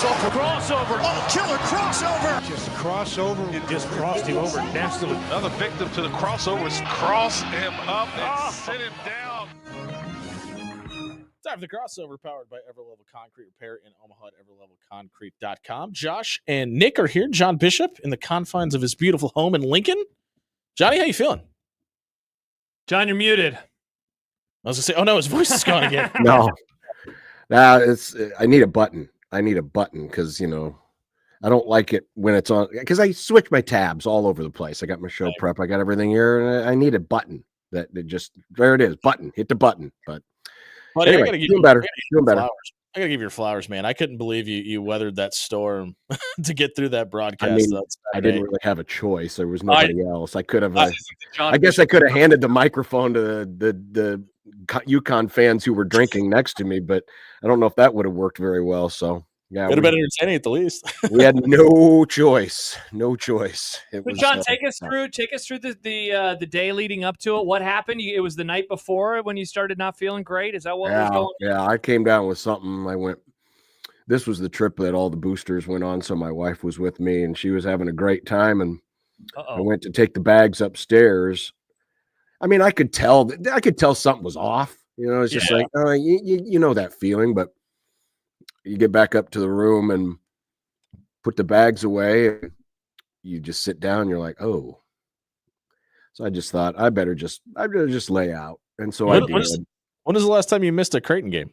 crossover. Crossover. Oh, killer crossover. Just crossover. It just crossed him over nastily. Another victim to the crossovers. Cross him up and sit him down. Time for the crossover, powered by Everlevel Concrete Repair in Omaha at everlevelconcrete.com. Josh and Nick are here. John Bishop in the confines of his beautiful home in Lincoln. Johnny, how you feeling? John, you're muted. I was gonna say, oh no, his voice is gone again. No, I need a button. I need a button because I don't like it when it's on, because I switch my tabs all over the place. I got my show prep, I got everything here, and I need a button that just, there it is, button. Hit the button. But anyway, doing better. I gotta give you your flowers, man. I couldn't believe you weathered that storm to get through that broadcast. I mean, I didn't really have a choice. There was nobody else. I could have. I guess I could have handed the microphone to the UConn fans who were drinking next to me, but I don't know if that would have worked very well. So yeah, would have been entertaining at the least. We had no choice. No choice. But John, take us through the day leading up to it. What happened? It was the night before when you started not feeling great. Is that what was going on? Yeah, I came down with something. This was the trip that all the boosters went on, so my wife was with me, and she was having a great time. And I went to take the bags upstairs. I mean, I could tell something was off. It's just like, you know that feeling, but you get back up to the room and put the bags away, and you just sit down. And you're like, oh. So I just thought I better just lay out, and so I did. When was the last time you missed a Creighton game?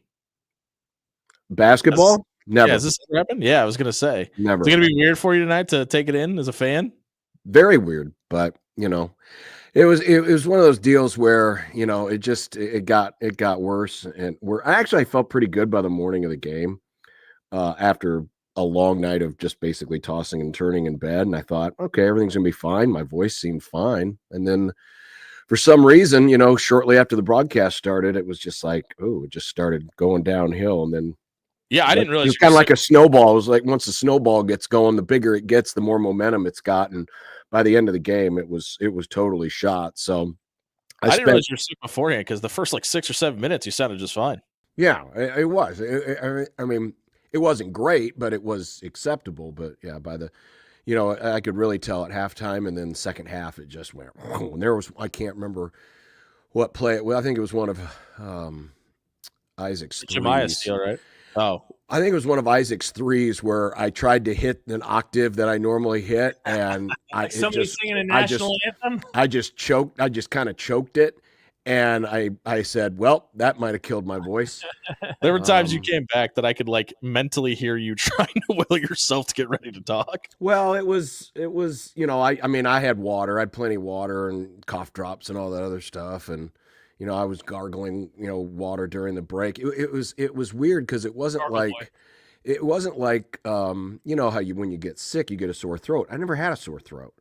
Basketball? Never. Yeah, is this what happened? Yeah, I was gonna say. Never. Is it gonna be weird for you tonight to take it in as a fan? Very weird, but it was one of those deals where it got worse, and I felt pretty good by the morning of the game. After a long night of just basically tossing and turning in bed. And I thought, okay, everything's going to be fine. My voice seemed fine. And then for some reason, shortly after the broadcast started, it was just like, it just started going downhill. And then, I didn't realize it was kind of like a snowball. It was like, once the snowball gets going, the bigger it gets, the more momentum it's got. And by the end of the game, it was totally shot. So I didn't realize you were sick beforehand, because the first 6 or 7 minutes, you sounded just fine. Yeah, it was. I mean, it wasn't great, but it was acceptable. But yeah, by the, I could really tell at halftime, and then second half it just went. And there was, I can't remember what play. Well, I think it was one of Isaac's threes. Steal, right? Oh, I think it was one of Isaac's threes where I tried to hit an octave that I normally hit, and somebody singing a national anthem. I just choked. I just kind of choked it. And I said, well, that might have killed my voice. There were times you came back that I could mentally hear you trying to will yourself to get ready to talk. Well, it was, I mean, I had water. I had plenty of water and cough drops and all that other stuff. And, I was gargling, water during the break. It was weird because it wasn't like, how when you get sick, you get a sore throat. I never had a sore throat.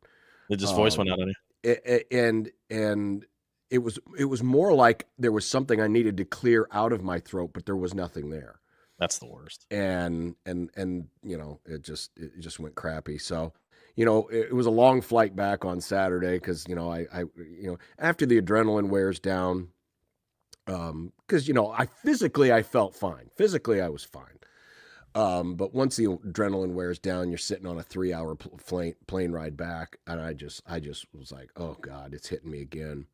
It just voice went out on you. And it was more like there was something I needed to clear out of my throat, but there was nothing there. That's the worst. And it just went crappy. So, it was a long flight back on Saturday because, I after the adrenaline wears down, because, I felt fine. Physically, I was fine. But once the adrenaline wears down, you're sitting on a 3-hour plane ride back. And I just was like, oh God, it's hitting me again.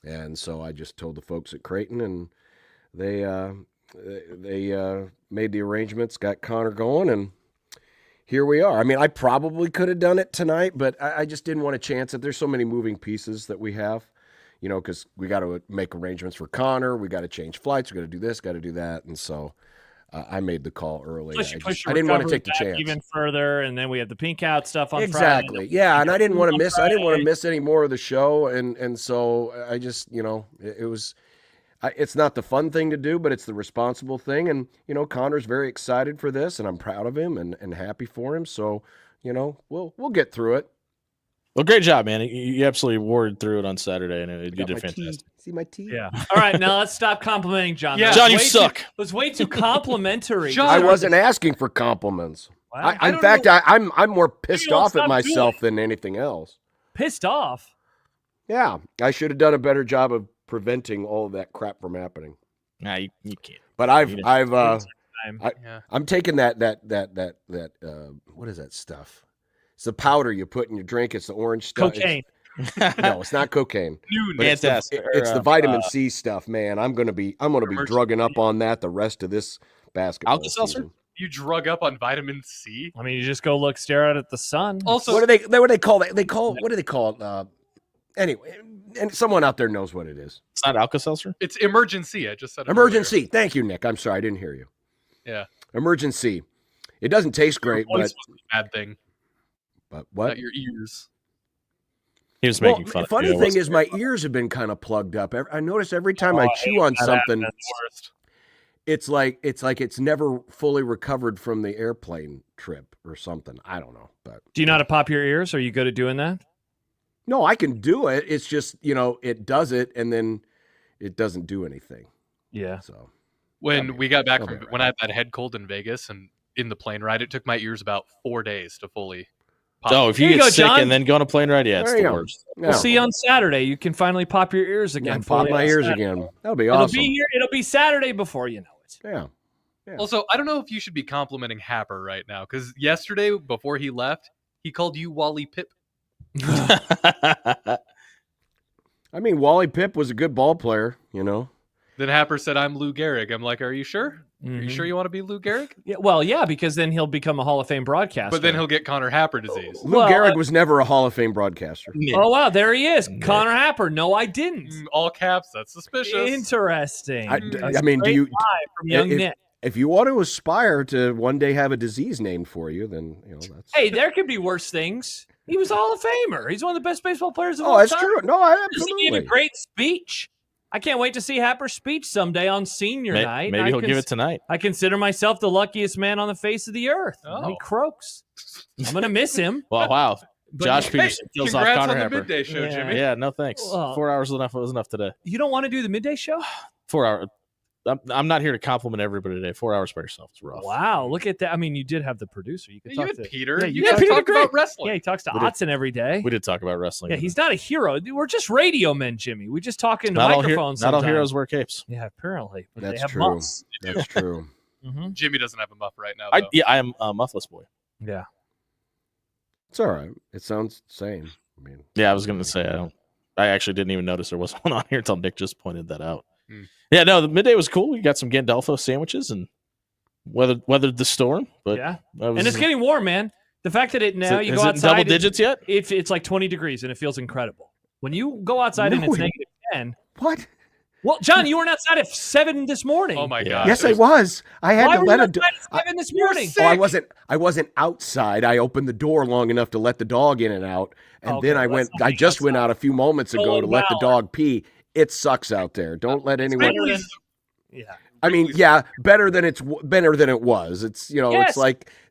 And so I just told the folks at Creighton, and they made the arrangements, got Connor going, and here we are. I mean, I probably could have done it tonight, but I just didn't want to chance it. There's so many moving pieces that we have, because we got to make arrangements for Connor. We got to change flights. We got to do this, got to do that. And so I made the call early. I didn't want to take the chance even further, and then we have the pink out stuff on exactly. Friday. Yeah, and I didn't want to miss. I didn't want to miss any more of the show, and so I just, it was. It's not the fun thing to do, but it's the responsible thing, and Connor's very excited for this, and I'm proud of him and happy for him. So, we'll get through it. Well, great job, man. You absolutely warded through it on Saturday, and you did fantastic. See my teeth? Yeah. All right, now let's stop complimenting John. Yeah, John, you suck. It was way too complimentary. I wasn't asking for compliments. Well, in fact, I'm more pissed off at myself than anything else. Pissed off? Yeah, I should have done a better job of preventing all of that crap from happening. Nah, you can't. But I've time. I'm taking that what is that stuff? It's the powder you put in your drink. It's the orange stuff. Cocaine. No, it's not cocaine. But it's the vitamin C stuff, man. I'm gonna be drugging up on that the rest of this basketball Alka-Seltzer? season. You drug up on vitamin C? I mean, you just go stare out at the sun. Also, what do they call that? What do they call it? Anyway, and someone out there knows what it is. It's not Alka-Seltzer? it's emergency. I just said it Emergency. earlier. Thank you, Nick. I'm sorry, I didn't hear you. Yeah. Emergency. It doesn't taste great, Voice but was a bad thing. But what? Not your ears. He was making fun. Funny thing is, my ears have been kind of plugged up. I notice every time I chew on something, it's like it's never fully recovered from the airplane trip or something. I don't know, but do you know how to pop your ears? Are you good at doing that? No, I can do it. It's just it does it and then it doesn't do anything. Yeah. So When we got back from when I had that head cold in Vegas and in the plane ride, it took my ears about 4 days to fully pop. Oh, if you get sick and then go on a plane ride, yeah, it's the worst. We'll see you on Saturday. You can finally pop your ears again. Pop my ears again. That'll be awesome. It'll be Saturday before you know it. Yeah. Also, I don't know if you should be complimenting Happer right now, because yesterday, before he left, he called you Wally Pip. I mean, Wally Pip was a good ball player, Then Happer said, I'm Lou Gehrig. I'm like, are you sure? Mm-hmm. Are you sure you want to be Lou Gehrig? Yeah, well, yeah, because then he'll become a Hall of Fame broadcaster. But then he'll get Connor Happer disease. Lou Gehrig was never a Hall of Fame broadcaster. Oh, wow, there he is. Connor Happer. No, I didn't. All caps. That's suspicious. Interesting. I mean, do you from young Nick? If you want to aspire to one day have a disease named for you, then that's. Hey, there could be worse things. He was a Hall of Famer. He's one of the best baseball players of all time. Oh, that's true. No, absolutely. He gave a great speech. I can't wait to see Happer's speech someday on senior night. Maybe he'll give it tonight. I consider myself the luckiest man on the face of the earth. And he croaks. I'm going to miss him. Well, wow. Josh Peterson kills off Connor on Happer. The midday show, Jimmy. Yeah, no thanks. Well, 4 hours was enough today. You don't want to do the midday show? 4 hours. I'm not here to compliment everybody today. 4 hours by yourself. It's rough. Wow, look at that. I mean, you did have the producer. You could talk to Peter. Yeah, you guys talk about wrestling. Yeah, he talks to Otson every day. We did talk about wrestling. Yeah, he's not a hero. We're just radio men, Jimmy. We just talk into not microphones. Not all heroes wear capes. Yeah, apparently. But That's they have true. muffs. That's true. Mm-hmm. Jimmy doesn't have a muff right now, though. I am a muffless boy. Yeah. It's all right. It sounds the same. I mean, yeah, I was going to say I actually didn't even notice there was one on here until Nick just pointed that out. Yeah, no, the midday was cool. We got some Gandolfo sandwiches and weathered the storm. But yeah, and it's getting warm, man. The fact that you go outside, double digits yet? If it's like 20 degrees and it feels incredible. When you go outside and it's negative 10. What? Well, John, you weren't outside at 7 this morning. Oh my God! Yes, I was. I had to let it. Why 7 this morning? Oh, I wasn't outside. I opened the door long enough to let the dog in and out, and then I just went out a few moments ago to let the dog pee. It sucks out there. Don't let anyone. Yeah. I mean, yeah, better than it was. It's it's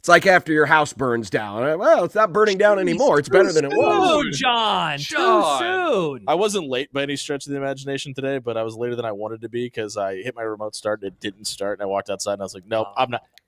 like after your house burns down. Well, it's not burning down anymore. It's better than it was. Oh, John, too soon. I wasn't late by any stretch of the imagination today, but I was later than I wanted to be because I hit my remote start and it didn't start, and I walked outside and I was like, "Nope,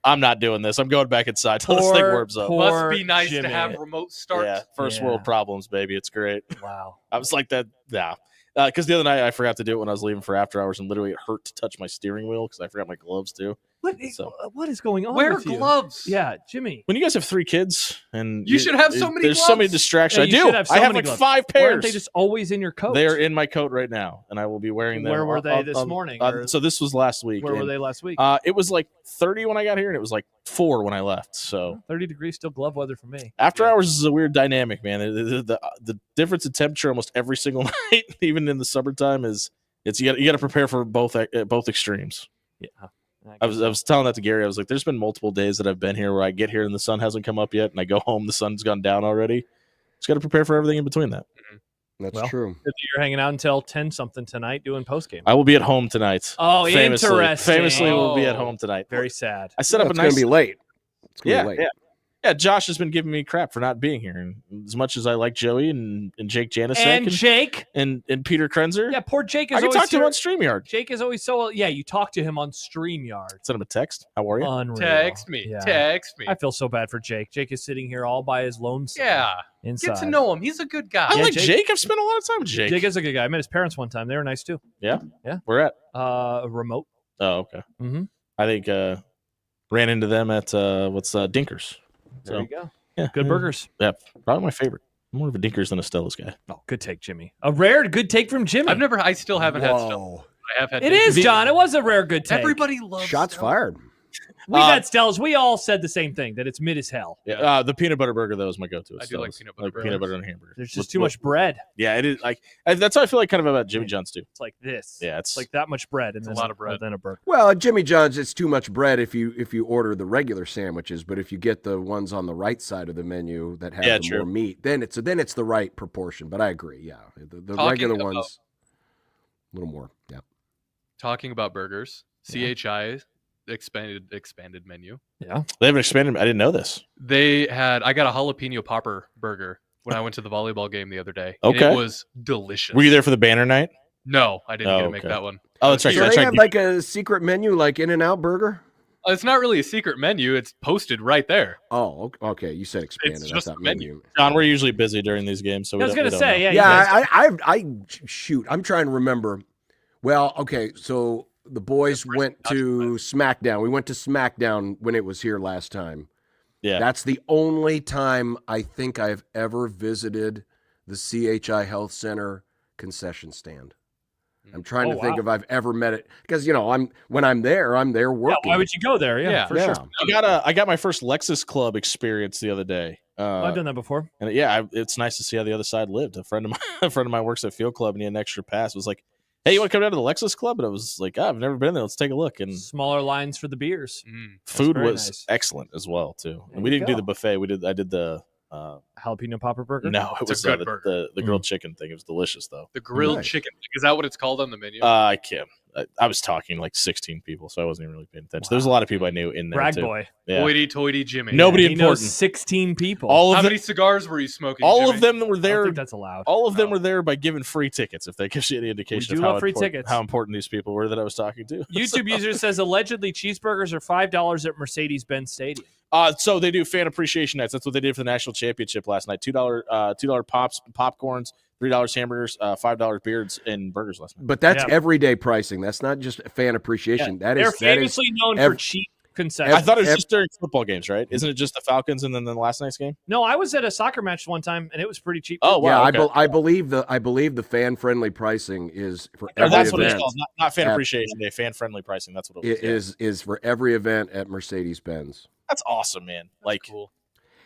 I'm not doing this. I'm going back inside till this thing warms up." Must be nice to have remote start. Yeah, first world problems, baby. It's great. Wow. I was like that. Yeah. Because the other night I forgot to do it when I was leaving for after hours, and literally it hurt to touch my steering wheel because I forgot my gloves too. What is going on? Wear with you? gloves. Yeah, Jimmy. When you guys have 3 kids and you should have so many. There's gloves. so many distractions. Yeah, I do. I have like gloves. 5 Why pairs. aren't they just always in your coat? They're in my coat right now, and I will be wearing them. Where were they this morning? So this was last week. Where were they last week? It was like 30 when I got here, and it was like 4 when I left. So 30 degrees, still glove weather for me. After hours is a weird dynamic, man. The difference in temperature almost every single night, even in the summertime, is you got to prepare for both extremes. Yeah. I was telling that to Gary. I was like, there's been multiple days that I've been here where I get here and the sun hasn't come up yet, and I go home, the sun's gone down already. Just got to prepare for everything in between that. That's true. You're hanging out until 10 something tonight doing post game. I will be at home tonight. Oh, interesting. Famously, will be at home tonight. Very sad. I set up a nice. It's gonna be late. It's gonna be late. Yeah, Josh has been giving me crap for not being here. And as much as I like Joey and Jake Janisek and Jake and Peter Krenzer. Yeah, poor Jake is I can always talk to him on StreamYard. Jake is always so you talk to him on StreamYard. Send him a text. How are you? Unreal. Text me. Yeah. Text me. I feel so bad for Jake. Jake is sitting here all by his lonesome. Yeah. Inside. Get to know him. He's a good guy. I like Jake. I've spent a lot of time with Jake. Jake is a good guy. I met his parents one time. They were nice too. Yeah? Yeah. Where at? Remote. Oh, okay. Mm-hmm. I think Ran into them at Dinkers. There you go. Yeah, Good burgers. Yeah, probably my favorite. I'm more of a Dinkers than a Stella's guy. Oh, good take, Jimmy. A rare good take from Jimmy. I still haven't had Stella. I have had. It is, John. It was a rare good take. Everybody loves Shots Stella. fired. We've had Stellas. We all said the same thing, that it's mid as hell. Yeah, the peanut butter burger though is my go-to. I do like peanut butter burgers. Peanut butter and hamburger. There's just too much bread. Yeah, it is. That's how I feel like kind of about Jimmy John's too. It's like this. Yeah, it's like that much bread and a lot of bread. Then a burger. Well, at Jimmy John's, it's too much bread if you order the regular sandwiches, but if you get the ones on the right side of the menu that have more meat, then it's the right proportion. But I agree. Yeah, the regular ones, a little more. Yeah. Talking about burgers, CHI expanded menu. Yeah, they haven't expanded. I didn't know this. I got a jalapeno popper burger when I went to the volleyball game the other day. Okay, and it was delicious. Were you there for the banner night? No, I didn't get to make that one. Oh, that's right. So they have like a secret menu, like In-N-Out Burger. It's not really a secret menu. It's posted right there. Oh, okay. You said expanded. It's That's just not a menu. John, we're usually busy during these games, so I was going to say, yeah. I shoot. I'm trying to remember. Well, okay, so the boys went to SmackDown. We went to SmackDown when it was here last time. Yeah. That's the only time I think I've ever visited the CHI Health Center concession stand. I'm trying to think if I've ever met it because when I'm there working. Yeah, why would you go there? Yeah, for sure. I got my first Lexus Club experience the other day. I've done that before. And it's nice to see how the other side lived. A friend of mine works at Field Club and he had an extra pass. Was like, hey, you want to come down to the Lexus Club? And I was like, I've never been there. Let's take a look. And smaller lines for the beers. Food was excellent as well too. And we didn't do the buffet. I did the jalapeno popper burger. No, it was the grilled chicken thing. It was delicious though. The grilled chicken, is that what it's called on the menu? I can't. I was talking like 16 people, so I wasn't even really paying attention. There's a lot of people I knew in there. Brag too. boy. Yeah. Hoity-toity Jimmy. Nobody he important. knows 16 people. How many cigars were you smoking? All Jimmy? of them were there. I don't think that's allowed. All of them were there by giving free tickets. If that gives you any indication of how important these people were that I was talking to. YouTube user says allegedly cheeseburgers are $5 at Mercedes-Benz Stadium. So they do fan appreciation nights. That's what they did for the national championship last night. $2 popcorns, $3 hamburgers, $5 beards and burgers last night. But that's everyday pricing. That's not just fan appreciation. They're famously known for cheap concessions. I thought it was just during football games, right? Isn't it just the Falcons and then the last night's game? No, I was at a soccer match one time and it was pretty cheap. Oh wow! Yeah, I believe the fan friendly pricing is for every that's event. What it's called. Not fan appreciation day. Fan friendly pricing. That's what it was. Is for every event at Mercedes Benz. That's awesome, man. Like cool.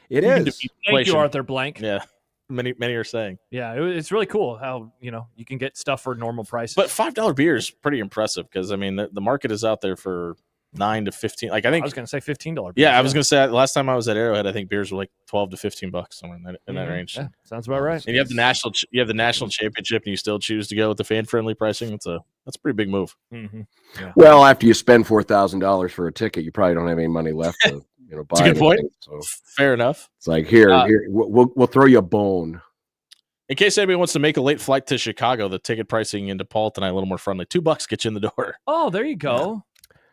It is. Thank you, Arthur Blank. Yeah. Many are saying. Yeah, it's really cool how you can get stuff for normal prices. But $5 beer is pretty impressive because I mean the market is out there for $9 to $15. Like I think I was going to say $15. Beers, yeah, I was going to say last time I was at Arrowhead, I think beers were like $12 to $15 somewhere in that range. Yeah, sounds about right. And you have the national championship, and you still choose to go with the fan friendly pricing. That's a pretty big move. Mm-hmm. Yeah. Well, after you spend $4,000 for a ticket, you probably don't have any money left to buy. That's a good point. So fair enough. It's like here we'll throw you a bone. In case anybody wants to make a late flight to Chicago, the ticket pricing into Paul tonight a little more friendly. $2 gets you in the door. Oh, there you go.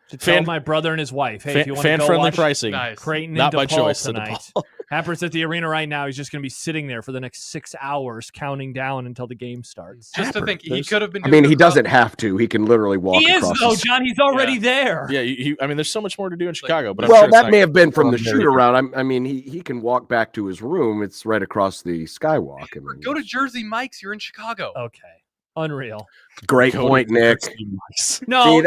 To tell my brother and his wife, hey, if you want to go fan-friendly watch pricing, Creighton not and by DePaul choice. tonight. Happer's at the arena right now. He's just going to be sitting there for the next 6 hours, counting down until the game starts. Just to think, he could have been. I mean, he doesn't have to. He can literally walk. He is though, John. He's already there. Yeah, I mean, there's so much more to do in Chicago. But well, that may have been from the shoot around. I mean, he can walk back to his room. It's right across the skywalk. I mean, go to Jersey Mike's. You're in Chicago. Okay. Unreal. Great point, Nick. No,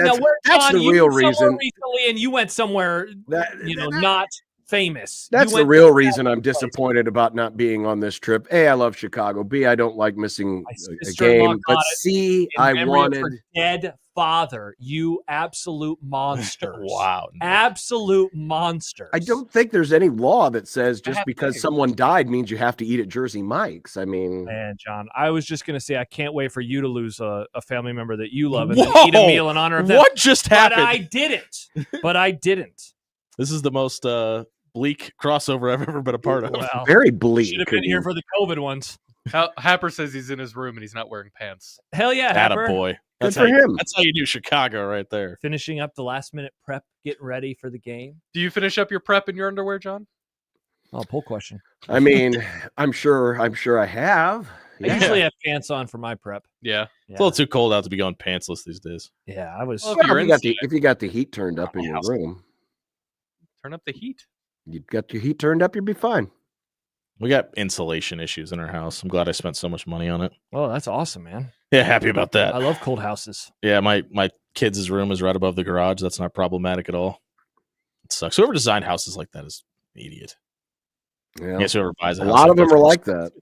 that's the real reason. Recently, and you went somewhere, not famous. That's the real reason I'm disappointed about not being on this trip. A, I love Chicago. B, I don't like missing a game. But C, I wanted dead father. You absolute monsters! Wow, absolute monsters! I don't think there's any law that says just because someone died means you have to eat at Jersey Mike's. I mean, man, John, I was just gonna say I can't wait for you to lose a family member that you love and then eat a meal in honor of them. What just happened? But I didn't. This is the most bleak crossover I've ever been a part of. Well, very bleak. Should have been here for the COVID ones. Happer says he's in his room and he's not wearing pants. Hell yeah, Happer. Attaboy. Good for him. That's how you do Chicago right there. Finishing up the last minute prep, getting ready for the game. Do you finish up your prep in your underwear, John? Oh, poll question. I mean, I'm sure I have. I usually have pants on for my prep. Yeah. It's a little too cold out to be going pantsless these days. Yeah, I was. Well, if you got the heat turned up in your room. turn up the heat. You got your heat turned up, you'll be fine. We got insulation issues in our house. I'm glad I spent so much money on it. Oh, that's awesome, man. Yeah, happy about that. I love cold houses. Yeah, my kids' room is right above the garage. That's not problematic at all. It sucks. Whoever designed houses like that is an idiot. Yeah. Yes, whoever buys A house lot of them that's are like that.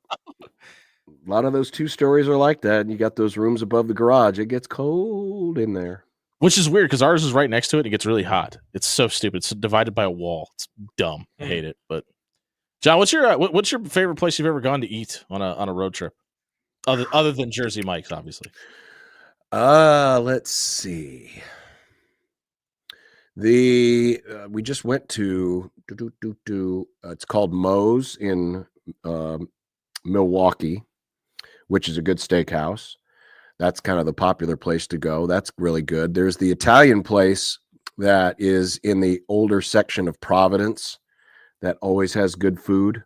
A lot of those 2-stories are like that. And you got those rooms above the garage. It gets cold in there. Which is weird because ours is right next to it. And it gets really hot. It's so stupid. It's divided by a wall. It's dumb. I hate it. But John, what's your favorite place you've ever gone to eat on a road trip, other than Jersey Mike's, obviously? Let's see. We just went to it's called Moe's in Milwaukee, which is a good steakhouse. That's kind of the popular place to go. That's really good. There's the Italian place that is in the older section of Providence that always has good food.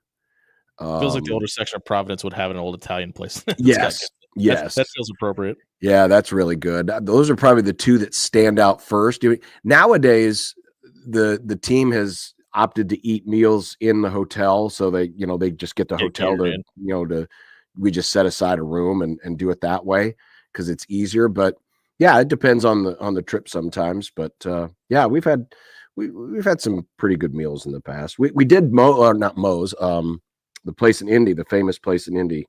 Feels like the older section of Providence would have an old Italian place. Yes. That feels appropriate. Yeah, that's really good. Those are probably the two that stand out first. Nowadays, the team has opted to eat meals in the hotel, so they just get the hotel we just set aside a room and do it that way because it's easier. But yeah, it depends on the trip sometimes. But yeah, we've had some pretty good meals in the past. We did not Moe's, the place in Indy, the famous place in Indy,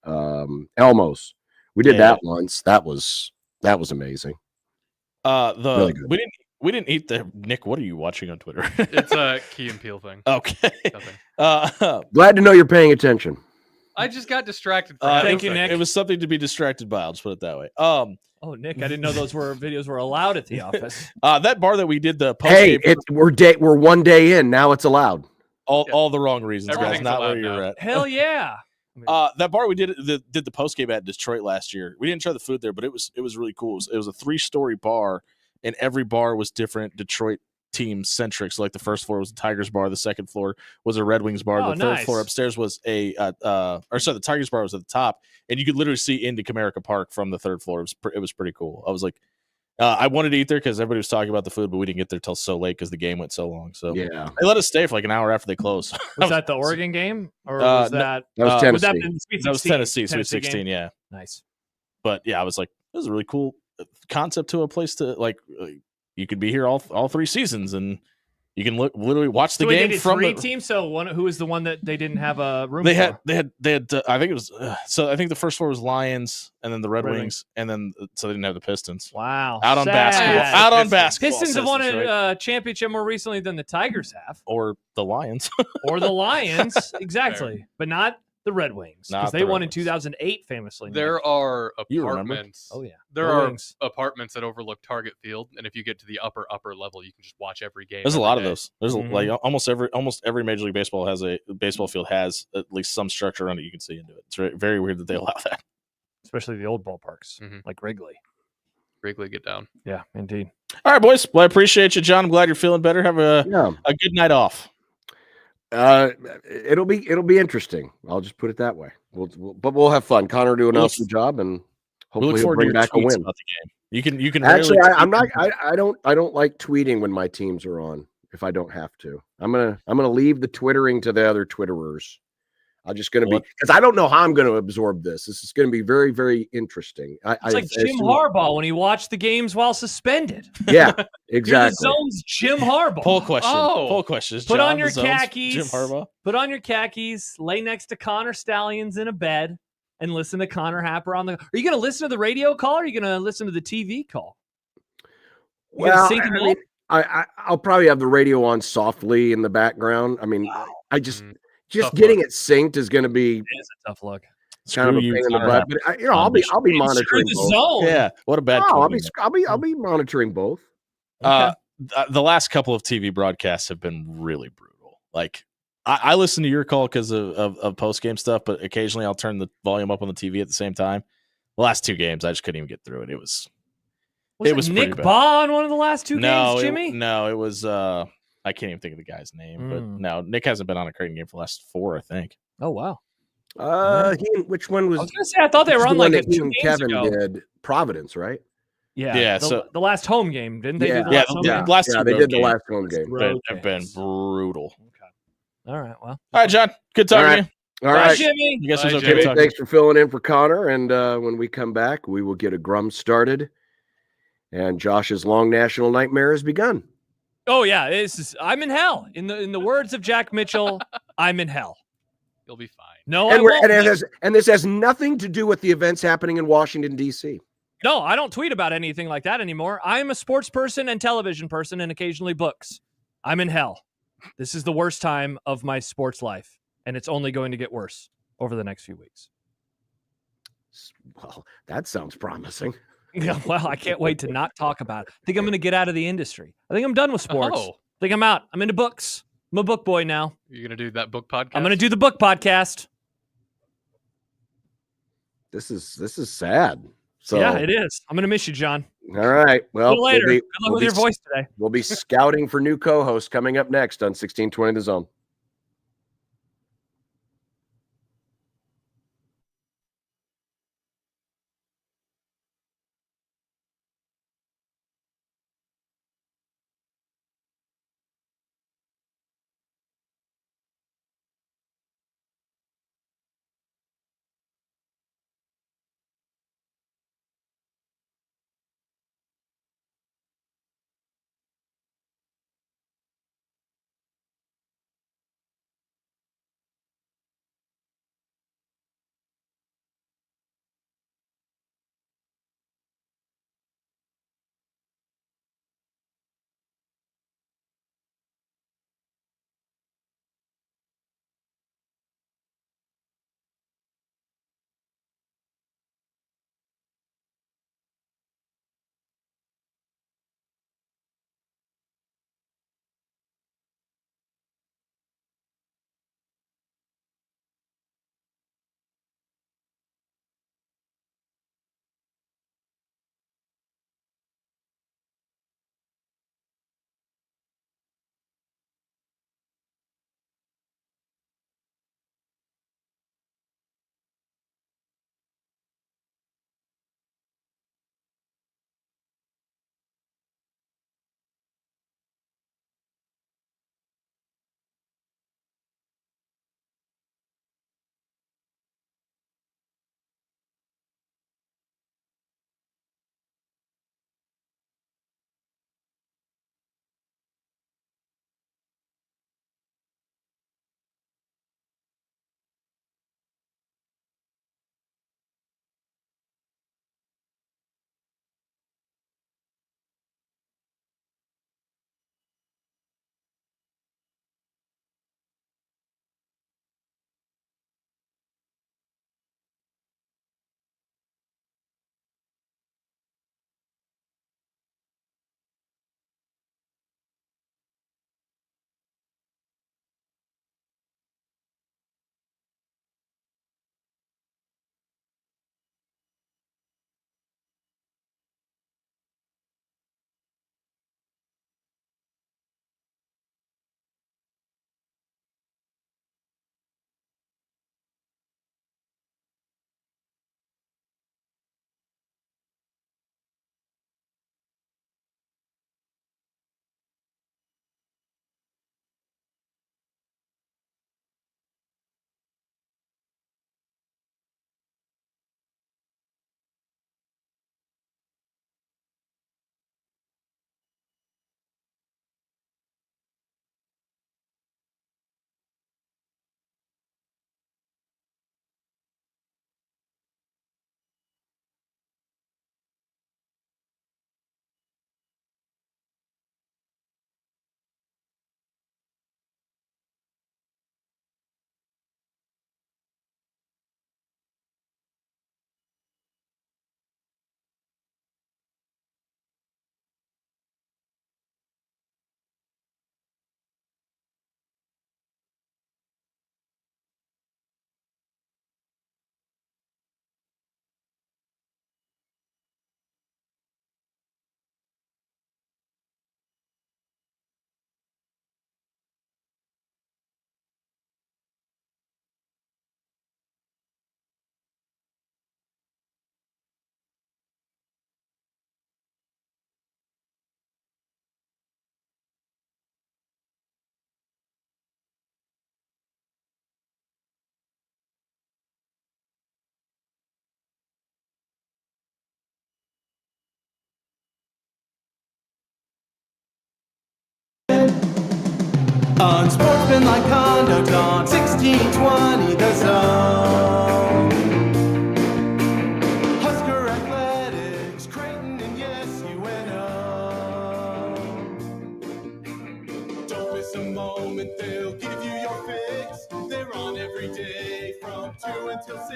Elmo's. We did that once. That was amazing. Really good. We didn't eat the Nick. What are you watching on Twitter? It's a Key and Peele thing. Okay. Glad to know you're paying attention. I just got distracted. Thank you, Nick. It was something to be distracted by. I'll just put it that way. Oh, Nick, I didn't know those videos were allowed at the office. That bar that we did the post hey, we're 1 day in now. It's allowed. All the wrong reasons, guys. Not where you're now. at. Hell yeah. That bar we did the post game at Detroit last year. We didn't try the food there, but it was really cool. It was a 3-story bar, and every bar was different Detroit team centric. So like the first floor was the Tigers bar, the second floor was a Red Wings bar, the third floor upstairs was the Tigers bar was at the top, and you could literally see into Comerica Park from the third floor. It was pretty cool. I was like, I wanted to eat there because everybody was talking about the food, but we didn't get there till so late because the game went so long. So yeah, they let us stay for like an hour after they closed. Was that the Oregon game, or was that? That was Tennessee. That was Tennessee, Sweet 16. Yeah, nice. But yeah, I was like, this is a really cool concept to a place to like. You could be here all 3 seasons, and you can literally watch the game from the team. So who was the one that they didn't have a room? They had. I think it was. So I think the first floor was Lions, and then the Red Wings, and then so they didn't have the Pistons. Wow, out on basketball. Pistons have won a championship more recently than the Tigers have, or the Lions, exactly, but not the Red Wings because they won in 2008 famously. There are apartments. Oh yeah, there are apartments that overlook Target Field, and if you get to the upper level, you can just watch every game. There's a lot of those. There's like almost every Major League Baseball baseball field has at least some structure on it. You can see into it. It's very, very weird that they allow that, especially the old ballparks like Wrigley. Get down. Yeah, indeed. All right, boys. Well, I appreciate you, John. I'm glad you're feeling better. Have a good night off. It'll be interesting. I'll just put it that way. We'll have fun. Connor do an awesome job, and hopefully he'll bring back a win. About the game. You can actually. I'm not. I don't like tweeting when my teams are on. If I don't have to, I'm gonna leave the twittering to the other Twitterers. I'm just going to be because I don't know how I'm going to absorb this. This is going to be very, very interesting. It's like Jim Harbaugh when he watched the games while suspended. Yeah, exactly. You're the zone's Jim Harbaugh. Poll question. Put on your khakis. Jim Harbaugh. Put on your khakis. Lay next to Connor Stallions in a bed and listen to Connor Happer on the. Are you going to listen to the radio call? Or are you going to listen to the TV call? Well, I'll probably have the radio on softly in the background. I mean, I just. Just getting it synced is going to be a tough look. Kind of a pain in the butt, but I'll be monitoring both. Zone. Yeah, what a bad. I'll be monitoring both. Okay. The last couple of TV broadcasts have been really brutal. Like I listen to your call because of post game stuff, but occasionally I'll turn the volume up on the TV at the same time. The last 2 games, I just couldn't even get through it. It was Nick Baugh on one of the last 2 games, Jimmy. It was. I can't even think of the guy's name, but no, Nick hasn't been on a Creighton game for the last 4, I think. Oh wow. Which one was? I was gonna say I thought they were on like a 2 games Kevin ago. did Providence, right? Yeah, the last home game, didn't they? Do the Yeah, last home game? last two they road did the games last home game. have been brutal. All right, well. All right, John. Good talking to you. All Bye, right. Jimmy. I guess it was Bye, okay Jimmy. talking. Thanks for filling in for Connor. And when we come back, we will get a Grum started. And Josh's long national nightmare has begun. Oh yeah, I'm in hell. In the words of Jack Mitchell, I'm in hell. You'll be fine. No, And, I won't. and this has nothing to do with the events happening in Washington, D.C. No, I don't tweet about anything like that anymore. I'm a sports person and television person and occasionally books. I'm in hell. This is the worst time of my sports life, and it's only going to get worse over the next few weeks. Well, that sounds promising. Yeah, well, I can't wait to not talk about it. I think I'm going to get out of the industry. I think I'm done with sports. Oh. I think I'm out. I'm into books. I'm a book boy now. You're going to do that book podcast? I'm going to do the book podcast. This is sad. So yeah, it is. I'm going to miss you, John. All right. Well, See you later. Good luck with your voice today. We'll be scouting for new co-hosts coming up next on 1620 The Zone. Unsportsmanlike conduct on 1620 The Zone. Husker Athletics, Creighton, and yes, UNO. Don't miss a moment, they'll give you your fix. They're on every day from 2 until 6.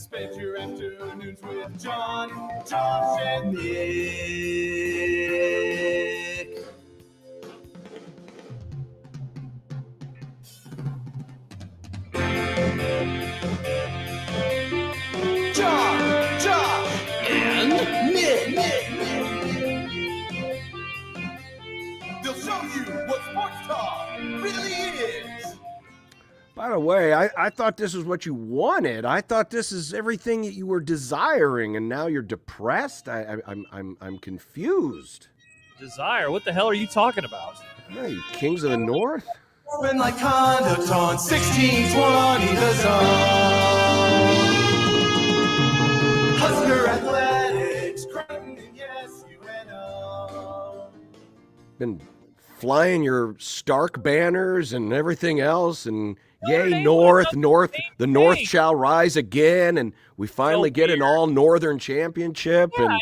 Spend your afternoons with John, Josh, and Nick. John, Josh, and Nick. They'll show you what sports talk really is. By the way, I thought this is what you wanted. I thought this is everything that you were desiring, and now you're depressed. I'm confused. Desire? What the hell are you talking about? Hey, Kings of the North. Sportsmanlike conduct on 1620 The Zone. Husker Athletics, Creighton, and yes, UNO. Been flying your Stark banners and everything else, and yay, North, the North shall rise again, and we finally get an all-Northern championship. Yeah,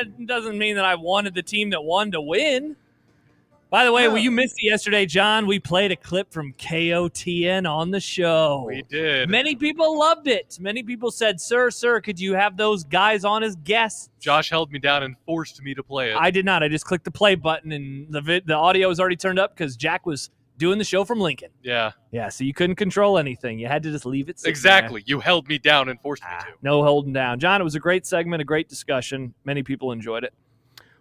and it doesn't mean that I wanted the team that won to win. By the way, well, you missed it yesterday, John. We played a clip from KOTN on the show. We did. Many people loved it. Many people said, sir, could you have those guys on as guests? Josh held me down and forced me to play it. I did not. I just clicked the play button, and the audio was already turned up because Jack was doing the show from Lincoln. Yeah. Yeah, so you couldn't control anything. You had to just leave it sitting Exactly. there. You held me down and forced me to. No holding down. John, it was a great segment, a great discussion. Many people enjoyed it.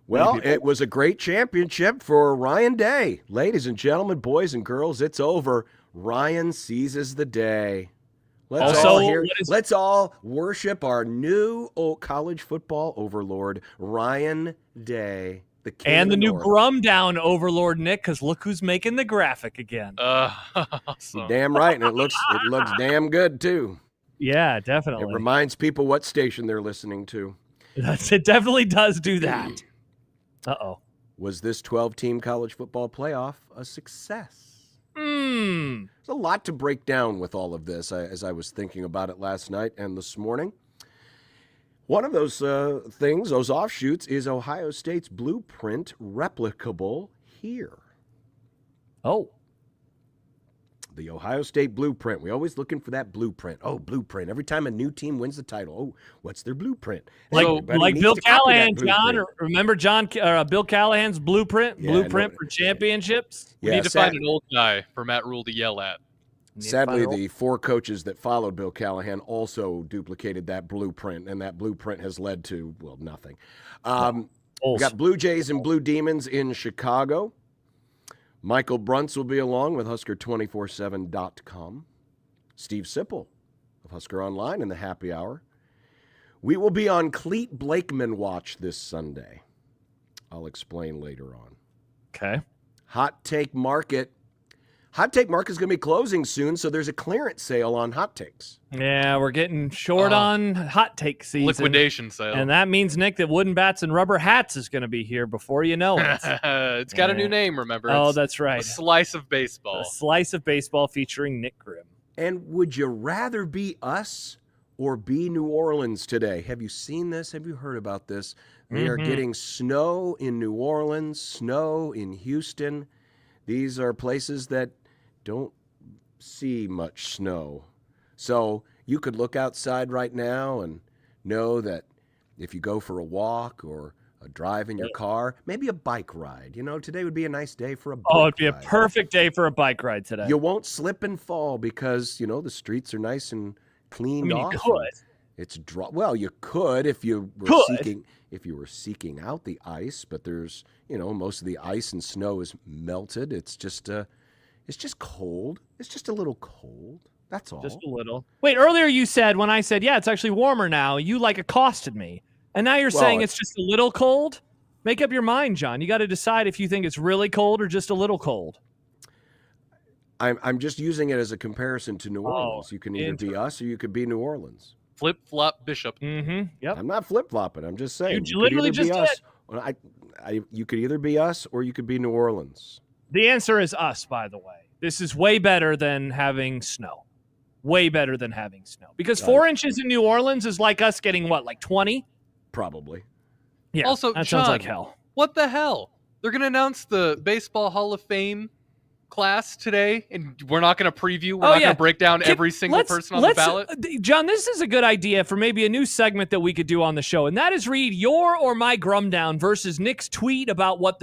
Well, it was a great championship for Ryan Day. Ladies and gentlemen, boys and girls, it's over. Ryan seizes the day. Let's all worship our new college football overlord, Ryan Day. The king and of the new North. Grum Down overlord, Nick, because look who's making the graphic again. Awesome. Damn right, and it looks damn good, too. Yeah, definitely. It reminds people what station they're listening to. It definitely does do that. Uh-oh. Was this 12-team college football playoff a success? There's a lot to break down with all of this as I was thinking about it last night and this morning. One of those things, those offshoots, is Ohio State's blueprint replicable here. Oh. The Ohio State blueprint. We're always looking for that blueprint. Oh, blueprint. Every time a new team wins the title, oh, what's their blueprint? Like Bill Callahan, John. Remember Bill Callahan's blueprint? Yeah, blueprint for championships? We need to find an old guy for Matt Rule to yell at. Sadly, the 4 coaches that followed Bill Callahan also duplicated that blueprint, and that blueprint has led to, well, nothing. We got Blue Jays and Blue Demons in Chicago. Michael Bruntz will be along with Husker247.com. Steve Sipple of Husker Online in the happy hour. We will be on Cleat Blakeman watch this Sunday. I'll explain later on. Okay. Hot Take Market. Hot Take Market is going to be closing soon, so there's a clearance sale on hot takes. Yeah, we're getting short on hot take season. Liquidation sale. And that means, Nick, that wooden bats and rubber hats is going to be here before you know it. It's got a new name, remember? Oh, that's right. A Slice of Baseball. A Slice of Baseball featuring Nick Grimm. And would you rather be us or be New Orleans today? Have you seen this? Have you heard about this? They are getting snow in New Orleans, snow in Houston. These are places that don't see much snow. So you could look outside right now and know that if you go for a walk or a drive in your car, maybe a bike ride. You know, today would be a nice day for a bike ride. Oh, it'd be a perfect day for a bike ride today. You won't slip and fall because, you know, the streets are nice and cleaned off. You could. It's well, you could if you were seeking out the ice, but there's, you know, most of the ice and snow is melted. It's just cold. It's just a little cold. That's all. Just a little. Wait, earlier you said, when I said, yeah, it's actually warmer now, you accosted me. And now you're saying it's just a little cold? Make up your mind, John. You got to decide if you think it's really cold or just a little cold. I'm just using it as a comparison to New Orleans. You can either be us or you could be New Orleans. Flip-flop Bishop. Yep. I'm not flip-flopping. I'm just saying. You literally just did. You could either be us or you could be New Orleans. The answer is us, by the way. This is way better than having snow. Way better than having snow. Because 4 inches in New Orleans is like us getting what, like 20? Probably. Yeah. Also, that John, sounds like hell. What the hell? They're going to announce the Baseball Hall of Fame class today, and we're not going to preview. We're not going to break down every single person on the ballot. John, this is a good idea for maybe a new segment that we could do on the show, and that is read your or my Grum Down versus Nick's tweet about what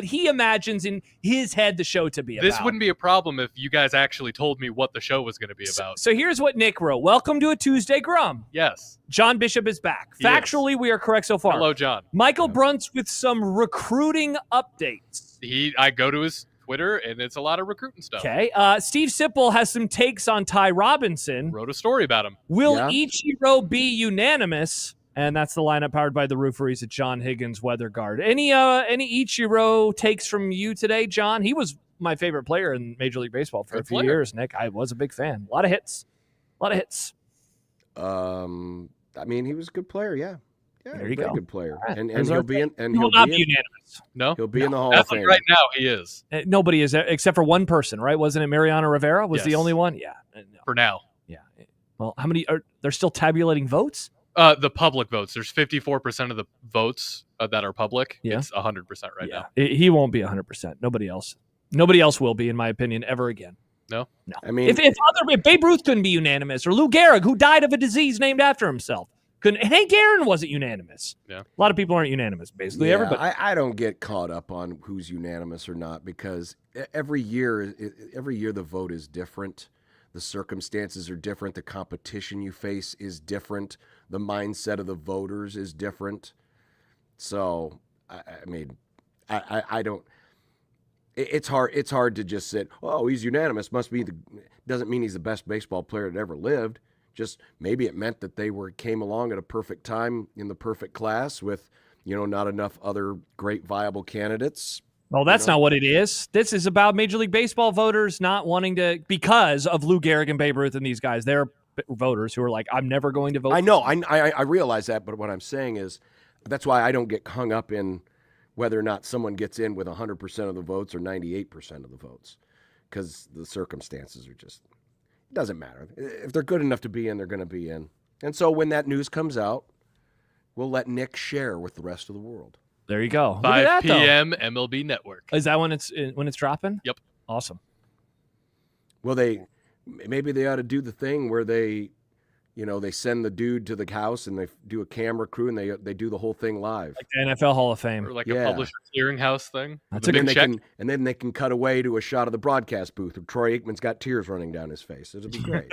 he imagines in his head the show to be about. This wouldn't be a problem if you guys actually told me what the show was going to be about. So here's what Nick wrote. Welcome to a Tuesday Grum. Yes. John Bishop is back. Factually, we are correct so far. Hello, John. Michael Brunts with some recruiting updates. I go to his Twitter, and it's a lot of recruiting stuff. Okay. Steve Sipple has some takes on Ty Robinson. Wrote a story about him. Will Ichiro be unanimous? And that's the lineup powered by the Rooferys at John Higgins Weather Guard. Any Ichiro takes from you today, John? He was my favorite player in Major League Baseball for a few years, Nick. I was a big fan. A lot of hits. I mean, he was a good player, yeah. Yeah, there you go. Good player, right. and he'll be in. And he will not be unanimous. No, he'll be in the Hall of Fame. Right now, he is. Nobody is except for one person, right? Wasn't it Mariano Rivera? Was the only one? Yeah. No. For now. Yeah. Well, how many are they're still tabulating votes? The public votes. There's 54% of the votes that are public. Yeah. It's 100% right now. He won't be 100%. Nobody else will be, in my opinion, ever again. No. I mean, if Babe Ruth couldn't be unanimous, or Lou Gehrig, who died of a disease named after himself, couldn't. Hank Aaron wasn't unanimous. Yeah. A lot of people aren't unanimous. Basically, everybody. I don't get caught up on who's unanimous or not, because every year the vote is different. The circumstances are different. The competition you face is different. The mindset of the voters is different. So, I mean, I don't. It's hard to just say, oh, he's unanimous. Doesn't mean he's the best baseball player that ever lived. Just maybe it meant that they came along at a perfect time in the perfect class with, not enough other great viable candidates. Well, that's not what it is. This is about Major League Baseball voters not wanting to, because of Lou Gehrig and Babe Ruth and these guys. They're voters who are like, I'm never going to vote. I know. I realize that, but what I'm saying is that's why I don't get hung up in whether or not someone gets in with 100% of the votes or 98% of the votes, because the circumstances are just, it doesn't matter. If they're good enough to be in, they're going to be in. And so when that news comes out, we'll let Nick share with the rest of the world. There you go. 5 p.m. MLB Network. Is that when it's dropping? Yep. Awesome. Well, maybe they ought to do the thing where they send the dude to the house and they do a camera crew and they do the whole thing live, like the NFL Hall of Fame, or like a publisher clearinghouse thing. That's a good check. And then they can cut away to a shot of the broadcast booth where Troy Aikman's got tears running down his face. It'll be great.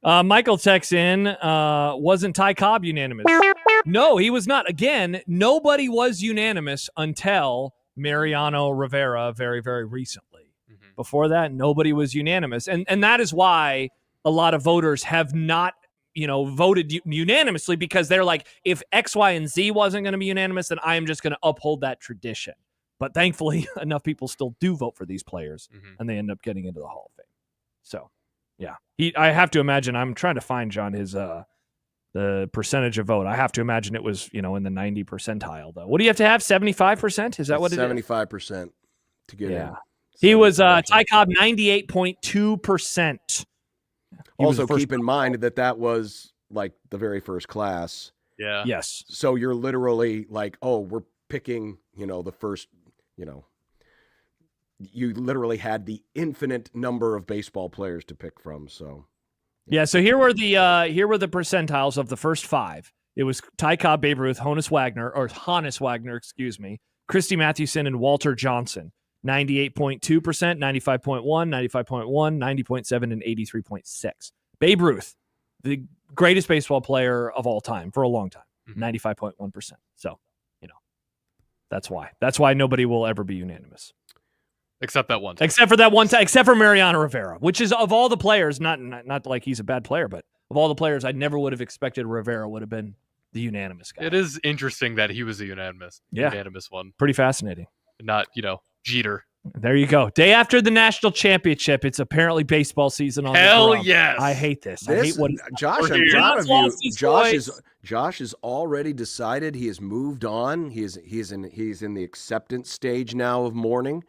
Michael texts in, wasn't Ty Cobb unanimous? No, he was not. Again, nobody was unanimous until Mariano Rivera very, very recently. Mm-hmm. Before that, nobody was unanimous. And that is why a lot of voters have not, voted unanimously, because they're like, if X, Y, and Z wasn't going to be unanimous, then I am just going to uphold that tradition. But thankfully, enough people still do vote for these players, and they end up getting into the Hall of Fame. So, yeah. I have to imagine, I'm trying to find, John, his the percentage of vote. I have to imagine it was, in the 90 percentile, though. What do you have to have? 75%? Is that what it is? 75% to get in. He was Ty Cobb 98.2%. Also, keep in mind that was like the very first class. Yeah. Yes. So you're literally like, oh, we're picking, the first, you literally had the infinite number of baseball players to pick from. So. Yeah. So here were the percentiles of the first five. It was Ty Cobb, Babe Ruth, Honus Wagner, excuse me, Christy Mathewson, and Walter Johnson. 98.2%, 95.1, 95.1, 90.7, and 83.6. Babe Ruth, the greatest baseball player of all time for a long time, 95.1%. So, that's why. That's why nobody will ever be unanimous. Except that one time. Except for that one time. Except for Mariano Rivera, which is, of all the players, not like he's a bad player, but of all the players, I never would have expected Rivera would have been the unanimous guy. It is interesting that he was a unanimous one. Pretty fascinating. Not, Jeter. There you go. Day after the national championship, it's apparently baseball season on Hell the Grum. yes. I hate this. I hate what Josh, I'm proud of you. Josh has already decided he has moved on. He's in the acceptance stage now of mourning,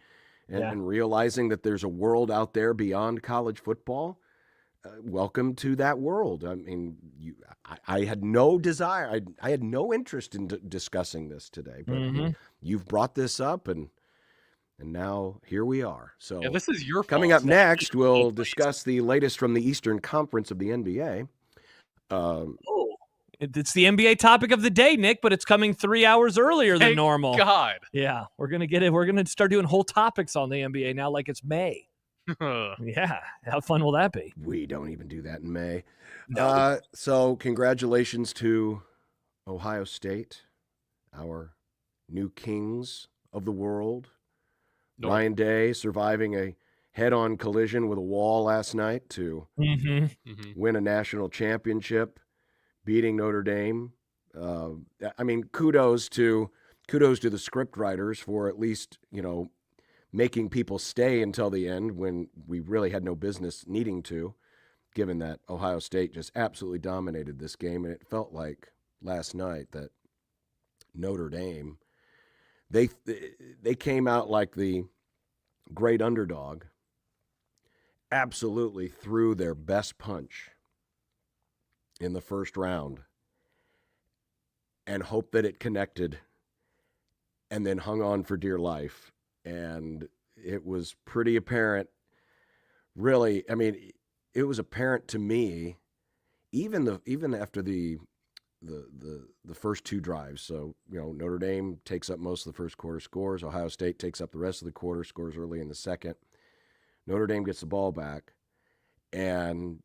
and realizing that there's a world out there beyond college football. Welcome to that world. I mean, I had no desire. I had no interest in discussing this today, but you've brought this up, and now here we are. So this is your coming fault. up next, we'll discuss the latest from the Eastern Conference of the NBA. It's the NBA topic of the day, Nick, but it's coming 3 hours earlier than normal. God. Yeah, we're gonna get it. We're gonna start doing whole topics on the NBA now, like it's May. Yeah, how fun will that be? We don't even do that in May. No. So congratulations to Ohio State, our new kings of the world. Nope. Ryan Day surviving a head-on collision with a wall last night to win a national championship, beating Notre Dame. I mean, kudos to the script writers for at least, making people stay until the end when we really had no business needing to, given that Ohio State just absolutely dominated this game. And it felt like last night that Notre Dame, they came out like the great underdog, absolutely threw their best punch in the first round and hoped that it connected and then hung on for dear life. And it was pretty apparent, really. I mean, it was apparent to me, even after the first two drives. So, Notre Dame takes up most of the first quarter, scores. Ohio State takes up the rest of the quarter, scores early in the second. Notre Dame gets the ball back, and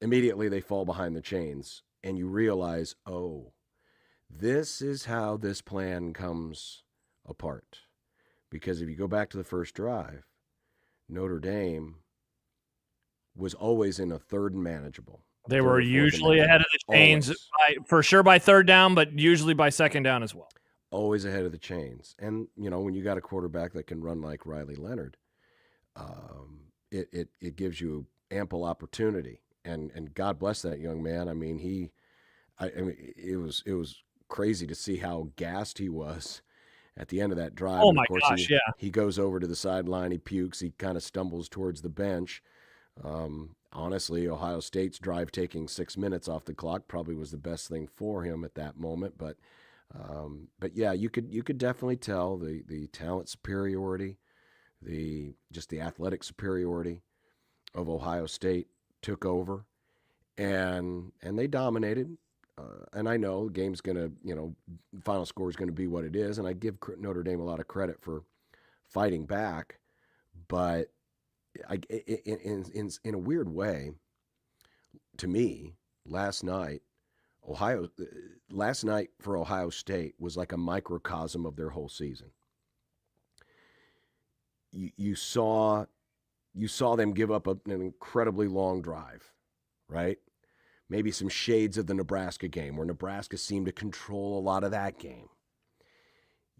immediately they fall behind the chains. And you realize, oh, this is how this plan comes apart. Because if you go back to the first drive, Notre Dame was always in a third and manageable. They were usually ahead of the chains, for sure by third down, but usually by second down as well. Always ahead of the chains. And, when you got a quarterback that can run like Riley Leonard, it gives you ample opportunity. And God bless that young man. I mean, it was crazy to see how gassed he was at the end of that drive. Oh, my gosh, He goes over to the sideline, he pukes, he kind of stumbles towards the bench. Honestly, Ohio State's drive taking 6 minutes off the clock probably was the best thing for him at that moment. But yeah, you could definitely tell the talent superiority, the athletic superiority of Ohio State took over, and they dominated. And I know the game's going to, final score is going to be what it is. And I give Notre Dame a lot of credit for fighting back. But in a weird way, to me, last night for Ohio State was like a microcosm of their whole season. You saw them give up an incredibly long drive, right? Maybe some shades of the Nebraska game where Nebraska seemed to control a lot of that game.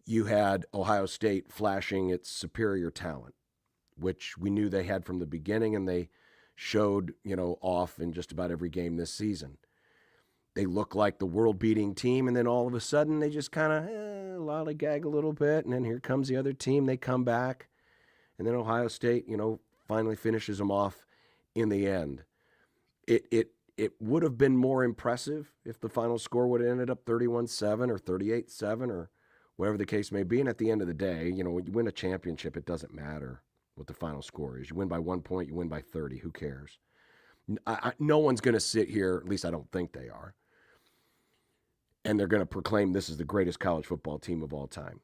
You had Ohio State flashing its superior talent, which we knew they had from the beginning, and they showed, off in just about every game this season. They look like the world-beating team, and then all of a sudden they just kind of lollygag a little bit, and then here comes the other team. They come back, and then Ohio State, finally finishes them off in the end. It would have been more impressive if the final score would have ended up 31-7 or 38-7 or whatever the case may be. And at the end of the day, when you win a championship, it doesn't matter what the final score is. You win by 1 point, you win by 30. Who cares? No one's going to sit here, at least I don't think they are, and they're going to proclaim this is the greatest college football team of all time.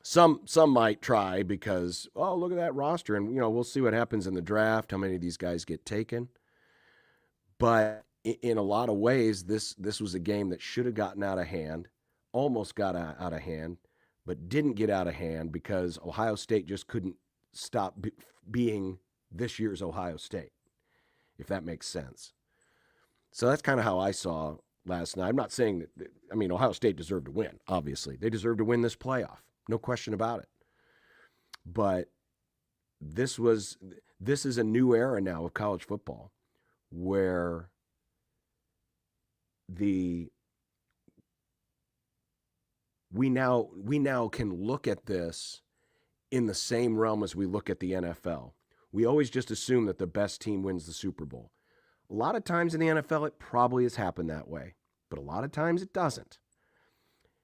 Some might try because, oh, look at that roster, and we'll see what happens in the draft, how many of these guys get taken. But in a lot of ways, this was a game that should have gotten out of hand, almost got out of hand, but didn't get out of hand because Ohio State just couldn't stop being this year's Ohio State, if that makes sense. So that's kind of how I saw last night. I'm not saying that, Ohio State deserved to win, obviously. They deserved to win this playoff, no question about it. But this is a new era now of college football, where we now can look at this in the same realm as we look at the NFL. We always just assume that the best team wins the Super Bowl. A lot of times in the NFL, it probably has happened that way, but a lot of times it doesn't.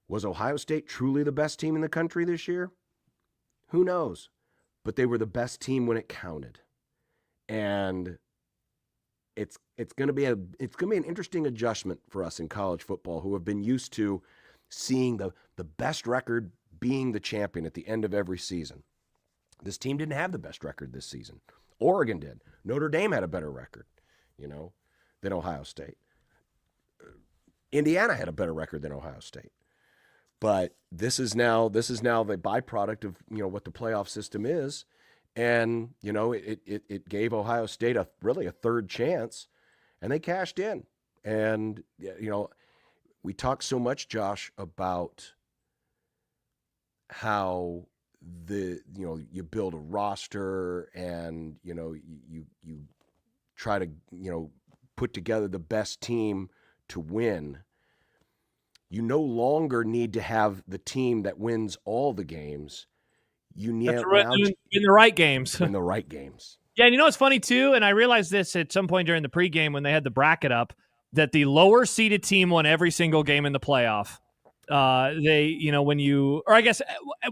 Was Ohio State truly the best team in the country this year? Who knows? But they were the best team when it counted. And it's going to be an interesting adjustment for us in college football, who have been used to seeing the best record being the champion at the end of every season. This team didn't have the best record this season. Oregon did. Notre Dame had a better record, than Ohio State. Indiana had a better record than Ohio State. But this is now the byproduct of what the playoff system is, and it gave Ohio State really a third chance, and they cashed in. And we talk so much, Josh, about how you build a roster and you try to put together the best team to win. You no longer need to have the team that wins all the games. You need in the right games. In the right games. Yeah, and it's funny too, and I realized this at some point during the pregame when they had the bracket up, that the lower seeded team won every single game in the playoff.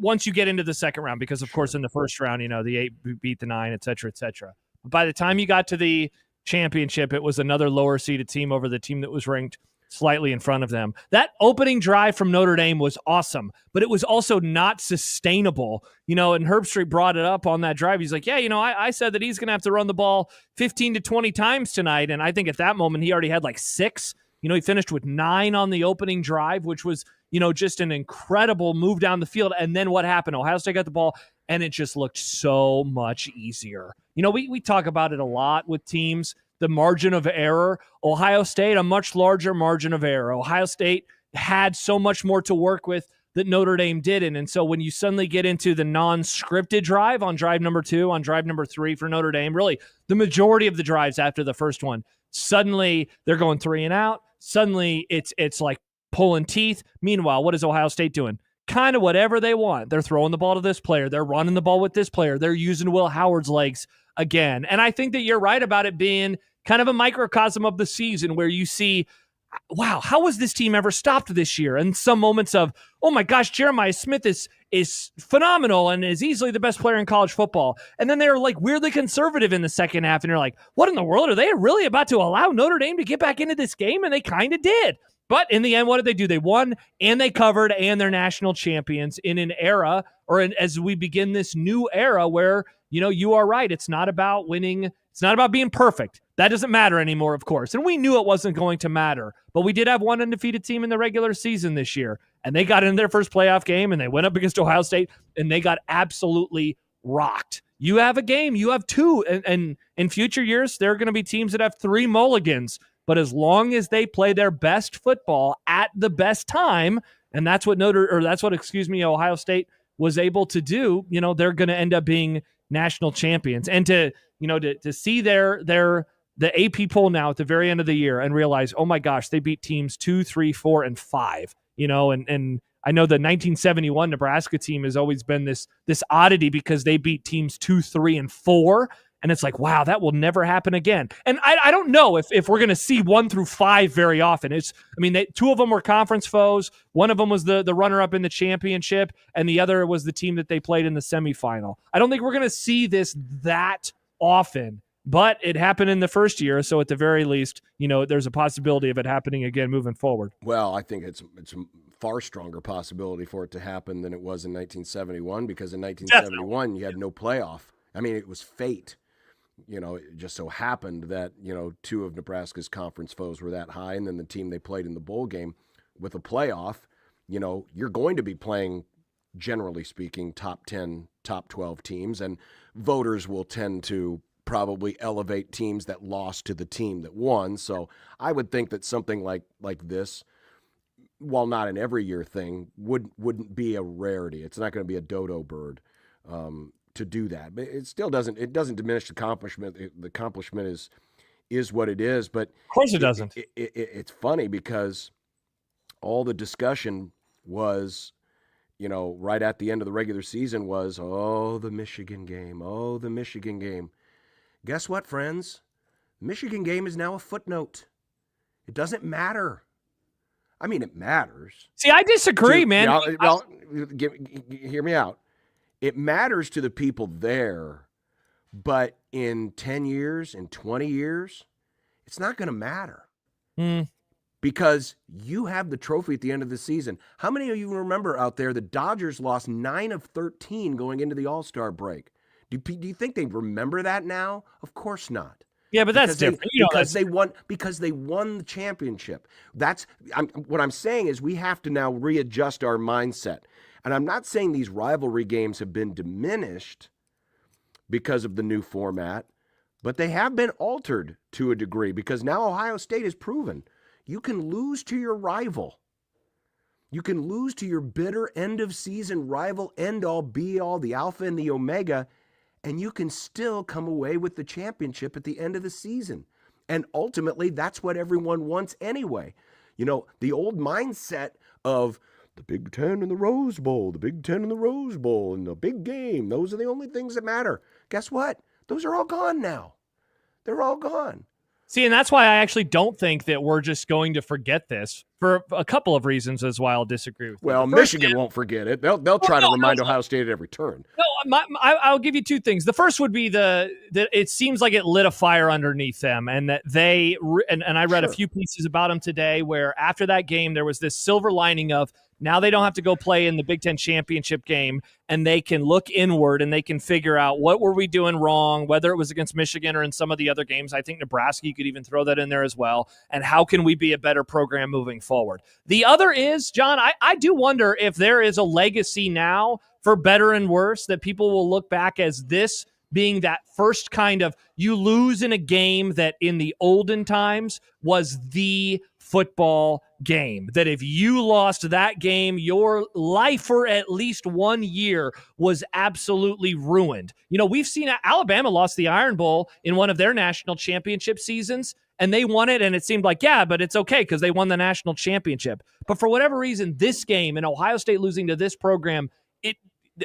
Once you get into the second round, because of course in the first round, the 8 beat the 9, et cetera, et cetera. But by the time you got to the championship, it was another lower seeded team over the team that was ranked slightly in front of them. That opening drive from Notre Dame was awesome, but it was also not sustainable. And Herbstreit brought it up on that drive. He's like, I said that he's going to have to run the ball 15 to 20 times tonight. And I think at that moment he already had like 6. He finished with 9 on the opening drive, which was, just an incredible move down the field. And then what happened? Ohio State got the ball, and it just looked so much easier. We talk about it a lot with teams, the margin of error. Ohio State, a much larger margin of error. Ohio State had so much more to work with that Notre Dame didn't. And so when you suddenly get into the non-scripted drive on drive number 2, on drive number 3 for Notre Dame, really the majority of the drives after the first one, suddenly they're going 3 and out. Suddenly it's like pulling teeth. Meanwhile, what is Ohio State doing? Kind of whatever they want. They're throwing the ball to this player. They're running the ball with this player. They're using Will Howard's legs again. And I think that you're right about it being kind of a microcosm of the season where you see, wow, how was this team ever stopped this year? And some moments of, oh my gosh, Jeremiah Smith is phenomenal and is easily the best player in college football. And then they're like weirdly conservative in the second half. And you're like, what in the world? Are they really about to allow Notre Dame to get back into this game? And they kind of did. But in the end, what did they do? They won and they covered, and they're national champions in an era, as we begin this new era where, you are right. It's not about winning. It's not about being perfect. That doesn't matter anymore, of course. And we knew it wasn't going to matter. But we did have one undefeated team in the regular season this year. And they got in their first playoff game, and they went up against Ohio State, and they got absolutely rocked. You have a game. You have 2. And in future years, there are going to be teams that have 3 mulligans. But as long as they play their best football at the best time, and that's what Ohio State was able to do, they're going to end up being national champions. And to see the AP poll now at the very end of the year and realize, oh my gosh, they beat teams 2, 3, 4, and 5, and I know the 1971 Nebraska team has always been this oddity because they beat teams 2, 3, and 4. And it's like, wow, that will never happen again. And I don't know if we're going to see 1 through 5 very often. 2 of them were conference foes. One of them was the runner-up in the championship, and the other was the team that they played in the semifinal. I don't think we're going to see this that often, but it happened in the first year. So at the very least, there's a possibility of it happening again moving forward. Well, I think it's a far stronger possibility for it to happen than it was in 1971, because in 1971, Definitely. You had no playoff. It was fate. It just so happened that, 2 of Nebraska's conference foes were that high, and then the team they played in the bowl game with a playoff, you're going to be playing, generally speaking, top 10, top 12 teams, and voters will tend to probably elevate teams that lost to the team that won. So I would think that something like this, while not an every year thing, wouldn't be a rarity. It's not going to be a dodo bird. To do that, but it still doesn't diminish the accomplishment. The accomplishment is what it is, but of course it doesn't. It's funny because all the discussion was right at the end of the regular season was, the Michigan game. Oh, the Michigan game. Guess what, friends? Michigan game is now a footnote. It doesn't matter. I mean, it matters. See, I disagree, man. Hear me out. It matters to the people there, but in 10 years, in 20 years, it's not going to matter. Because you have the trophy at the end of the season. How many of you remember out there the Dodgers lost 9 of 13 going into the All-Star break? Do you think they remember that now? Of course not. Yeah, but that's different. Because they won the championship. What I'm saying is we have to now readjust our mindset. And I'm not saying these rivalry games have been diminished because of the new format, but they have been altered to a degree because now Ohio State has proven you can lose to your rival. You can lose to your bitter end-of-season rival, end-all, be-all, the alpha and the omega, and you can still come away with the championship at the end of the season. And ultimately, that's what everyone wants anyway. The old mindset of the Big Ten and the Rose Bowl, the Big Ten and the Rose Bowl, and the big game, those are the only things that matter. Guess what? Those are all gone now. They're all gone. See, and that's why I actually don't think that we're just going to forget this for a couple of reasons as why I'll disagree with you. Well, Michigan won't forget it. They'll try to remind Ohio State at every turn. No, I'll give you two things. The first would be that it seems like it lit a fire underneath them, and that and I read a few pieces about them today where after that game there was this silver lining of now they don't have to go play in the Big Ten championship game, and they can look inward and they can figure out what were we doing wrong, whether it was against Michigan or in some of the other games. I think Nebraska, you could even throw that in there as well. And how can we be a better program moving forward? The other is, John, I do wonder if there is a legacy now for better and worse that people will look back as this being that first kind of you lose in a game that in the olden times was the football game. That if you lost that game, your life for at least 1 year was absolutely ruined. We've seen Alabama lost the Iron Bowl in one of their national championship seasons, and they won it, and it seemed like, yeah, but it's okay because they won the national championship. But for whatever reason, this game and Ohio State losing to this program,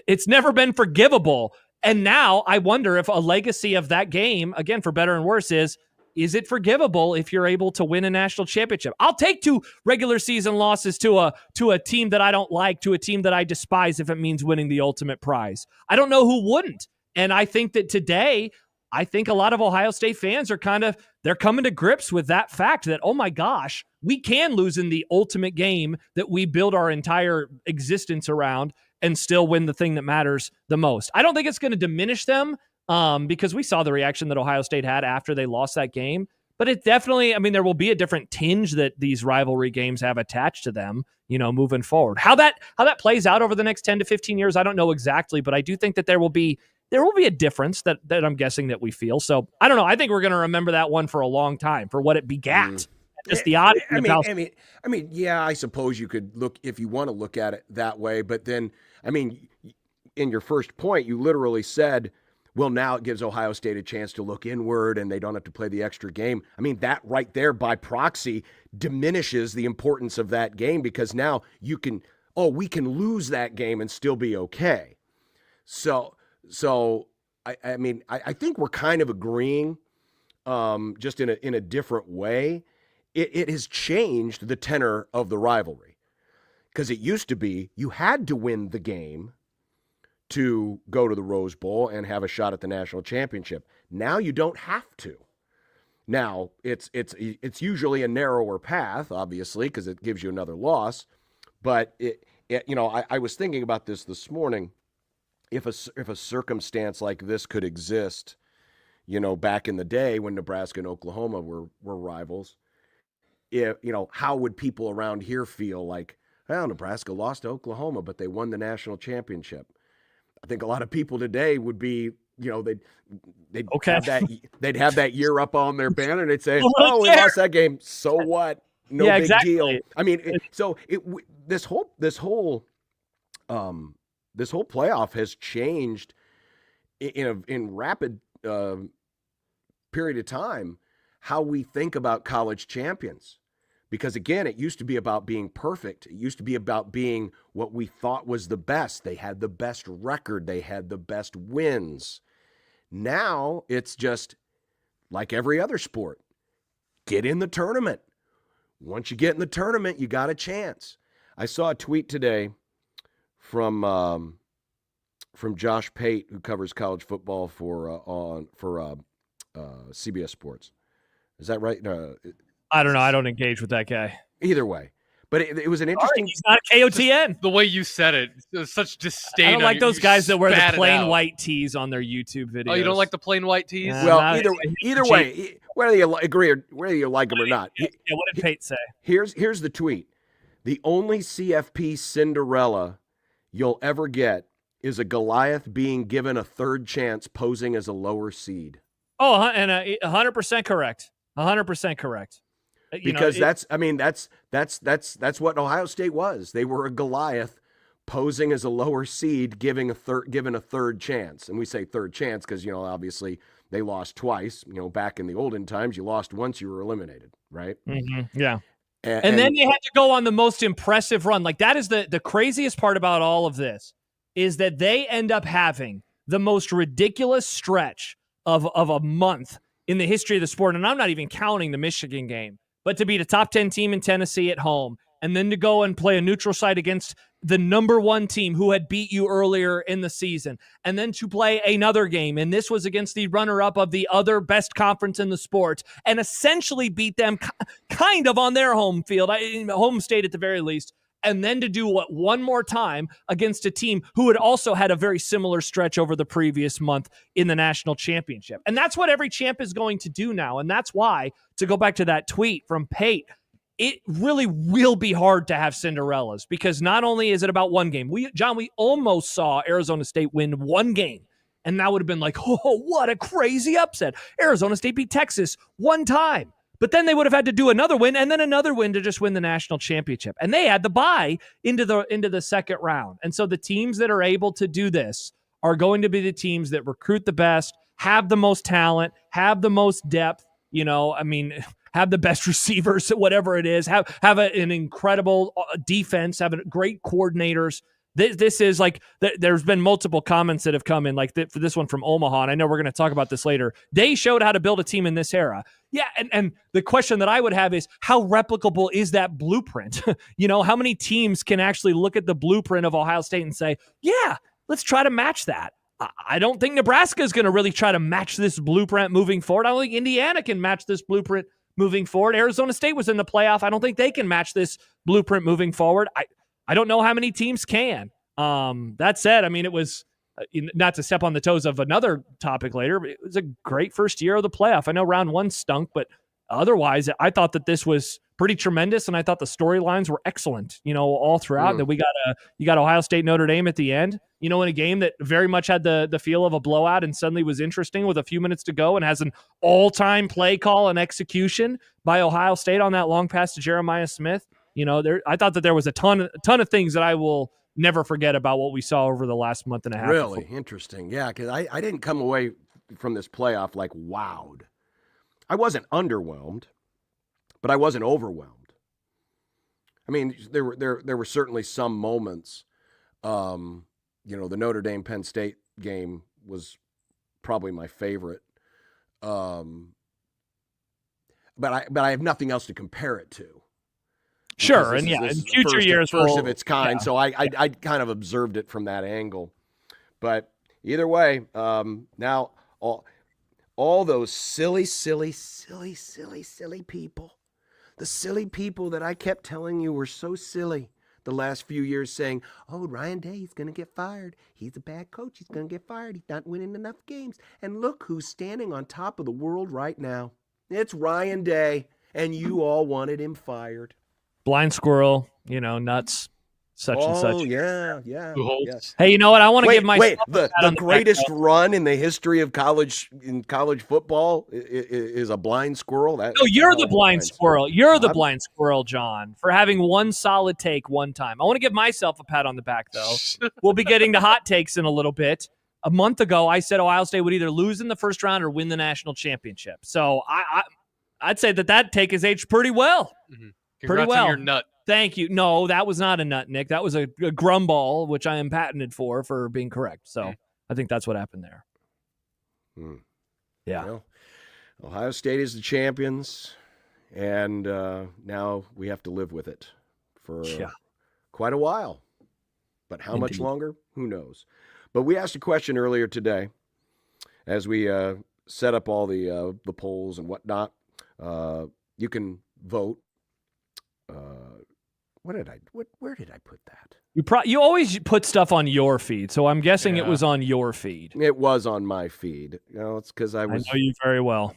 it's never been forgivable. And now I wonder if a legacy of that game, again, for better and worse, is it forgivable if you're able to win a national championship? I'll take 2 regular season losses to a team that I don't like, to a team that I despise, if it means winning the ultimate prize. I don't know who wouldn't. And I think that today, I think a lot of Ohio State fans are they're coming to grips with that fact that, oh my gosh, we can lose in the ultimate game that we build our entire existence around and still win the thing that matters the most. I don't think it's going to diminish them because we saw the reaction that Ohio State had after they lost that game. But it definitely, there will be a different tinge that these rivalry games have attached to them, moving forward. How that plays out over the next 10 to 15 years, I don't know exactly, but I do think that there will be a difference that I'm guessing that we feel. So I don't know. I think we're going to remember that one for a long time for what it begat. Just the odd. Yeah, I suppose you could look if you want to look at it that way. But then, in your first point, you literally said, well, now it gives Ohio State a chance to look inward and they don't have to play the extra game. That right there by proxy diminishes the importance of that game because now we can lose that game and still be okay. So I think we're kind of agreeing, just in a different way. It has changed the tenor of the rivalry because it used to be you had to win the game to go to the Rose Bowl and have a shot at the national championship. Now you don't have to. Now it's usually a narrower path, obviously, because it gives you another loss. But I was thinking about this morning. If a circumstance like this could exist, back in the day when Nebraska and Oklahoma were rivals, how would people around here feel like, well, Nebraska lost to Oklahoma, but they won the national championship? I think a lot of people today would be, they'd okay. have that year up on their banner and they'd say, "Oh, we lost that game. So what? No big deal." This whole playoff has changed in rapid period of time how we think about college champions, Because again, it used to be about being perfect. It used to be about being what we thought was the best. They had the best record. They had the best wins. Now it's just like every other sport. Get in the tournament. Once you get in the tournament, you got a chance. I saw a tweet today from Josh Pate, who covers college football for CBS Sports. Is that right? I don't know. I don't engage with that guy. Either way. But it was an interesting... He's not a KOTN. The way you said it, such disdain. I don't like those guys that wear the plain out. white tees on their YouTube videos. Oh, you don't like the plain white tees? Yeah. Well, Not- either way, whether you agree or whether you like them or not. Yeah, what did Pate say? Here's the tweet. The only CFP Cinderella you'll ever get is a Goliath being given a third chance posing as a lower seed. Oh, and 100% correct. 100% correct. Because that's what Ohio State was. They were a Goliath posing as a lower seed, given a third chance. And we say third chance because, obviously they lost twice. Back in the olden times, you lost once, you were eliminated, right? Mm-hmm. Yeah. And then they had to go on the most impressive run. Like, that is the craziest part about all of this, is that they end up having the most ridiculous stretch of a month in the history of the sport. And I'm not even counting the Michigan game, but to beat a top 10 team in Tennessee at home, and then to go and play a neutral site against the number 1 team who had beat you earlier in the season, and then to play another game, and this was against the runner-up of the other best conference in the sport, and essentially beat them kind of on their home field, home state at the very least, and then to do what one more time against a team who had also had a very similar stretch over the previous month in the national championship. And that's what every champ is going to do now. And that's why, to go back to that tweet from Pate, it really will be hard to have Cinderellas, because not only is it about one game. We almost saw Arizona State win one game, and that would have been like, oh, what a crazy upset. Arizona State beat Texas one time. But then they would have had to do another win and then another win to just win the national championship. And they had the bye into the second round. And so the teams that are able to do this are going to be the teams that recruit the best, have the most talent, have the most depth, have the best receivers, whatever it is, have an incredible defense, have great coordinators. This is like, there's been multiple comments that have come in, like for this one from Omaha, and I know we're going to talk about this later. They showed how to build a team in this era. Yeah, and the question that I would have is, how replicable is that blueprint? How many teams can actually look at the blueprint of Ohio State and say, yeah, let's try to match that? I don't think Nebraska is going to really try to match this blueprint moving forward. I don't think Indiana can match this blueprint moving forward. Arizona State was in the playoff. I don't think they can match this blueprint moving forward. I don't know how many teams can. That said, it was, not to step on the toes of another topic later, but it was a great first year of the playoff. I know round 1 stunk, but otherwise, I thought that this was pretty tremendous, and I thought the storylines were excellent, all throughout. That you got Ohio State, Notre Dame at the end, in a game that very much had the feel of a blowout and suddenly was interesting with a few minutes to go and has an all-time play call and execution by Ohio State on that long pass to Jeremiah Smith. I thought that there was a ton of things that I will never forget about what we saw over the last month and a half. Really interesting. Yeah, because I didn't come away from this playoff like wowed. I wasn't underwhelmed, but I wasn't overwhelmed. There were certainly some moments. The Notre Dame Penn State game was probably my favorite. But I have nothing else to compare it to. Sure, and in future years, first of its kind. Yeah. So I kind of observed it from that angle. But either way, now all those silly people, the silly people that I kept telling you were so silly the last few years, saying, "Oh, Ryan Day, he's going to get fired. He's a bad coach. He's going to get fired. He's not winning enough games." And look who's standing on top of the world right now. It's Ryan Day, and you all wanted him fired. Blind squirrel, nuts, such and such. Oh, yeah. Hey, you know what? I want to give myself the greatest run in the history of college football is a blind squirrel. You're the blind squirrel. You're the blind squirrel, John, for having one solid take one time. I want to give myself a pat on the back, though. We'll be getting to hot takes in a little bit. A month ago, I said Ohio State would either lose in the first round or win the national championship. So I'd say that take is aged pretty well. Mm-hmm. Pretty Congrats well. on your nut. Thank you. No, that was not a nut, Nick. That was a grumball, which I am patented for being correct. So I think that's what happened there. Yeah. Well, Ohio State is the champions, and now we have to live with it for quite a while. But how much longer? Who knows? But we asked a question earlier today as we set up all the polls and whatnot. You can vote. Where did I put that? You always put stuff on your feed, so I'm guessing it was on your feed. It was on my feed. It's because I know you very well.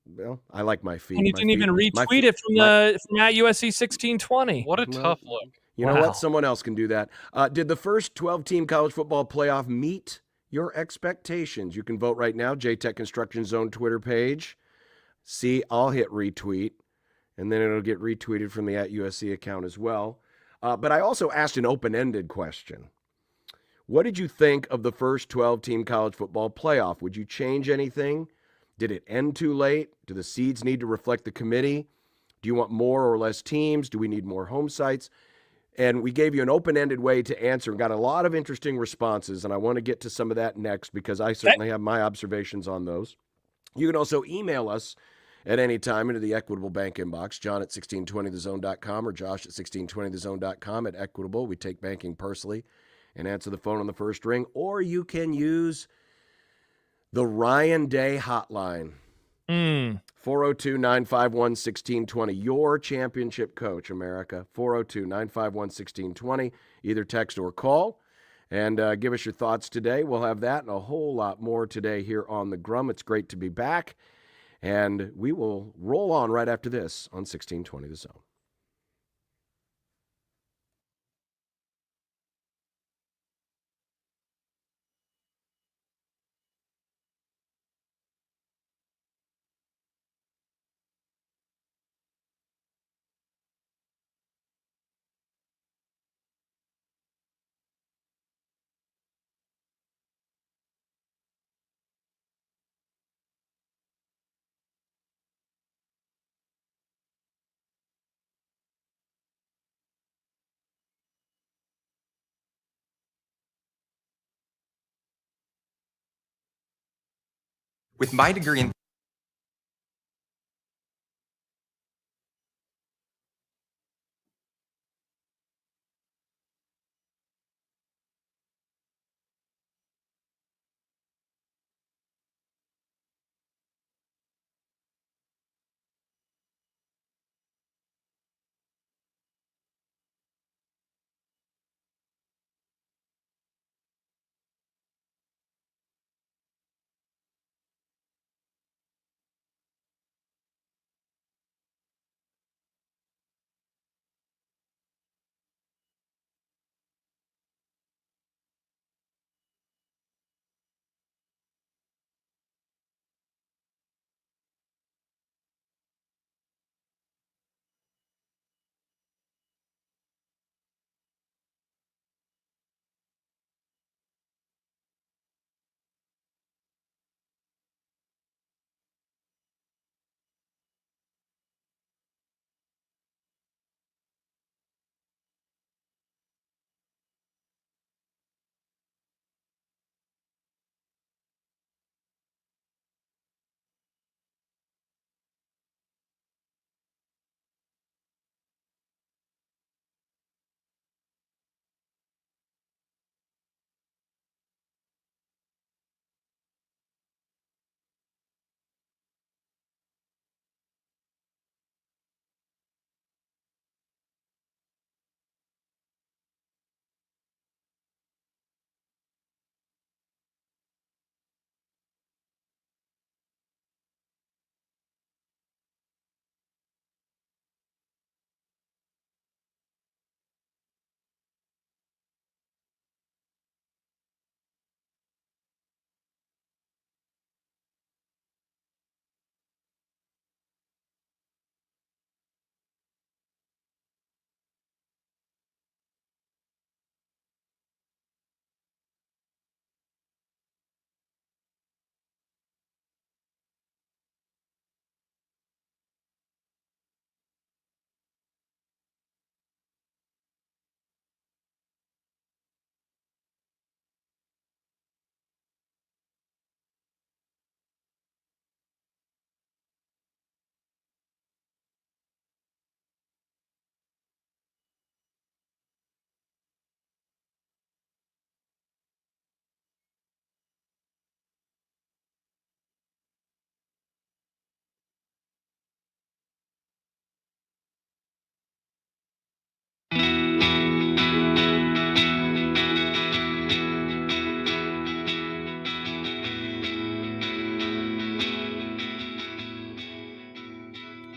Well, I like my feed. And you didn't even retweet it from at USC 1620. What a tough look. You know what? Someone else can do that. Did the first 12-team college football playoff meet your expectations? You can vote right now. JTech Construction Zone Twitter page. See, I'll hit retweet, and then it'll get retweeted from the at USC account as well. But I also asked an open-ended question. What did you think of the first 12-team college football playoff? Would you change anything? Did it end too late? Do the seeds need to reflect the committee? Do you want more or less teams? Do we need more home sites? And we gave you an open-ended way to answer and got a lot of interesting responses, and I want to get to some of that next because I certainly have my observations on those. You can also email us at any time into the Equitable Bank inbox, John at 1620thezone.com or Josh at 1620thezone.com. At Equitable, we take banking personally and answer the phone on the first ring, or you can use the Ryan Day hotline, 402-951-1620. Your championship coach, America, 402-951-1620. Either text or call, and give us your thoughts today. We'll have that and a whole lot more today here on The Grum. It's great to be back, and we will roll on right after this on 1620 The Zone. With my degree in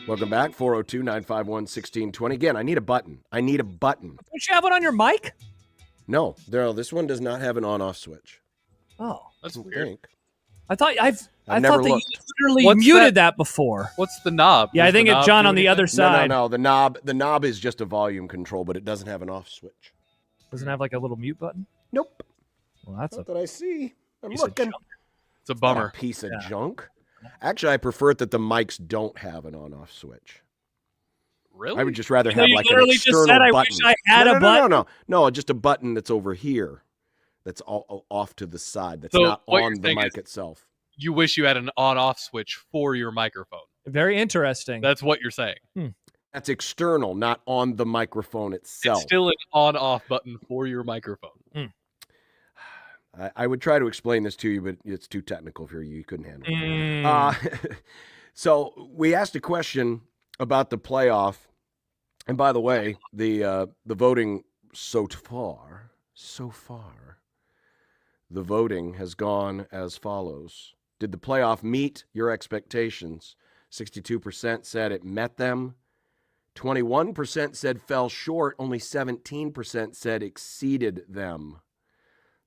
Welcome back, 402-951-1620. Again, I need a button. Don't you have one on your mic? No, Daryl, this one does not have an on-off switch. Oh. That's I weird. think. I thought I never thought that looked. you literally What's muted that before. What's the knob? Yeah, I Does think the it's knob John do on the anything? other side. No. The knob is just a volume control, but it doesn't have an off switch. Doesn't have like a little mute button? Nope. Well, that's Not that I see. I'm piece of looking. junk. It's a Not bummer. a piece of junk. Actually, I prefer it that the mics don't have an on-off switch. Really? I would just rather You have know, you like an literally just external said, "I button. wish I had a button." No, just a button that's over here. That's all off to the side. That's So not what on you're the saying mic is- itself. You wish you had an on-off switch for your microphone. Very interesting. That's what you're saying. That's external, not on the microphone itself. It's still an on-off button for your microphone. I would try to explain this to you, but it's too technical for you. You couldn't handle it. So we asked a question about the playoff. And by the way, the voting so far, the voting has gone as follows. Did the playoff meet your expectations? 62% said it met them. 21% said fell short. Only 17% said exceeded them.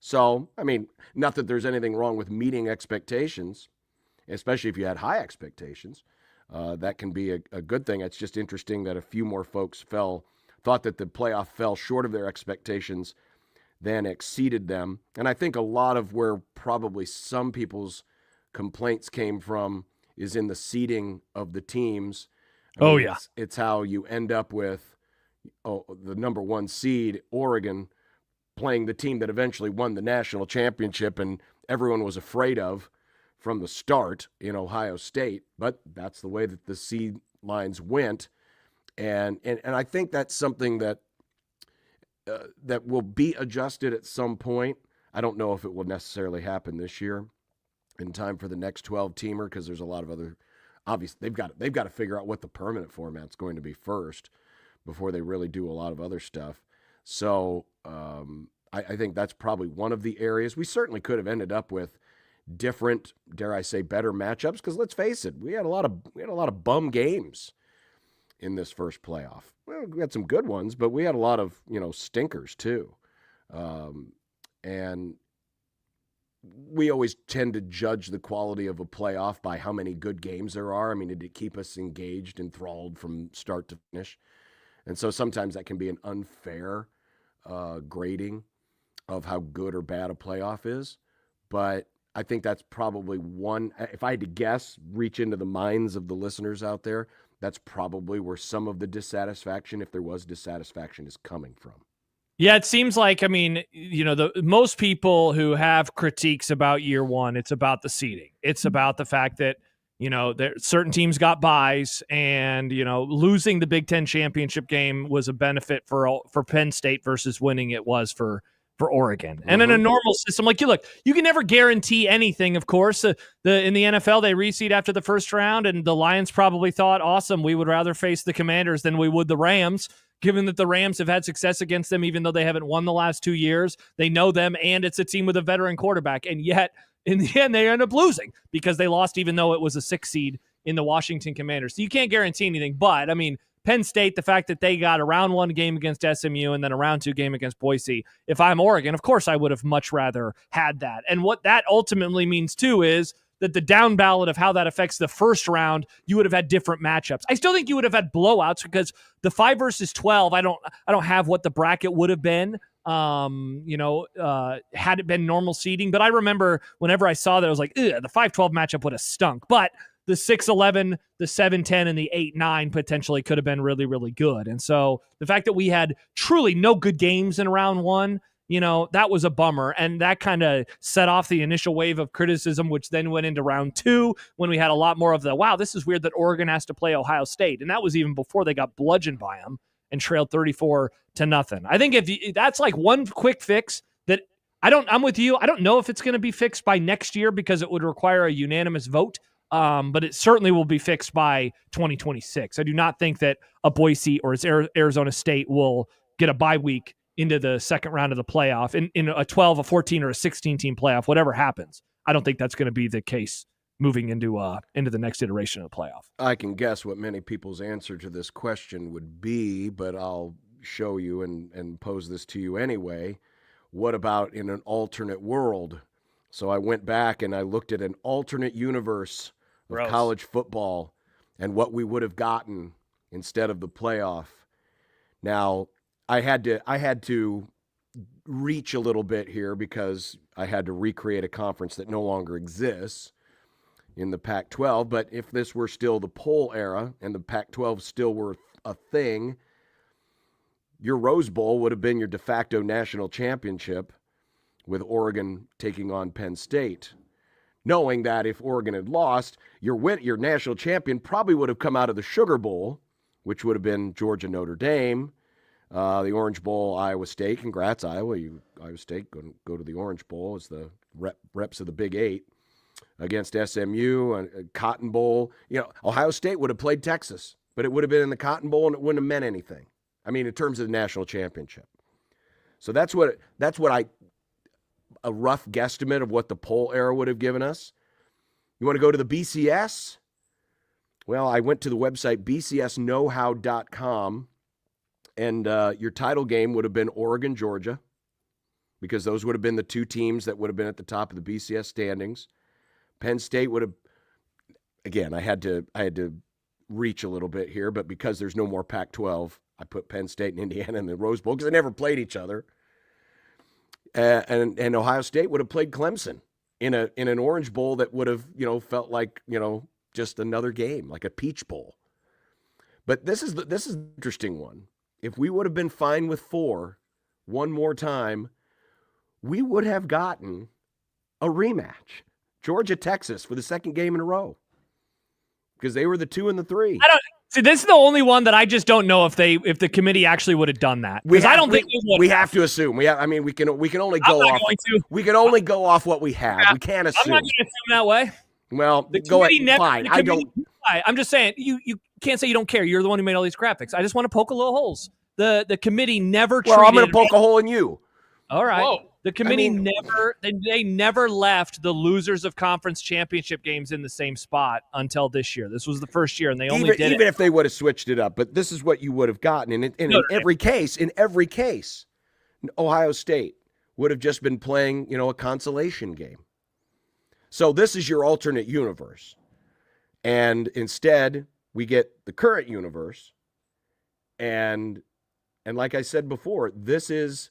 So, I mean, not that there's anything wrong with meeting expectations, especially if you had high expectations. That can be a good thing. It's just interesting that a few more folks thought that the playoff fell short of their expectations than exceeded them. And I think a lot of where probably some people's complaints came from is in the seeding of the teams. It's how you end up with the number one seed, Oregon, playing the team that eventually won the national championship and everyone was afraid of from the start in Ohio State. But that's the way that the seed lines went. And I think that's something that will be adjusted at some point. I don't know if it will necessarily happen this year in time for the next 12-teamer because there's a lot of other obvious they've got to figure out what the permanent format's going to be first before they really do a lot of other stuff. So I think that's probably one of the areas. We certainly could have ended up with different, dare I say, better matchups because let's face it, we had a lot of bum games in this first playoff. Well, we had some good ones, but we had a lot of stinkers too, and we always tend to judge the quality of a playoff by how many good games there are. I mean, did it keep us engaged, enthralled from start to finish? And so sometimes that can be an unfair grading of how good or bad a playoff is. But I think that's probably one, if I had to guess, reach into the minds of the listeners out there, that's probably where some of the dissatisfaction, if there was dissatisfaction, is coming from. Yeah, it seems like, I mean, the most people who have critiques about year one, it's about the seeding. It's about the fact that, certain teams got buys and, losing the Big Ten championship game was a benefit for Penn State versus winning it was for Oregon. And in a normal system, you can never guarantee anything, of course. In the NFL, they reseed after the first round, and the Lions probably thought, awesome, we would rather face the Commanders than we would the Rams, given that the Rams have had success against them, even though they haven't won the last 2 years. They know them, and it's a team with a veteran quarterback. And yet, in the end, they end up losing because they lost even though it was a 6 seed in the Washington Commanders. So you can't guarantee anything. But, I mean, Penn State, the fact that they got a round 1 game against SMU and then a round 2 game against Boise, if I'm Oregon, of course I would have much rather had that. And what that ultimately means, too, is that the down ballot of how that affects the first round, you would have had different matchups. I still think you would have had blowouts because the 5 versus 12, I don't have what the bracket would have been, had it been normal seeding. But I remember whenever I saw that, I was like, the 5-12 matchup would have stunk. But the 6-11, the 7-10, and the 8-9 potentially could have been really, really good. And so the fact that we had truly no good games in round 1, that was a bummer. And that kind of set off the initial wave of criticism, which then went into round 2 when we had a lot more of the, wow, this is weird that Oregon has to play Ohio State. And that was even before they got bludgeoned by them and trailed 34-0. I think if that's like one quick fix that I'm with you. I don't know if it's going to be fixed by next year because it would require a unanimous vote. But it certainly will be fixed by 2026. I do not think that a Boise or Arizona State will get a bye week into the second round of the playoff in a 12, a 14, or a 16-team playoff, whatever happens. I don't think that's going to be the case moving into the next iteration of the playoff. I can guess what many people's answer to this question would be, but I'll show you and pose this to you anyway. What about in an alternate world? So I went back and I looked at an alternate universe of college football and what we would have gotten instead of the playoff. Now, I had to reach a little bit here because I had to recreate a conference that no longer exists in the Pac-12. But if this were still the poll era and the Pac-12 still were a thing, your Rose Bowl would have been your de facto national championship with Oregon taking on Penn State. Knowing that if Oregon had lost, your national champion probably would have come out of the Sugar Bowl, which would have been Georgia Notre Dame, the Orange Bowl, Iowa State. Congrats, Iowa. Iowa State go to the Orange Bowl as the reps of the Big Eight against SMU, and Cotton Bowl. Ohio State would have played Texas, but it would have been in the Cotton Bowl and it wouldn't have meant anything. I mean, in terms of the national championship. So that's what a rough guesstimate of what the poll era would have given us. You want to go to the BCS? Well, I went to the website bcsknowhow.com, and your title game would have been Oregon, Georgia, because those would have been the two teams that would have been at the top of the BCS standings. Penn State would have, again, I had to reach a little bit here, but because there's no more Pac-12, I put Penn State and Indiana in the Rose Bowl because they never played each other. And Ohio State would have played Clemson in an Orange Bowl that would have, felt like, just another game, like a Peach Bowl. But this is the interesting one. If we would have been fine with 4 one more time, we would have gotten a rematch. Georgia, Texas for the second game in a row. Because they were the 2 and the 3. See, this is the only one that I just don't know if the committee actually would have done that. Because I don't think we have to assume. We can only go off. We can only go off what we have. We can't assume. I'm not going to assume that way. Well, go ahead. Fine. I don't. I'm just saying you can't say you don't care. You're the one who made all these graphics. I just want to poke a little holes. The committee never. Well, I'm going to poke a hole in you. All right. Whoa. The committee never left the losers of conference championship games in the same spot until this year. This was the first year, and they only did it. Even if they would have switched it up. But this is what you would have gotten. And in every case, Ohio State would have just been playing, a consolation game. So this is your alternate universe. And instead, we get the current universe. And like I said before, this is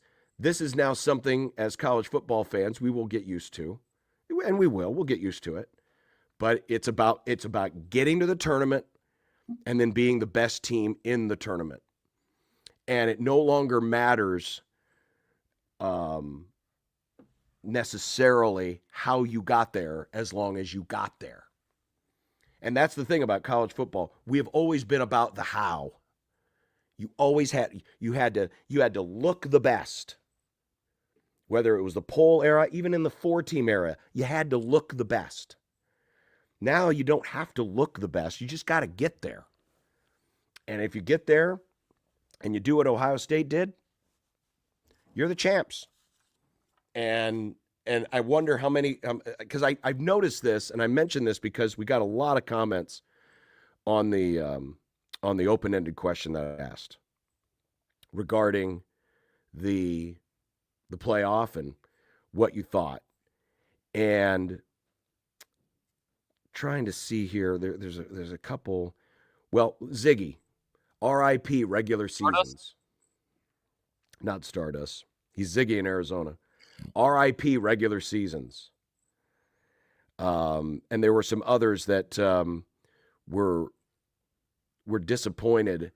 now something, as college football fans, we will get used to, and we'll get used to it. But it's about getting to the tournament and then being the best team in the tournament. And it no longer matters necessarily how you got there, as long as you got there. And that's the thing about college football. We have always been about the how. You had to look the best. Whether it was the poll era, even in the 4-team era, you had to look the best. Now you don't have to look the best. You just got to get there. And if you get there and you do what Ohio State did, you're the champs. And I wonder how many, because I've noticed this, and I mentioned this because we got a lot of comments on the open-ended question that I asked regarding the playoff and what you thought. And trying to see here, there's a couple. Well, Ziggy, RIP regular seasons. Stardust? Not Stardust. He's Ziggy in Arizona. RIP regular seasons. And there were some others that were disappointed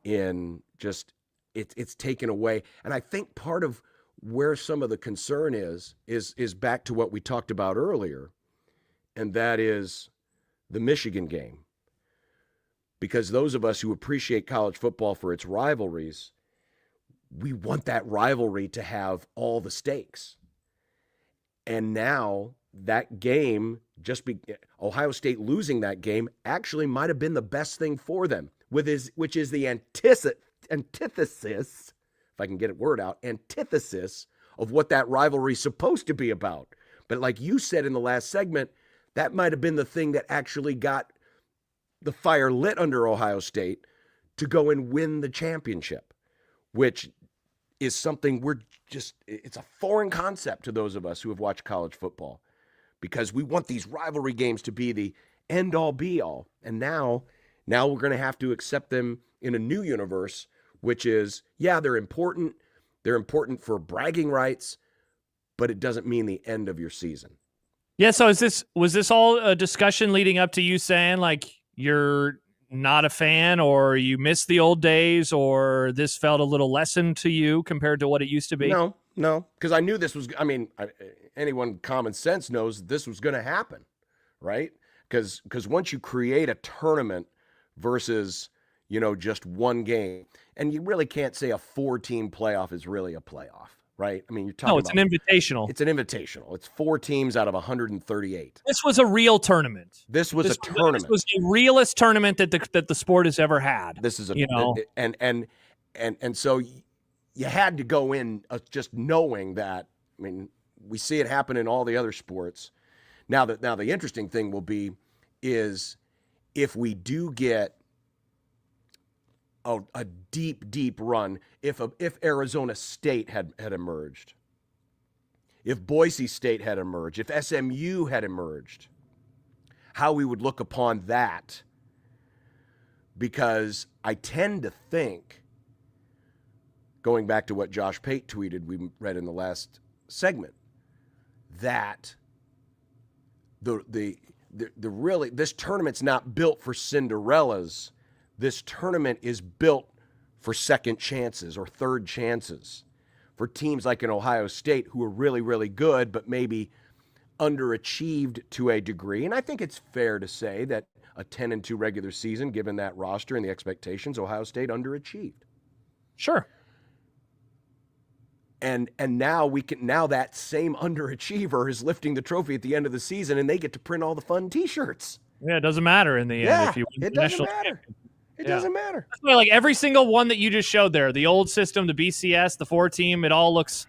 in just it's taken away. And I think part of where some of the concern is back to what we talked about earlier, and that is the Michigan game. Because those of us who appreciate college football for its rivalries, we want that rivalry to have all the stakes. And now that game, Ohio State losing that game actually might have been the best thing for them, which is the antithesis, if I can get a word out, antithesis of what that rivalry is supposed to be about. But like you said in the last segment, That might have been the thing that actually got the fire lit under Ohio State to go and win the championship, which is something it's a foreign concept to those of us who have watched college football, because we want these rivalry games to be the end all be all. And now we're going to have to accept them in a new universe, which is, yeah, they're important. They're important for bragging rights, but it doesn't mean the end of your season. Yeah. So was this all a discussion leading up to you saying like you're not a fan, or you miss the old days, or this felt a little lessened to you compared to what it used to be? No, because I knew this was, anyone common sense knows this was going to happen, right? Because once you create a tournament versus, just one game, and you really can't say a 4-team playoff is really a playoff, right? I mean, you're talking it's an invitational. It's an invitational. It's 4 teams out of 138. This was a real tournament. This was a tournament. This was the realest tournament that the sport has ever had. This is and so you had to go in just knowing that. I mean, we see it happen in all the other sports. Now the interesting thing will be is if we do get a deep run, if Arizona State had emerged, if Boise State had emerged, if SMU had emerged, how we would look upon that. Because I tend to think, going back to what Josh Pate tweeted, we read in the last segment, that this tournament's not built for Cinderellas. This tournament is built for second chances or third chances for teams like an Ohio State who are really, really good, but maybe underachieved to a degree. And I think it's fair to say that a 10-2 regular season, given that roster and the expectations, Ohio State underachieved. Sure. And now that same underachiever is lifting the trophy at the end of the season, and they get to print all the fun T-shirts. Yeah, it doesn't matter in the end if you win the national championship. It doesn't matter. That's why, like every single one that you just showed there, the old system, the BCS, the 4-team, it all looks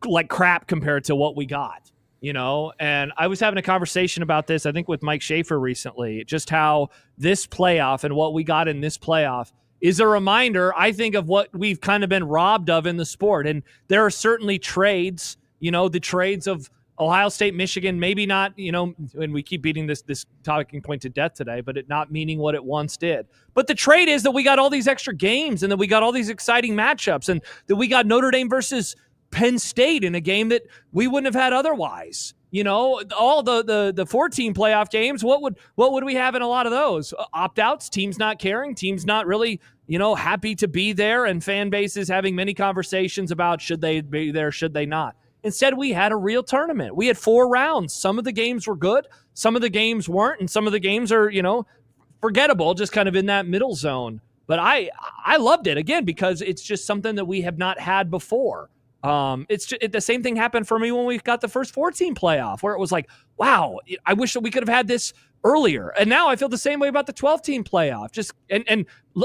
like crap compared to what we got, And I was having a conversation about this, I think, with Mike Schaefer recently, just how this playoff and what we got in this playoff is a reminder, I think, of what we've kind of been robbed of in the sport. And there are certainly trades, the trades of Ohio State, Michigan, maybe not, and we keep beating this talking point to death today, but it not meaning what it once did. But the trade is that we got all these extra games and that we got all these exciting matchups and that we got Notre Dame versus Penn State in a game that we wouldn't have had otherwise. All the 4-team playoff games, what would we have in a lot of those? Opt-outs, teams not caring, teams not really, happy to be there, and fan bases having many conversations about should they be there, should they not. Instead, we had a real tournament. We had 4 rounds. Some of the games were good. Some of the games weren't. And some of the games are, forgettable, just kind of in that middle zone. But I loved it, again, because it's just something that we have not had before. The same thing happened for me when we got the first 4-team playoff, where it was like, wow, I wish that we could have had this earlier. And now I feel the same way about the 12-team playoff.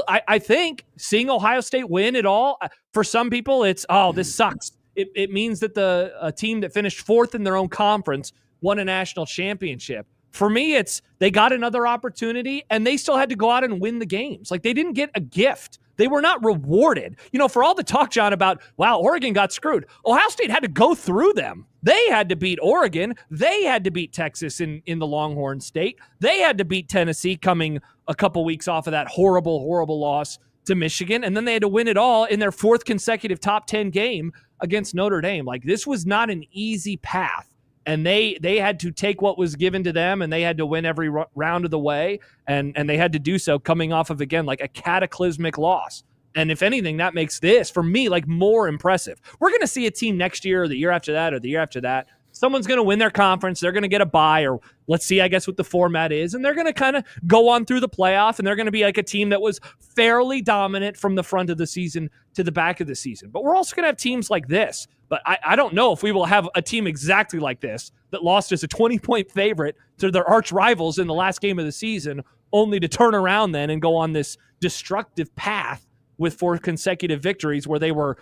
I think seeing Ohio State win it all, for some people, it's, this sucks. It means that a team that finished 4th in their own conference won a national championship. For me, it's they got another opportunity and they still had to go out and win the games. Like, they didn't get a gift. They were not rewarded. For all the talk, John, about, wow, Oregon got screwed. Ohio State had to go through them. They had to beat Oregon. They had to beat Texas in the Longhorn State. They had to beat Tennessee coming a couple weeks off of that horrible, horrible loss to Michigan. And then they had to win it all in their 4th consecutive top 10 game against Notre Dame. Like, this was not an easy path. And they had to take what was given to them, and they had to win every round of the way. And they had to do so coming off of, again, like a cataclysmic loss. And if anything, that makes this, for me, like more impressive. We're going to see a team next year or the year after that or the year after that. Someone's going to win their conference. They're going to get a bye, or let's see, I guess, what the format is. And they're going to kind of go on through the playoff, and they're going to be like a team that was fairly dominant from the front of the season to the back of the season. But we're also going to have teams like this. But I don't know if we will have a team exactly like this that lost as a 20-point favorite to their arch rivals in the last game of the season, only to turn around then and go on this destructive path with 4 consecutive victories where they were,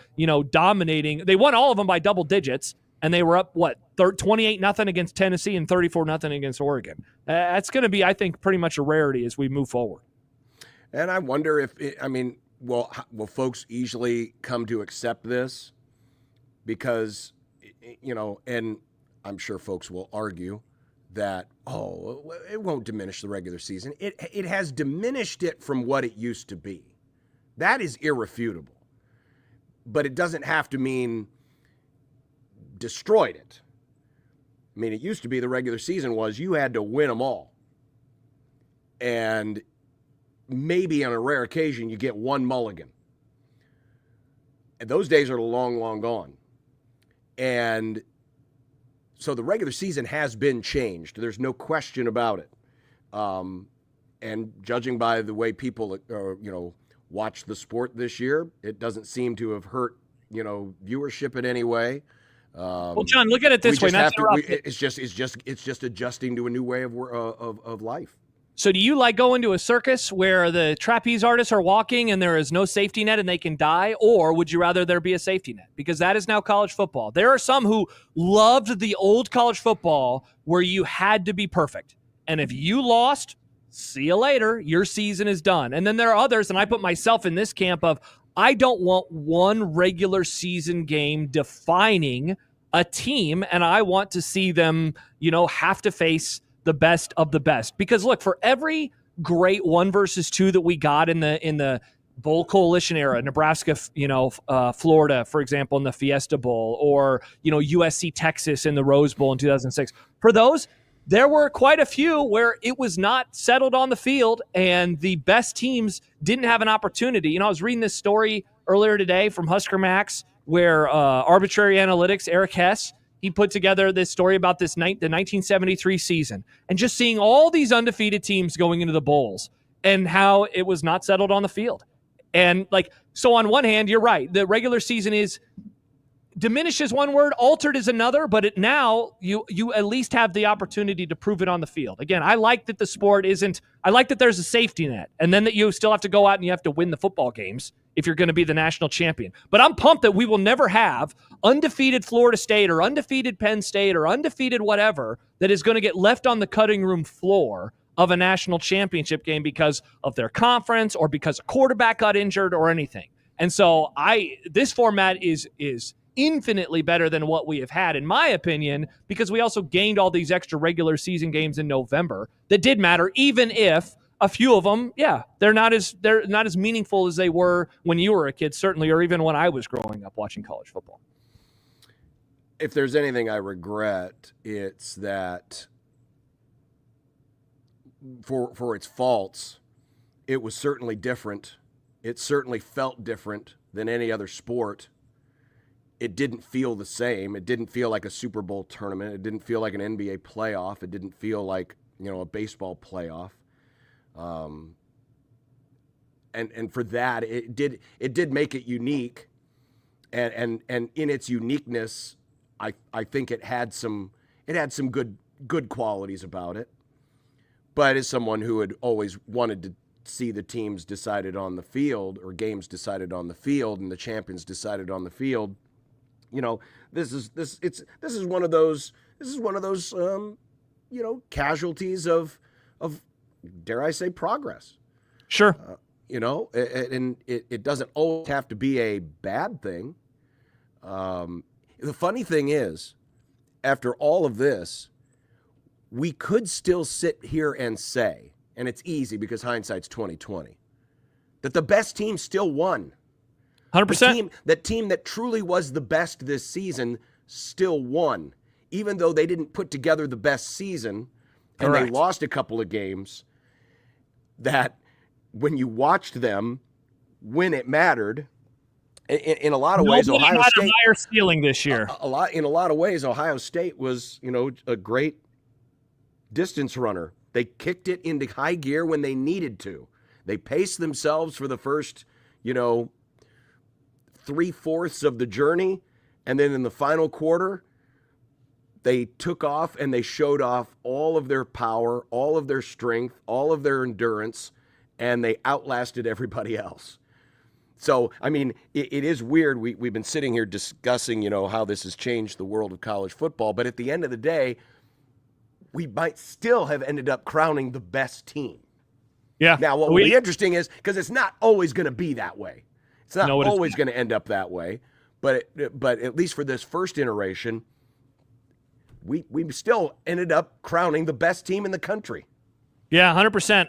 dominating. They won all of them by double digits. and they were up 28-0 against Tennessee and 34-0 against Oregon. That's going to be, I think, pretty much a rarity as we move forward. And I wonder will folks easily come to accept this? Because, and I'm sure folks will argue that, it won't diminish the regular season. It has diminished it from what it used to be. That is irrefutable. But it doesn't have to mean destroyed it. I mean, it used to be the regular season was you had to win them all. And maybe on a rare occasion you get one mulligan. And those days are long, long gone. And so the regular season has been changed. There's no question about it. And judging by the way people, watch the sport this year, it doesn't seem to have hurt, viewership in any way. Well, John, look at it this way. It's just adjusting to a new way of life. So do you like going to a circus where the trapeze artists are walking and there is no safety net and they can die? Or would you rather there be a safety net? Because that is now college football. There are some who loved the old college football where you had to be perfect. And if you lost, see you later. Your season is done. And then there are others, and I put myself in this camp of, I don't want one regular season game defining a team, and I want to see them, have to face the best of the best. Because look, for every great 1 versus 2 that we got in the Bowl Coalition era, Nebraska, Florida, for example, in the Fiesta Bowl, or USC Texas in the Rose Bowl in 2006, for those, there were quite a few where it was not settled on the field and the best teams didn't have an opportunity. I was reading this story earlier today from Husker Max where Arbitrary Analytics, Eric Hess, he put together this story about the 1973 season and just seeing all these undefeated teams going into the bowls and how it was not settled on the field. And so on one hand, you're right. The regular season is diminished is one word, altered is another, but now you at least have the opportunity to prove it on the field. Again, I like that the sport I like that there's a safety net, and then that you still have to go out and you have to win the football games if you're going to be the national champion. But I'm pumped that we will never have undefeated Florida State or undefeated Penn State or undefeated whatever that is going to get left on the cutting room floor of a national championship game because of their conference or because a quarterback got injured or anything. And so this format is infinitely better than what we have had, in my opinion, because we also gained all these extra regular season games in November that did matter, even if a few of them, they're not as meaningful as they were when you were a kid, certainly, or even when I was growing up watching college football. If there's anything I regret, it's that for its faults, it was certainly different. It certainly felt different than any other sport. It didn't feel the same. It didn't feel like a Super Bowl tournament. It didn't feel like an NBA playoff. It didn't feel like, a baseball playoff. And for that, it did make it unique. And in its uniqueness, I think it had some good qualities about it. But as someone who had always wanted to see the teams decided on the field, or games decided on the field, and the champions decided on the field, this is one of those casualties of dare I say progress. Sure. And it doesn't always have to be a bad thing. The funny thing is, after all of this, we could still sit here and say, and it's easy because hindsight's 20/20, that the best team still won. 100%. The team that truly was the best this season still won, even though they didn't put together the best season and Correct. They lost a couple of games. That when you watched them when it mattered, in a lot of ways, Ohio State had a higher ceiling this year. In a lot of ways, Ohio State was a great distance runner. They kicked it into high gear when they needed to. They paced themselves for the first 3/4 of the journey, and then in the final quarter, they took off and they showed off all of their power, all of their strength, all of their endurance, and they outlasted everybody else. So, I mean, it is weird. We've been sitting here discussing, how this has changed the world of college football. But at the end of the day, we might still have ended up crowning the best team. Yeah. Now, what will be interesting is, because it's not always going to be that way. It's not always going to end up that way. But at least for this first iteration, we still ended up crowning the best team in the country. Yeah, 100%.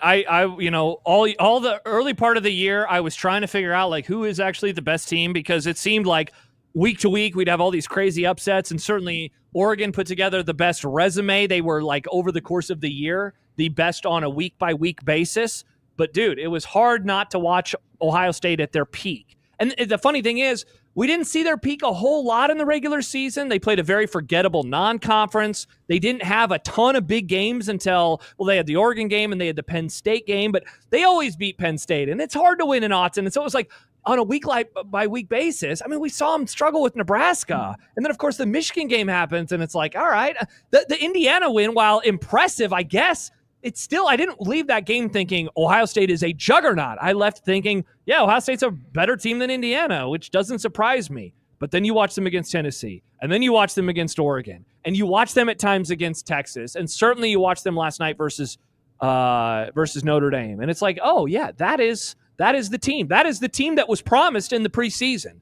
All the early part of the year, I was trying to figure out like who is actually the best team, because it seemed like week to week we'd have all these crazy upsets, and certainly Oregon put together the best resume. They were like over the course of the year the best on a week by week basis. But dude, it was hard not to watch Ohio State at their peak. And the funny thing is, we didn't see their peak a whole lot in the regular season. They played a very forgettable non-conference. They didn't have a ton of big games until, they had the Oregon game and they had the Penn State game, but they always beat Penn State, and it's hard to win in Autzen. And so it was like on a week-by-week basis. I mean, we saw them struggle with Nebraska. And then, of course, the Michigan game happens, and it's like, all right, the Indiana win, while impressive, I guess, it's still, I didn't leave that game thinking Ohio State is a juggernaut. I left thinking, yeah, Ohio State's a better team than Indiana, which doesn't surprise me. But then you watch them against Tennessee, and then you watch them against Oregon, and you watch them at times against Texas, and certainly you watch them last night versus Notre Dame. And it's like, oh, yeah, that is the team. That is the team that was promised in the preseason.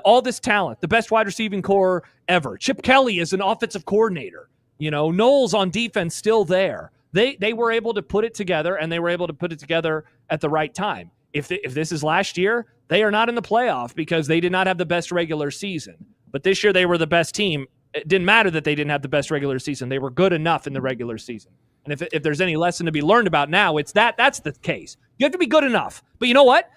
All this talent, the best wide receiving core ever. Chip Kelly is an offensive coordinator. Knowles on defense still there. They were able to put it together, and they were able to put it together at the right time. If this is last year, they are not in the playoff because they did not have the best regular season. But this year they were the best team. It didn't matter that they didn't have the best regular season. They were good enough in the regular season. And if there's any lesson to be learned about now, it's that's the case. You have to be good enough. But you know what?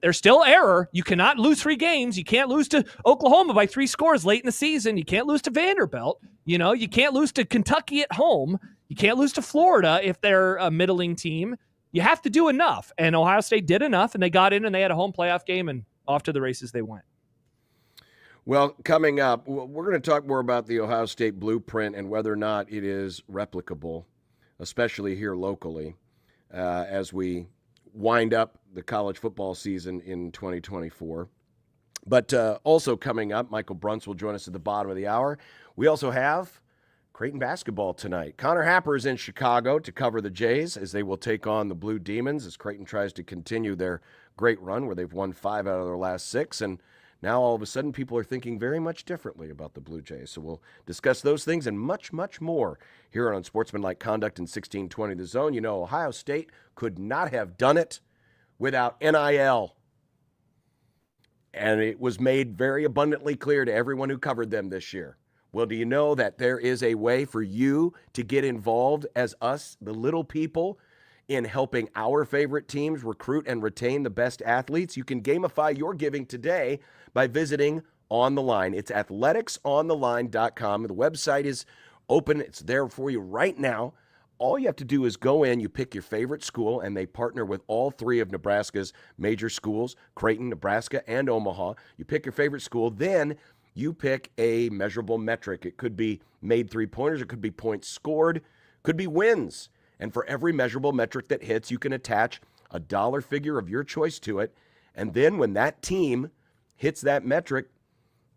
There's still error. You cannot lose 3 games. You can't lose to Oklahoma by 3 scores late in the season. You can't lose to Vanderbilt. You can't lose to Kentucky at home. You can't lose to Florida if they're a middling team. You have to do enough. And Ohio State did enough, and they got in, and they had a home playoff game, and off to the races they went. Well, coming up, we're going to talk more about the Ohio State blueprint and whether or not it is replicable, especially here locally, as we wind up the college football season in 2024. But also coming up, Michael Brunts will join us at the bottom of the hour. We also have Creighton basketball tonight. Connor Happer is in Chicago to cover the Jays as they will take on the Blue Demons as Creighton tries to continue their great run where they've won 5 out of their last 6. And now all of a sudden people are thinking very much differently about the Blue Jays. So we'll discuss those things and much, much more here on Unsportsmanlike Conduct in 1620 The Zone. Ohio State could not have done it without NIL. And it was made very abundantly clear to everyone who covered them this year. Well, do you know that there is a way for you to get involved as us, the little people, in helping our favorite teams recruit and retain the best athletes? You can gamify your giving today by visiting On the Line. It's athleticsontheline.com. The website is open. It's there for you right now. All you have to do is go in, you pick your favorite school, and they partner with all 3 of Nebraska's major schools, Creighton, Nebraska, and Omaha. You pick your favorite school, then you pick a measurable metric. It could be made 3-pointers, it could be points scored, could be wins. And for every measurable metric that hits, you can attach a dollar figure of your choice to it. And then when that team hits that metric,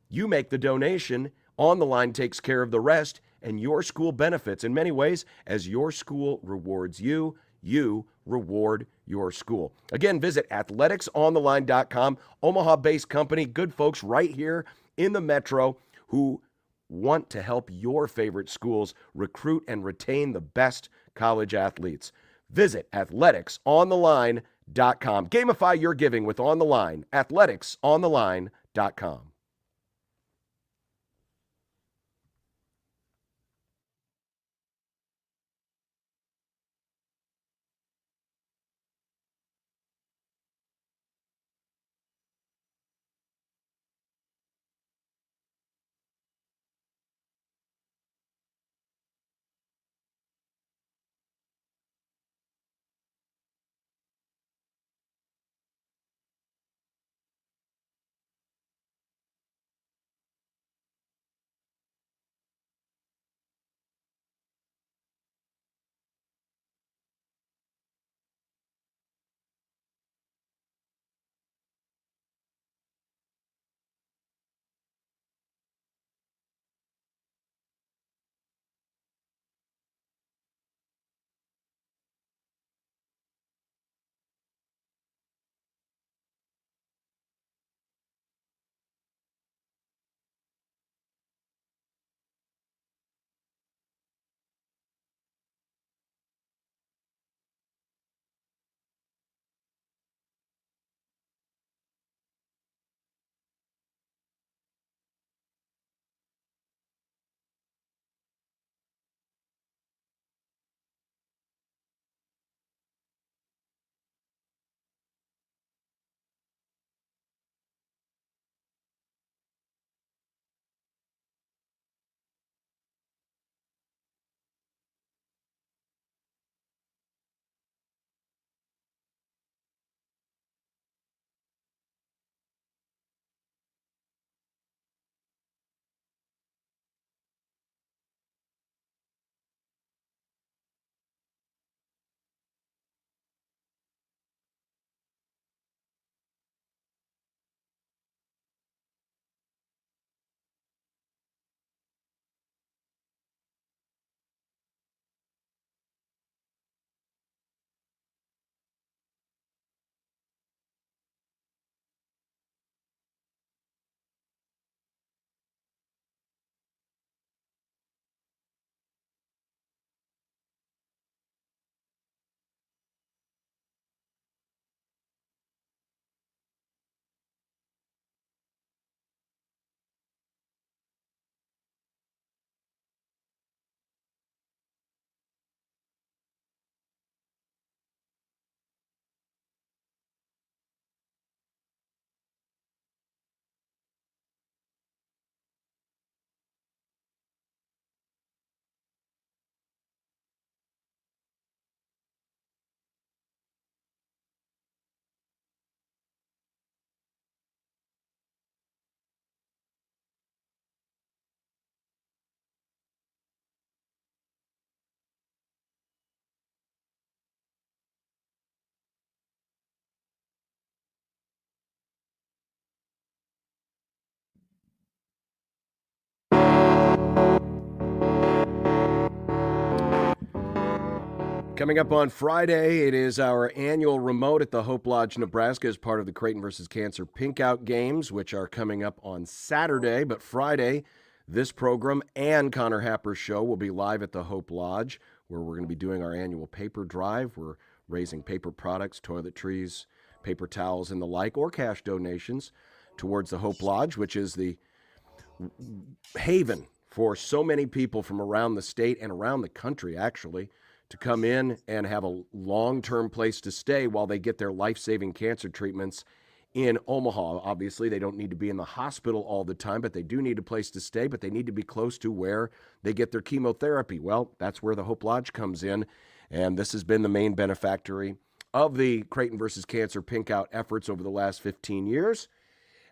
you make the donation. On the Line takes care of the rest, and your school benefits in many ways as your school rewards you. You reward your school. Again, visit athleticsontheline.com. Omaha-based company, good folks right here in the metro who want to help your favorite schools recruit and retain the best college athletes. Visit athleticsontheline.com. Gamify your giving with On the Line. athleticsontheline.com. Coming up on Friday, it is our annual remote at the Hope Lodge, Nebraska, as part of the Creighton versus Cancer Pinkout Games, which are coming up on Saturday. But Friday, this program and Connor Happer's show will be live at the Hope Lodge, where we're going to be doing our annual paper drive. We're raising paper products, toiletries, paper towels, and the like, or cash donations towards the Hope Lodge, which is the haven for so many people from around the state and around the country, actually, to come in and have a long-term place to stay while they get their life-saving cancer treatments in Omaha. Obviously, they don't need to be in the hospital all the time, but they do need a place to stay, but they need to be close to where they get their chemotherapy. Well, that's where the Hope Lodge comes in, and this has been the main benefactor of the Creighton versus Cancer Pinkout efforts over the last 15 years,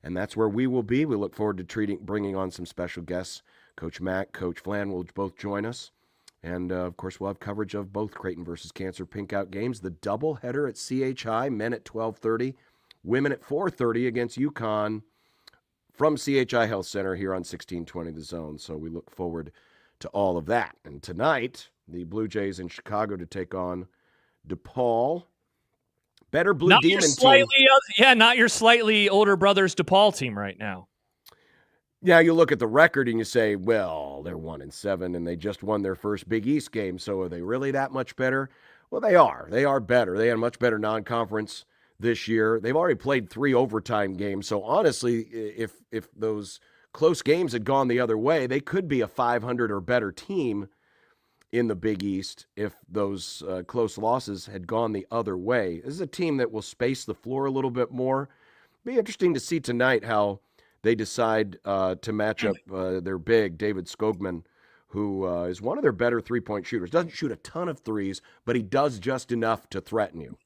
and that's where we will be. We look forward to bringing on some special guests. Coach Mack, Coach Flan will both join us. And, of course, we'll have coverage of both Creighton versus Cancer Pinkout games. The doubleheader at CHI, men at 12:30, women at 4:30 against UConn from CHI Health Center here on 1620 The Zone. So we look forward to all of that. And tonight, the Blue Jays in Chicago to take on DePaul. Better Blue Demon team. Not your slightly older brother's DePaul team right now. Yeah, you look at the record and you say, well, they're 1-7 and they just won their first Big East game. So are they really that much better? Well, they are. They are better. They had a much better non-conference this year. They've already played 3 overtime games. So honestly, if those close games had gone the other way, they could be a 500 or better team in the Big East if those close losses had gone the other way. This is a team that will space the floor a little bit more. Be interesting to see tonight how they decide to match up their big, David Skogman, who is one of their better three-point shooters. Doesn't shoot a ton of threes, but he does just enough to threaten you.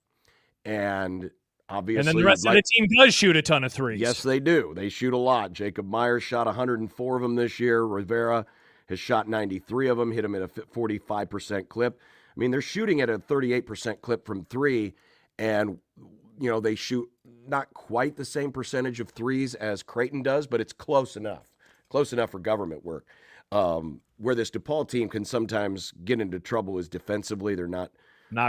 And obviously, and then the rest of the team does shoot a ton of threes. Yes, they do. They shoot a lot. Jacob Myers shot 104 of them this year. Rivera has shot 93 of them, hit them at a 45% clip. I mean, they're shooting at a 38% clip from three, and they shoot not quite the same percentage of threes as Creighton does, but it's close enough for government work. Where this DePaul team can sometimes get into trouble is defensively. They're not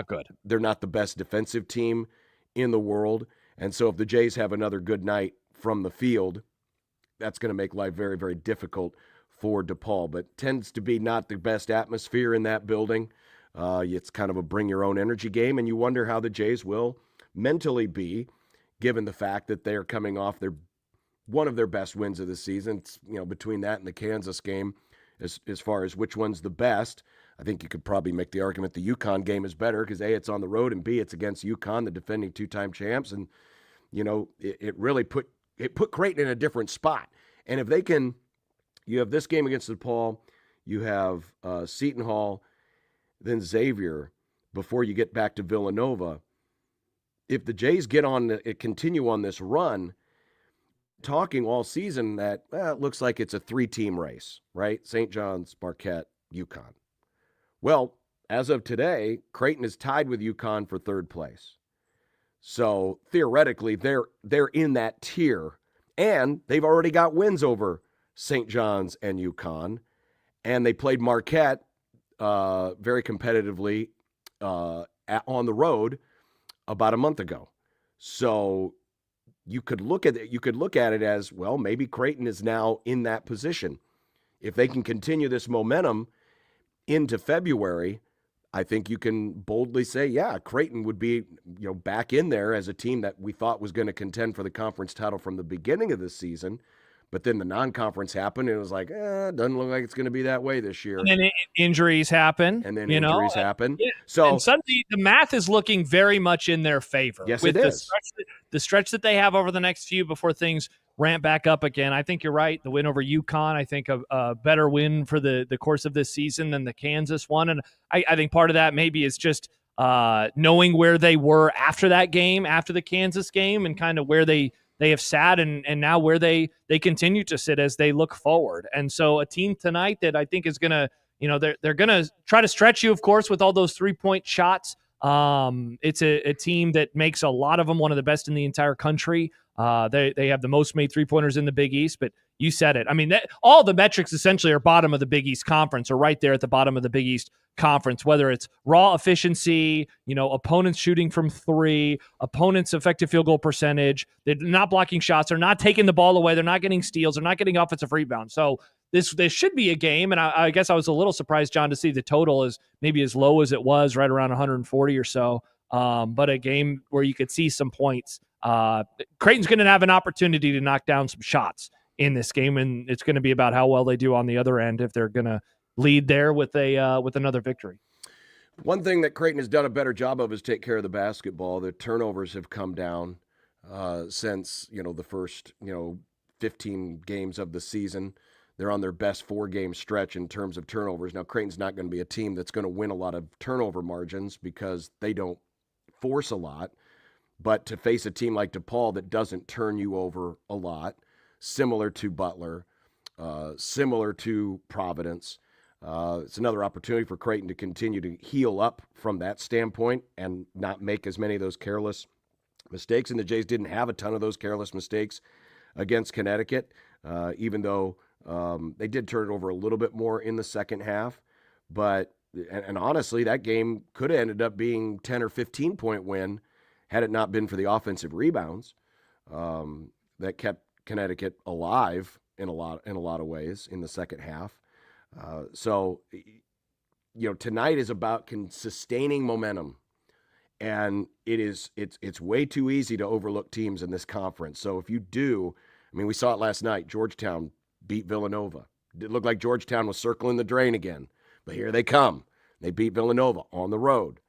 good. They're not the best defensive team in the world. And so if the Jays have another good night from the field, that's going to make life very, very difficult for DePaul. But tends to be not the best atmosphere in that building. It's kind of a bring your own energy game, and you wonder how the Jays will mentally be, given the fact that they're coming off one of their best wins of the season. It's, between that and the Kansas game, as far as which one's the best, I think you could probably make the argument the UConn game is better because A, it's on the road, and B, it's against UConn, the defending 2-time champs, and it really put Creighton in a different spot. And if they can, you have this game against DePaul, you have Seton Hall, then Xavier before you get back to Villanova. If the Jays continue on this run, talking all season that it looks like it's a 3-team race, right? St. John's, Marquette, UConn. Well, as of today, Creighton is tied with UConn for 3rd place. So theoretically, they're in that tier, and they've already got wins over St. John's and UConn, and they played Marquette very competitively on the road about a month ago. So you could look at it as, well, maybe Creighton is now in that position. If they can continue this momentum into February, I think you can boldly say, yeah, Creighton would be, back in there as a team that we thought was going to contend for the conference title from the beginning of the season. But then the non-conference happened, and it was like, it doesn't look like it's going to be that way this year. And then injuries happen. happen. Yeah. So and suddenly the math is looking very much in their favor. Yes, with it is. The stretch that they have over the next few before things ramp back up again. I think you're right. The win over UConn, I think a better win for the course of this season than the Kansas one. And I think part of that maybe is just knowing where they were after that game, after the Kansas game, and kind of where they have sat and now where they continue to sit as they look forward. And so a team tonight that I think is going to, they're going to try to stretch you, of course, with all those 3-point shots. It's a team that makes a lot of them one of the best in the entire country. They have the most made 3-pointers in the Big East, but You said it. I mean, all the metrics essentially are bottom of the Big East Conference, or right there at the bottom of the Big East Conference, whether it's raw efficiency, opponents shooting from three, opponents' effective field goal percentage. They're not blocking shots. They're not taking the ball away. They're not getting steals. They're not getting offensive rebounds. So this should be a game, and I guess I was a little surprised, John, to see the total is maybe as low as it was, right around 140 or so. But a game where you could see some points. Creighton's going to have an opportunity to knock down some shots in this game, and it's going to be about how well they do on the other end if they're going to lead there with another victory. One thing that Creighton has done a better job of is take care of the basketball. The turnovers have come down since the first 15 games of the season. They're on their best 4-game stretch in terms of turnovers. Now, Creighton's not going to be a team that's going to win a lot of turnover margins because they don't force a lot. But to face a team like DePaul that doesn't turn you over a lot, similar to Butler, similar to Providence, it's another opportunity for Creighton to continue to heal up from that standpoint and not make as many of those careless mistakes. And the Jays didn't have a ton of those careless mistakes against Connecticut, even though they did turn it over a little bit more in the second half. But and honestly, that game could have ended up being 10 or 15-point win had it not been for the offensive rebounds that kept Connecticut alive in a lot of ways in the second half. So tonight is about sustaining momentum, and it's way too easy to overlook teams in this conference. So if you do, we saw it last night. Georgetown beat Villanova. It looked like Georgetown was circling the drain again, but here they come. They beat Villanova on the road.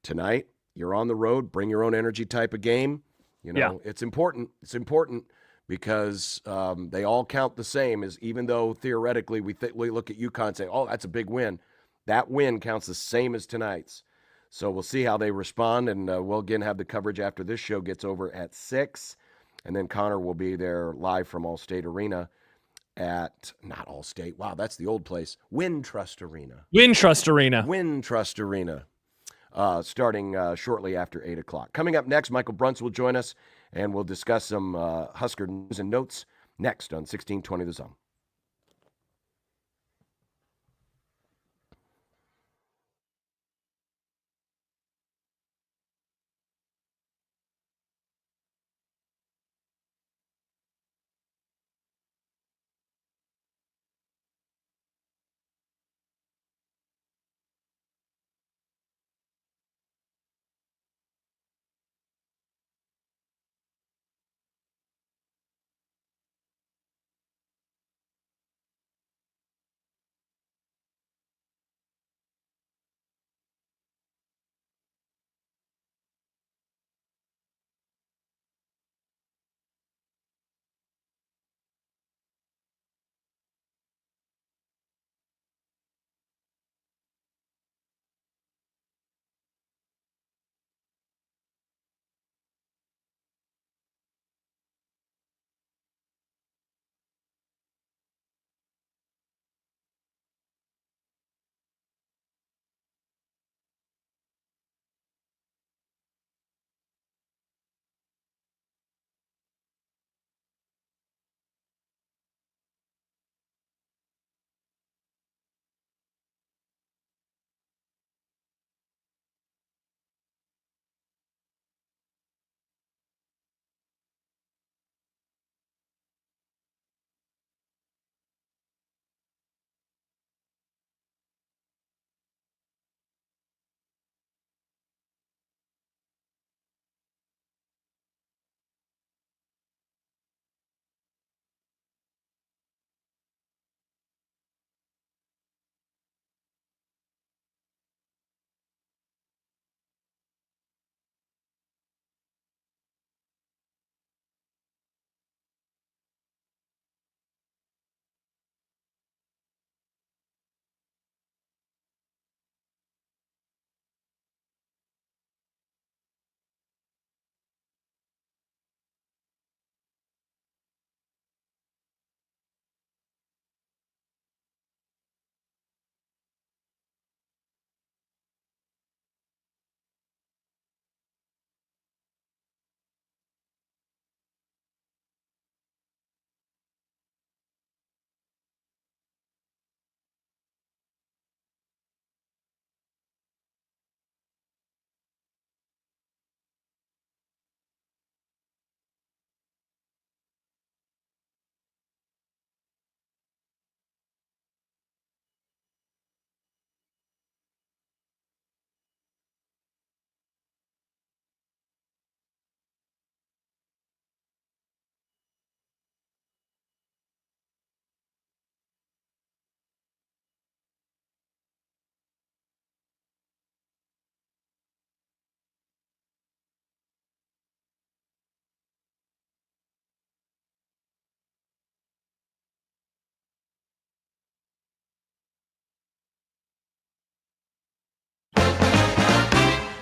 Tonight, you're on the road, bring your own energy type of game. It's important. It's important because they all count the same, as even though theoretically we look at UConn and say, oh, that's a big win. That win counts the same as tonight's. So we'll see how they respond, and we'll again have the coverage after this show gets over at 6. And then Connor will be there live from Allstate Arena not Allstate. Wow, that's the old place. Wintrust Arena. Wintrust Arena. Starting shortly after 8 o'clock. Coming up next, Michael Bruns will join us, and we'll discuss some Husker news and notes next on 1620 The Zone.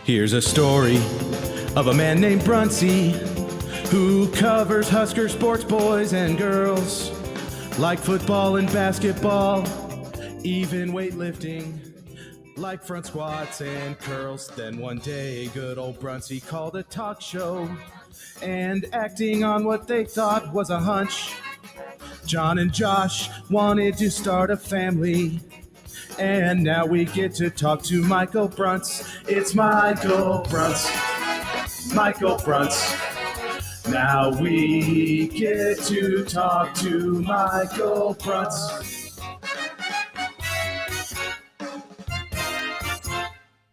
Here's a story of a man named Brunsey who covers Husker sports, boys and girls, like football and basketball, even weightlifting, like front squats and curls. Then one day, good old Brunsey called a talk show, and acting on what they thought was a hunch, John and Josh wanted to start a family. And now we get to talk to Michael Brunts. It's Michael Brunts. Michael Brunts. Now we get to talk to Michael Brunts.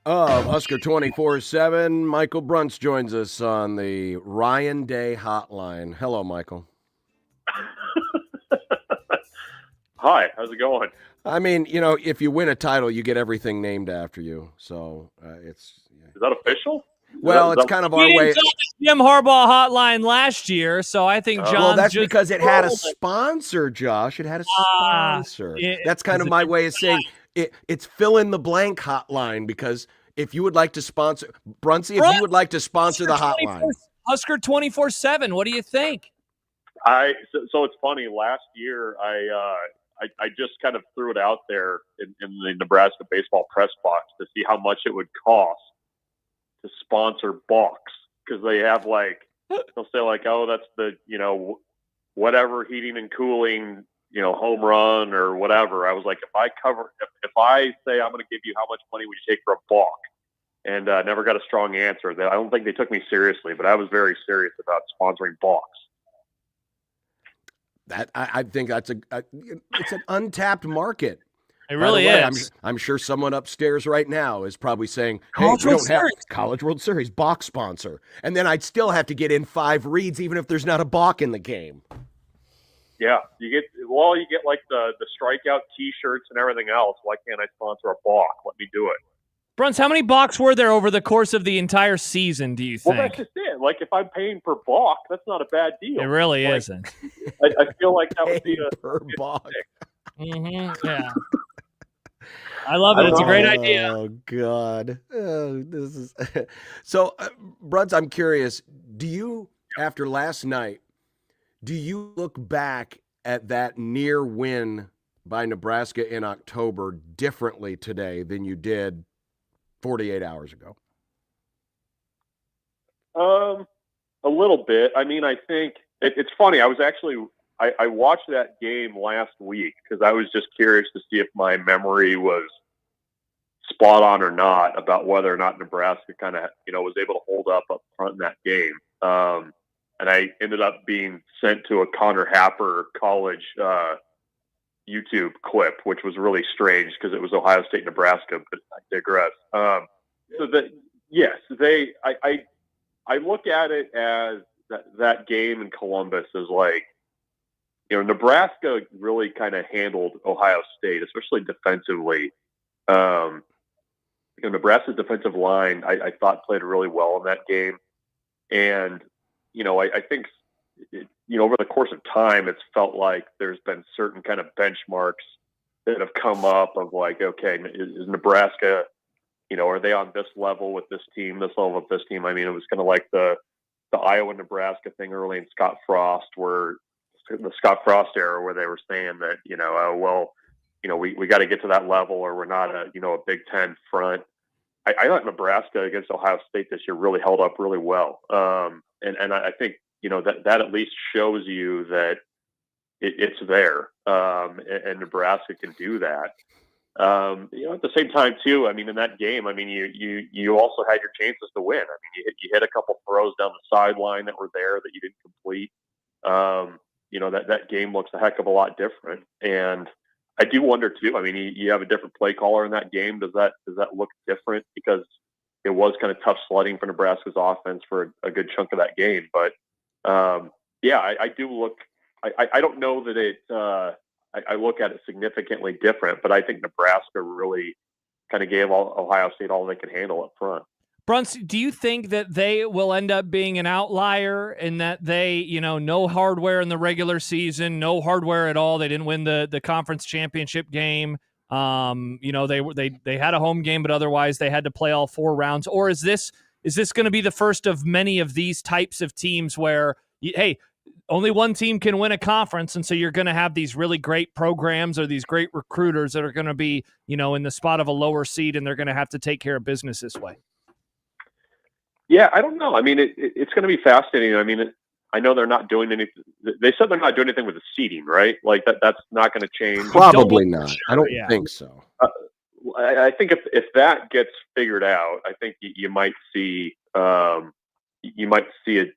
Of Husker 24/7, Michael Brunts joins us on the Ryan Day Hotline. Hello, Michael. Hi, how's it going? I mean, you know, if you win a title, you get everything named after you. So it's. Yeah. Is that official? Well, it's kind of our way. Jim Harbaugh hotline last year, so I think John. Well, that's because it had a sponsor, Josh. It had a sponsor. That's kind of my way of saying it's fill in the blank hotline, because if you would like to sponsor Brunsey, if you would like to sponsor the hotline, Husker 24/7. What do you think? So it's funny. Last year, I just kind of threw it out there in the Nebraska baseball press box to see how much it would cost to sponsor box, because they have they'll say oh, that's the whatever heating and cooling home run or whatever. I was like, if I say I'm going to give you how much money would you take for a balk, and never got a strong answer. I don't think they took me seriously, but I was very serious about sponsoring balks. That I think that's it's an untapped market. It really is. I'm sure someone upstairs right now is probably saying, "Hey, we don't have College World Series balk sponsor," and then I'd still have to get in 5 reads even if there's not a balk in the game. Yeah, you get like the strikeout T-shirts and everything else. Why can't I sponsor a balk? Let me do it. Bruns, how many balks were there over the course of the entire season, do you think? Well, that's just it. If I'm paying per balk, that's not a bad deal. It really isn't. I feel like that would be a per balk. Mm-hmm. Yeah. I love it. It's a great idea. Oh God, this is so. Bruns, I'm curious. Do you, after last night, do you look back at that near win by Nebraska in October differently today than you did 48 hours ago? A little bit. I mean, I think it's funny. I watched that game last week because I was just curious to see if my memory was spot on or not about whether or not Nebraska kind of, was able to hold up front in that game. And I ended up being sent to a Connor Happer college YouTube clip, which was really strange because it was Ohio State, Nebraska, but I digress. I look at it as that game in Columbus is Nebraska really kind of handled Ohio State, especially defensively. Nebraska's defensive line, I thought played really well in that game. And, I think, over the course of time, it's felt like there's been certain kind of benchmarks that have come up of okay, is Nebraska, are they on this level with this team, this level with this team? I mean, it was kind of like the Iowa-Nebraska thing early in Scott Frost, where the Scott Frost era, where they were saying that, we got to get to that level or we're not a Big Ten front. I thought Nebraska against Ohio State this year really held up really well. And I think, that at least shows you that it's there. And Nebraska can do that. At the same time too, I mean, in that game, I mean, you also had your chances to win. I mean, you hit a couple throws down the sideline that were there that you didn't complete. That game looks a heck of a lot different. And I do wonder too, I mean, you have a different play caller in that game. Does that look different? Because it was kind of tough sledding for Nebraska's offense for a good chunk of that game. But I do look, I don't know that I look at it significantly different, but I think Nebraska really kind of gave Ohio State all they could handle up front. Bruns, do you think that they will end up being an outlier in that they, no hardware in the regular season, no hardware at all? They didn't win the conference championship game. They had a home game, but otherwise they had to play all 4 rounds. Or is this going to be the first of many of these types of teams where, hey, only one team can win a conference, and so you're going to have these really great programs or these great recruiters that are going to be, in the spot of a lower seed, and they're going to have to take care of business this way? Yeah, I don't know. I mean, it's going to be fascinating. I mean, I know they're not doing anything. They said they're not doing anything with the seeding, right? Like that's not going to change. Probably not. I don't think so. I think if that gets figured out, I think you might see it.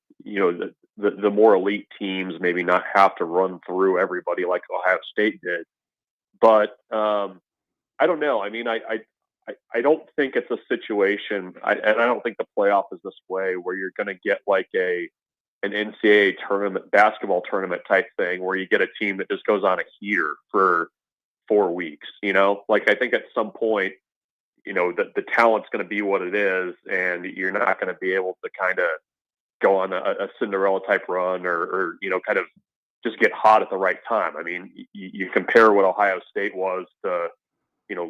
The more elite teams maybe not have to run through everybody like Ohio State did. But I don't know. I mean, I don't think it's a situation, and I don't think the playoff is this way where you're going to get like an NCAA tournament, basketball tournament type thing where you get a team that just goes on a heater for 4 weeks. Like I think at some point, the talent's going to be what it is, and you're not going to be able to kind of go on a Cinderella type run or kind of just get hot at the right time. I mean, you compare what Ohio State was to,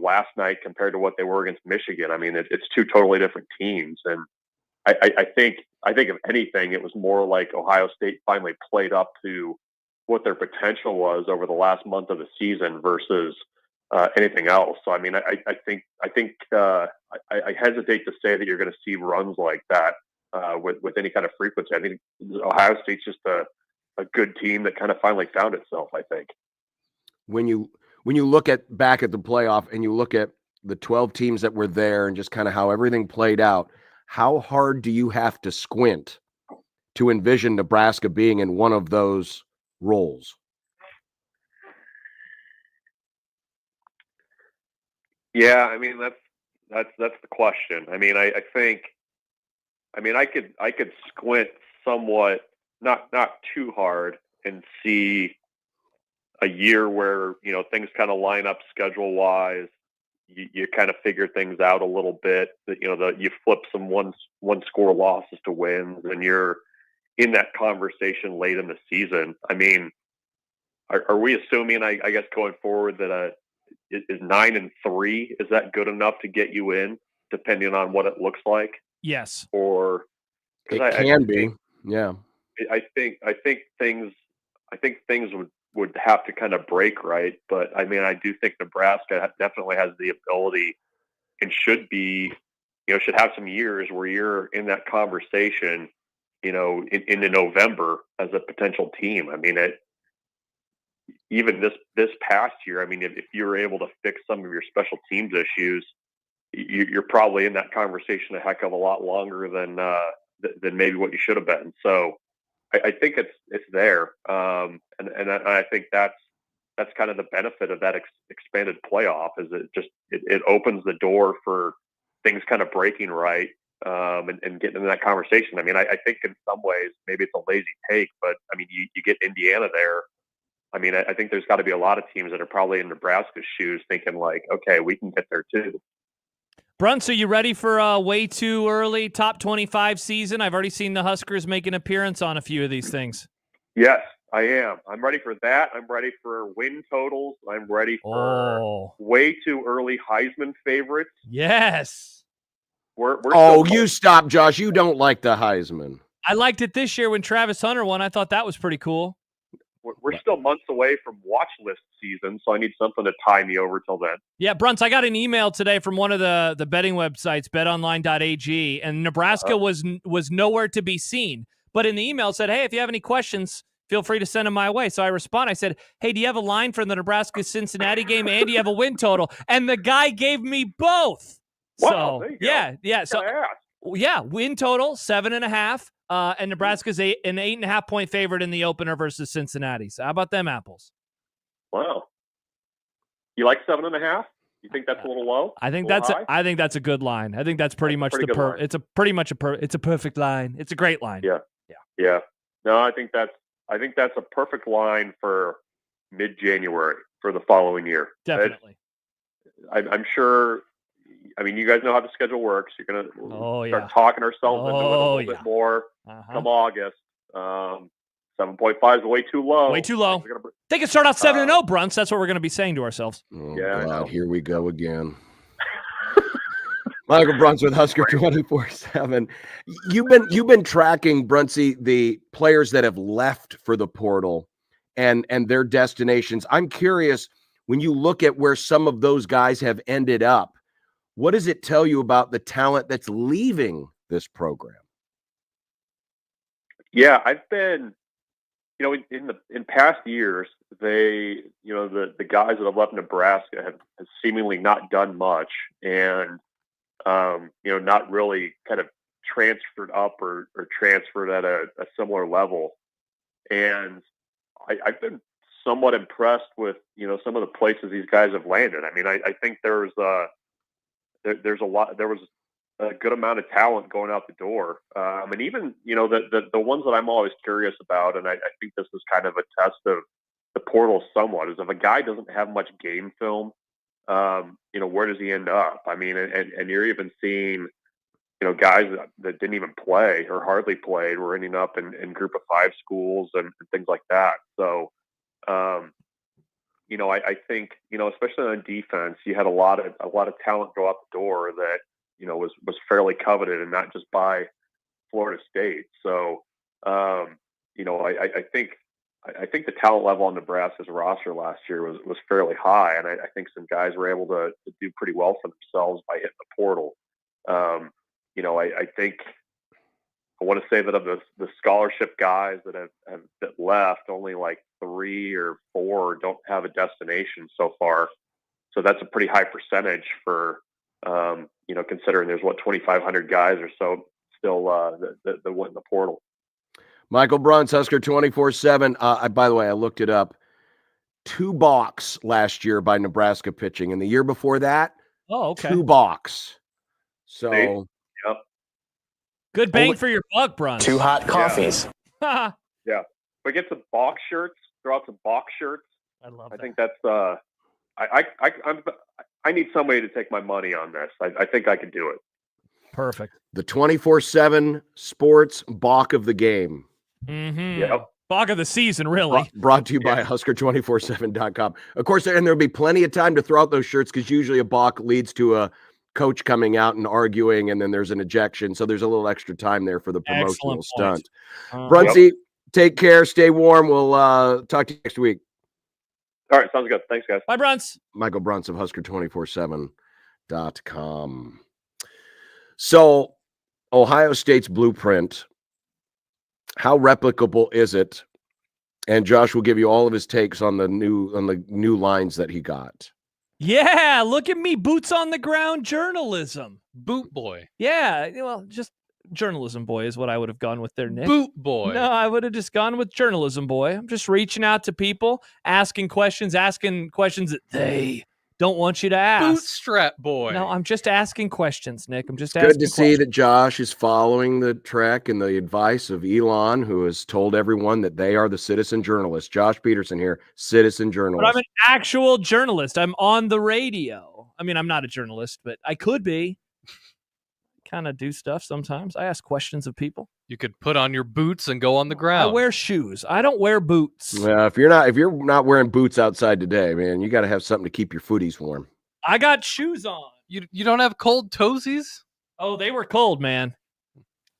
last night compared to what they were against Michigan. I mean, it's 2 totally different teams. And I think if anything, it was more like Ohio State finally played up to what their potential was over the last month of the season versus anything else. So, I mean, I think I hesitate to say that you're going to see runs like that with any kind of frequency. I think Ohio State's just a good team that kind of finally found itself, I think. When you look back at the playoff and you look at the 12 teams that were there and just kind of how everything played out, how hard do you have to squint to envision Nebraska being in one of those roles? Yeah, I mean that's the question. I mean, I think I could squint somewhat, not too hard, and see a year where things kind of line up schedule wise. You kind of figure things out a little bit. That you flip some one score losses to wins, and you're in that conversation late in the season. I mean, are we assuming? I guess going forward that is 9-3, is that good enough to get you in, depending on what it looks like? Yes. Or it can be. Yeah. I think things would have to kind of break right. But I mean, I do think Nebraska definitely has the ability and should have some years where you're in that conversation, into November as a potential team. I mean, even this past year, I mean, if you were able to fix some of your special teams issues, you're probably in that conversation a heck of a lot longer than maybe what you should have been. So I think it's there, and I think that's kind of the benefit of that expanded playoff is it opens the door for things kind of breaking right, and getting in that conversation. I mean, I think in some ways maybe it's a lazy take, but I mean, you get Indiana there. I mean, I think there's got to be a lot of teams that are probably in Nebraska's shoes thinking like, okay, we can get there too. Bruns, are you ready for a way too early top 25 season? I've already seen the Huskers make an appearance on a few of these things. Yes, I am. I'm ready for that. I'm ready for win totals. I'm ready for way too early Heisman favorites. Yes. You stop, Josh. You don't like the Heisman. I liked it this year when Travis Hunter won. I thought that was pretty cool. We're still months away from watch list season, so I need something to tie me over till then. Yeah, Bruns, I got an email today from one of the betting websites, betonline.ag, and Nebraska was nowhere to be seen. But in the email it said, hey, if you have any questions, feel free to send them my way. So I respond. I said, hey, do you have a line from the Nebraska-Cincinnati game, and do you have a win total? And the guy gave me both. Wow, so, yeah. So, yeah, win total, 7.5. And Nebraska's an 8.5 point favorite in the opener versus Cincinnati. So how about them apples? Wow. You like 7.5? You think that's a little low? I think that's a good line. I think that's pretty much it's a perfect line. It's a great line. Yeah. No, I think that's a perfect line for mid-January for the following year. Definitely. I'm sure. I mean, you guys know how the schedule works. You're going to start talking ourselves into it a little bit more come August. 7.5 is way too low. Way too low. They can start out 7-0, Brunts. That's what we're going to be saying to ourselves. Oh, yeah, God, here we go again. Michael Brunts with Husker 24/7. You've been tracking, Bruntsy, the players that have left for the portal and their destinations. I'm curious, when you look at where some of those guys have ended up, what does it tell you about the talent that's leaving this program? Yeah, I've been, in past years, the guys that have left Nebraska have seemingly not done much, and not really kind of transferred up or transferred at a similar level. And I've been somewhat impressed with some of the places these guys have landed. I mean, I think there was a good amount of talent going out the door. And even, the ones that I'm always curious about, and I think this is kind of a test of the portal somewhat, is if a guy doesn't have much game film, where does he end up? I mean, and you're even seeing, guys that didn't even play or hardly played were ending up in group of 5 schools and things like that. So, I think, especially on defense, you had a lot of talent go out the door that, was fairly coveted, and not just by Florida State. So, I think the talent level on Nebraska's roster last year was fairly high, and I think some guys were able to do pretty well for themselves by hitting the portal. I think I want to say that of the scholarship guys that left, only like 3 or 4 don't have a destination so far. So that's a pretty high percentage for considering there's 2,500 guys or so still that went in the portal. Michael Brunts, Husker 24/7. By the way, I looked it up. 2 balks last year by Nebraska pitching, and the year before that, 2 balks. So, yep. Good bang for your buck, Brunts. 2 hot coffees. Yeah. If we get some box shirts, throw out some box shirts. I love that. I think that's I need somebody to take my money on this. I think I can do it. Perfect. The 24/7 sports balk of the game. Mm-hmm. Yep. Balk of the season, really. Brought to you by Husker247.com. Of course, and there'll be plenty of time to throw out those shirts, because usually a balk leads to a coach coming out and arguing, and then there's an ejection. So there's a little extra time there for the promotional stunt. Bruntsy, take care. Stay warm. We'll talk to you next week. All right. Sounds good. Thanks, guys. Bye, Brunts. Michael Brunts of Husker247.com. So, Ohio State's blueprint, how replicable is it? And Josh will give you all of his takes on the new lines that he got. Yeah, look at me, boots on the ground journalism. Boot boy. Yeah, well, just journalism boy is what I would have gone with there, Nick. Boot boy. No, I would have just gone with journalism boy. I'm just reaching out to people, asking questions that they don't want you to ask. Bootstrap boy. No, I'm just asking questions, Nick. I'm just asking questions. Good to see that Josh is following the trek and the advice of Elon, who has told everyone that they are the citizen journalists. Josh Peterson here, citizen journalist. But I'm an actual journalist. I'm on the radio. I mean, I'm not a journalist, but I could be. Kind of do stuff sometimes. I ask questions of people. You could put on your boots and go on the ground. I wear shoes. I don't wear boots. Well, if you're not wearing boots outside today, man, you got to have something to keep your footies warm. I got shoes on. You don't have cold toesies? Oh, they were cold, man.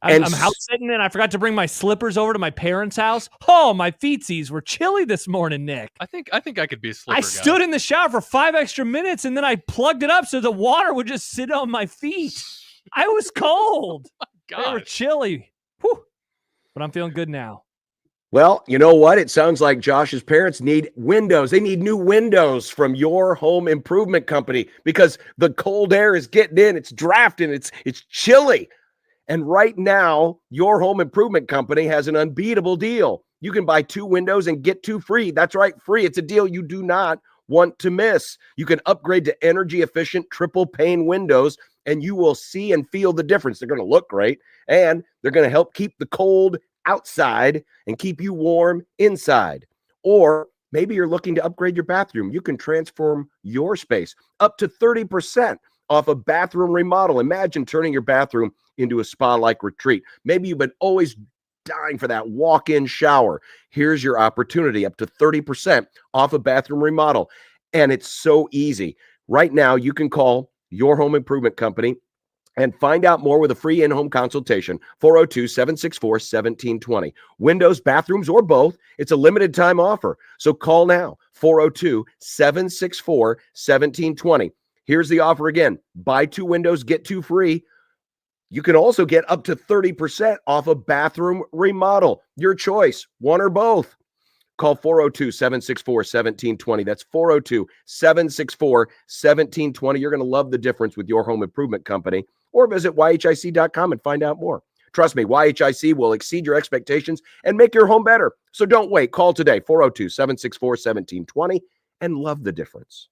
I'm house sitting and I forgot to bring my slippers over to my parents' house. Oh, my feetsies were chilly this morning, Nick. I think I could be a slipper I guy. stood in the shower for 5 extra minutes and then I plugged it up so the water would just sit on my feet. I was cold. They were chilly. Whew. But I'm feeling good now. Well, you know what? It sounds like Josh's parents need windows. They need new windows from your home improvement company, because the cold air is getting in. It's drafting. It's chilly. And right now, your home improvement company has an unbeatable deal. You can buy 2 windows and get 2 free. That's right, free. It's a deal you do not want to miss. You can upgrade to energy efficient triple pane windows, and you will see and feel the difference. They're going to look great, and they're going to help keep the cold outside and keep you warm inside. Or maybe you're looking to upgrade your bathroom. You can transform your space up to 30% off a bathroom remodel. Imagine turning your bathroom into a spa-like retreat. Maybe you've been always dying for that walk-in shower. Here's your opportunity, up to 30% off a bathroom remodel. And it's so easy. Right now, you can call your home improvement company and find out more with a free in-home consultation. 402-764-1720. Windows, bathrooms, or both. It's a limited time offer. So call now. 402-764-1720. Here's the offer again. Buy 2 windows, get 2 free. You can also get up to 30% off a bathroom remodel. Your choice, one or both. Call 402-764-1720. That's 402-764-1720. You're going to love the difference with your home improvement company. Or visit YHIC.com and find out more. Trust me, YHIC will exceed your expectations and make your home better. So don't wait. Call today, 402-764-1720, and love the difference.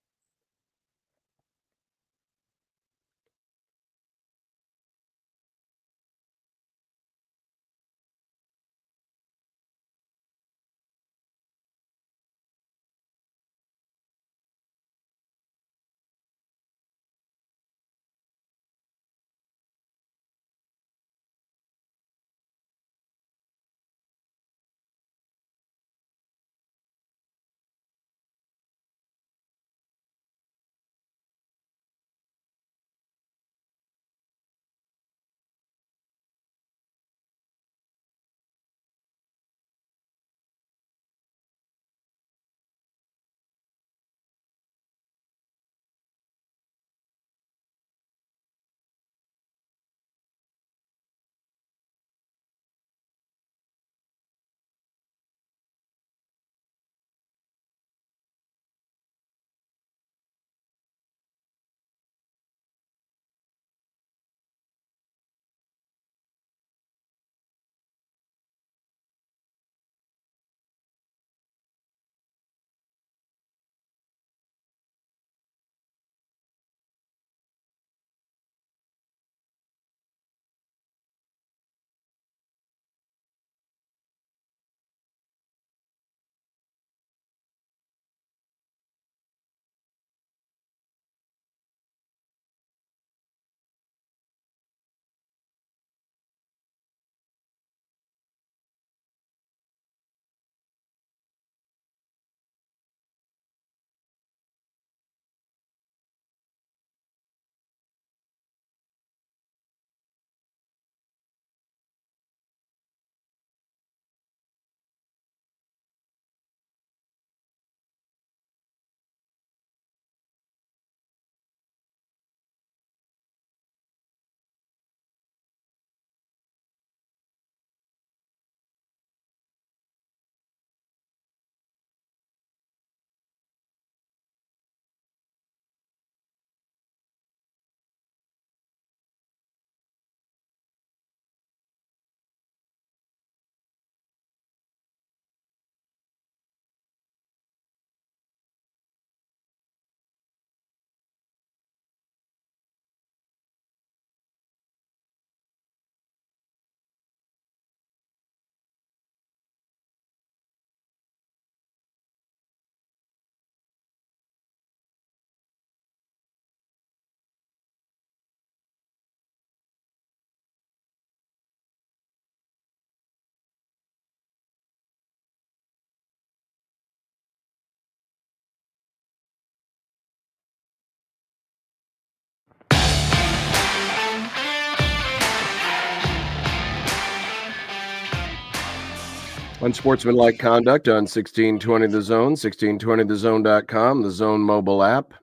Unsportsmanlike conduct on 1620 The Zone, 1620thezone.com, the Zone mobile app,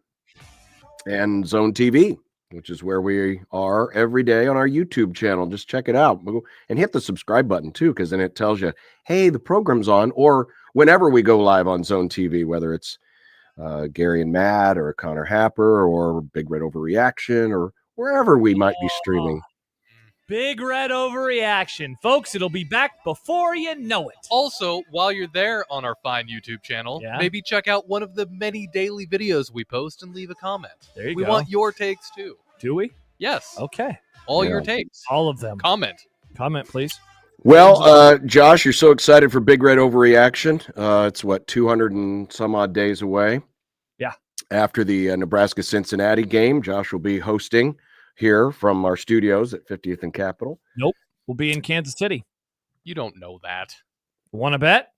and Zone TV, which is where we are every day on our YouTube channel. Just check it out and hit the subscribe button too, because then it tells you, hey, the program's on, or whenever we go live on Zone TV, whether it's Gary and Matt or Connor Happer or Big Red Overreaction or wherever we might be streaming. Big Red Overreaction. Folks, it'll be back before you know it. Also, while you're there on our fine YouTube channel, maybe check out one of the many daily videos we post and leave a comment. There you go. We want your takes too. Do we? Yes. Okay. All your takes. All of them. Comment. Comment, please. Well, Josh, you're so excited for Big Red Overreaction. It's 200 and some odd days away. Yeah. After the Nebraska-Cincinnati game, Josh will be hosting here from our studios at 50th and Capitol. Nope. We'll be in Kansas City. You don't know that. Want to bet?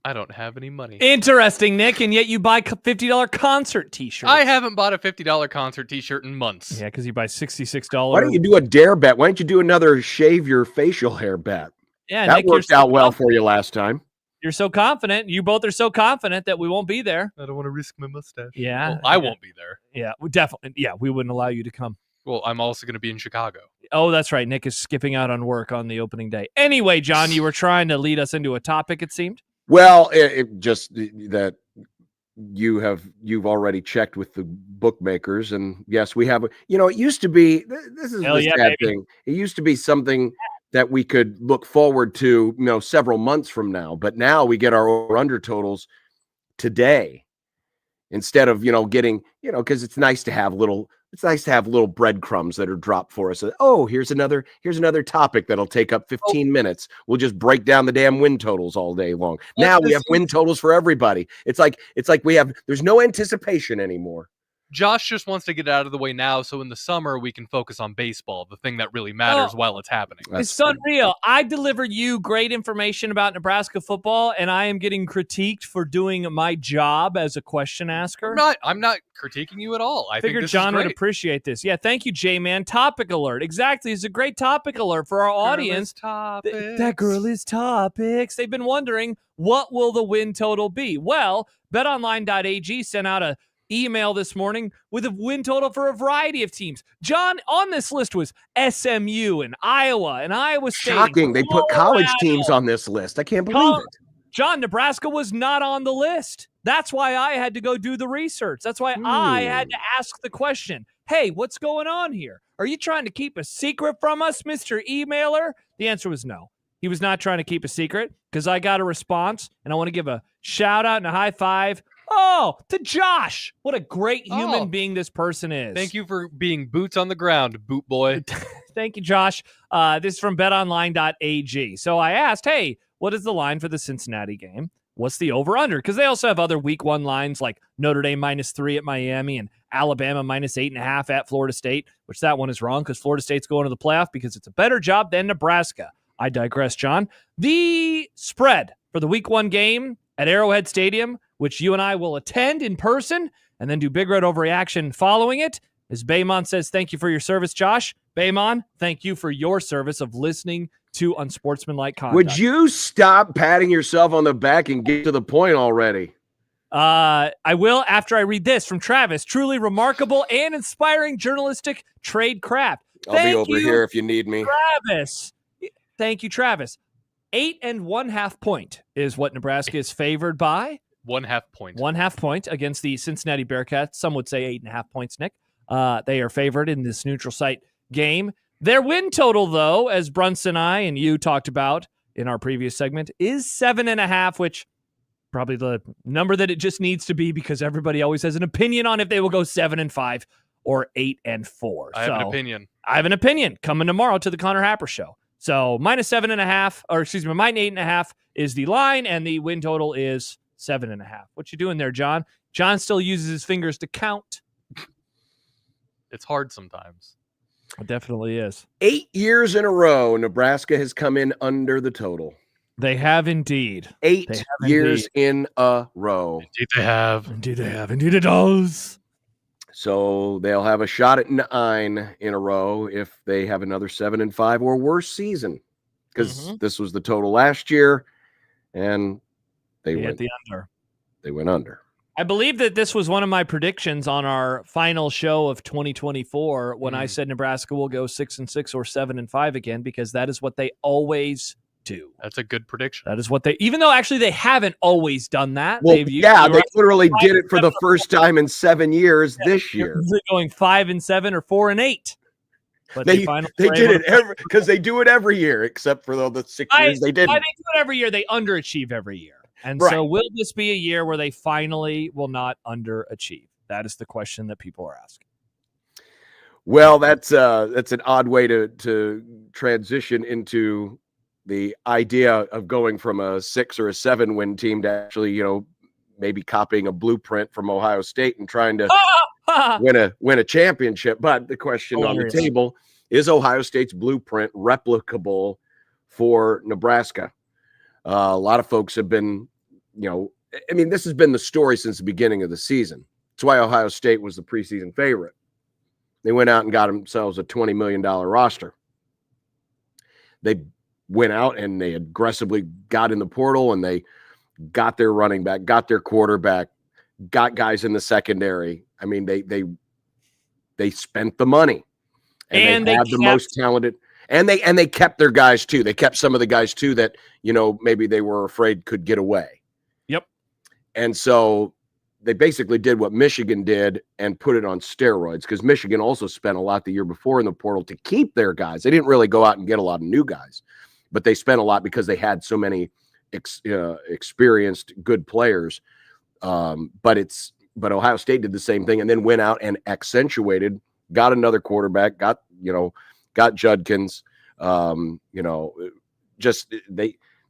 I don't have any money. Interesting, Nick, and yet you buy $50 concert T-shirts. I haven't bought a $50 concert T-shirt in months. Yeah, because you buy $66. Why don't you do a dare bet? Why don't you do another shave your facial hair bet? Yeah, that Nick, worked out well for you last time. You're so confident. You both are so confident that we won't be there. I don't want to risk my mustache. Yeah. Well, I won't be there. Yeah, definitely. Yeah, we wouldn't allow you to come. Well, I'm also going to be in Chicago. Oh, that's right. Nick is skipping out on work on the opening day. Anyway, John, you were trying to lead us into a topic, it seemed. Well, it just that you've already checked with the bookmakers, and yes, we have. It used to be. This is the sad thing. It used to be something that we could look forward to, several months from now. But now we get our over/under totals today instead of getting because it's nice to have little breadcrumbs that are dropped for us. Oh, here's another topic that'll take up 15 minutes. We'll just break down the damn win totals all day long. Now we have win totals for everybody. It's like there's no anticipation anymore. Josh just wants to get out of the way now, so in the summer we can focus on baseball, the thing that really matters while it's happening. It's unreal. I deliver you great information about Nebraska football, and I am getting critiqued for doing my job as a question asker. I'm not critiquing you at all. I figured think John would appreciate this. Yeah, thank you, J-Man. Topic alert. Exactly. It's a great topic alert for our audience. That girl is topics. They've been wondering, what will the win total be? Well, betonline.ag sent out a email this morning with a win total for a variety of teams. John, on this list was SMU and Iowa and Iowa State. Shocking. They put college teams on this list. I can't believe it. John, Nebraska was not on the list. That's why I had to go do the research. That's why I had to ask the question. Hey, what's going on here? Are you trying to keep a secret from us, Mr. Emailer? The answer was no. He was not trying to keep a secret because I got a response, and I want to give a shout out and a high five to Josh. What a great human being this person is. Thank you for being boots on the ground, boot boy. Thank you, Josh. This is from betonline.ag. So I asked, hey, what is the line for the Cincinnati game? What's the over-under? Because they also have other week one lines like Notre Dame -3 at Miami and Alabama -8.5 at Florida State, which that one is wrong because Florida State's going to the playoff because it's a better job than Nebraska. I digress, John. The spread for the week one game at Arrowhead Stadium, which you and I will attend in person and then do Big Red Overreaction following it, as Baymon says, thank you for your service, Josh. Baymon, thank you for your service of listening to Unsportsmanlike conduct. Would you stop patting yourself on the back and get to the point already? I will after I read this from Travis. Truly remarkable and inspiring journalistic trade craft. I'll be over here if you need me. Travis. Thank you, Travis. 8.5 point is what Nebraska is favored by. 1/2 point. 1/2 point against the Cincinnati Bearcats. Some would say 8.5 points, Nick. They are favored in this neutral site game. Their win total, though, as Brunson, I, and you talked about in our previous segment, is 7.5, which probably the number that it just needs to be because everybody always has an opinion on if they will go 7-5 or 8-4. I have an opinion. I have an opinion coming tomorrow to the Connor Happer Show. So -8.5 is the line, and the win total is 7.5. What you doing there, John? John still uses his fingers to count. It's hard sometimes. It definitely is. 8 years in a row, Nebraska has come in under the total. They have indeed. 8 years in a row. Indeed they have. Indeed they have. Indeed it does. So they'll have a shot at 9 in a row if they have another 7-5 or worse season, because this was the total last year, and they went the under. They went under. I believe that this was one of my predictions on our final show of 2024 when I said Nebraska will go 6-6 or 7-5 again, because that is what they always do. That's a good prediction. That is what they, even though actually they haven't always done that. Well, they literally did it for the first time in 7 years this year. They're going 5-7 or 4-8. But they did it because they do it every year, except for the 6 years they didn't. They do it every year. They underachieve every year. And so will this be a year where they finally will not underachieve? That is the question that people are asking. Well, that's an odd way to transition into the idea of going from a 6 or a 7 win team to actually, maybe copying a blueprint from Ohio State and trying to win a championship. But the question on the table, is Ohio State's blueprint replicable for Nebraska. A lot of folks have been, this has been the story since the beginning of the season. That's why Ohio State was the preseason favorite. They went out and got themselves a $20 million roster. They went out and they aggressively got in the portal, and they got their running back, got their quarterback, got guys in the secondary. I mean, they spent the money, and they had the most talented, and they kept their guys too. They kept some of the guys too that, maybe they were afraid could get away. Yep. And so they basically did what Michigan did and put it on steroids, because Michigan also spent a lot the year before in the portal to keep their guys. They didn't really go out and get a lot of new guys, but they spent a lot because they had so many experienced good players. But Ohio State did the same thing and then went out and accentuated, got another quarterback, got Judkins,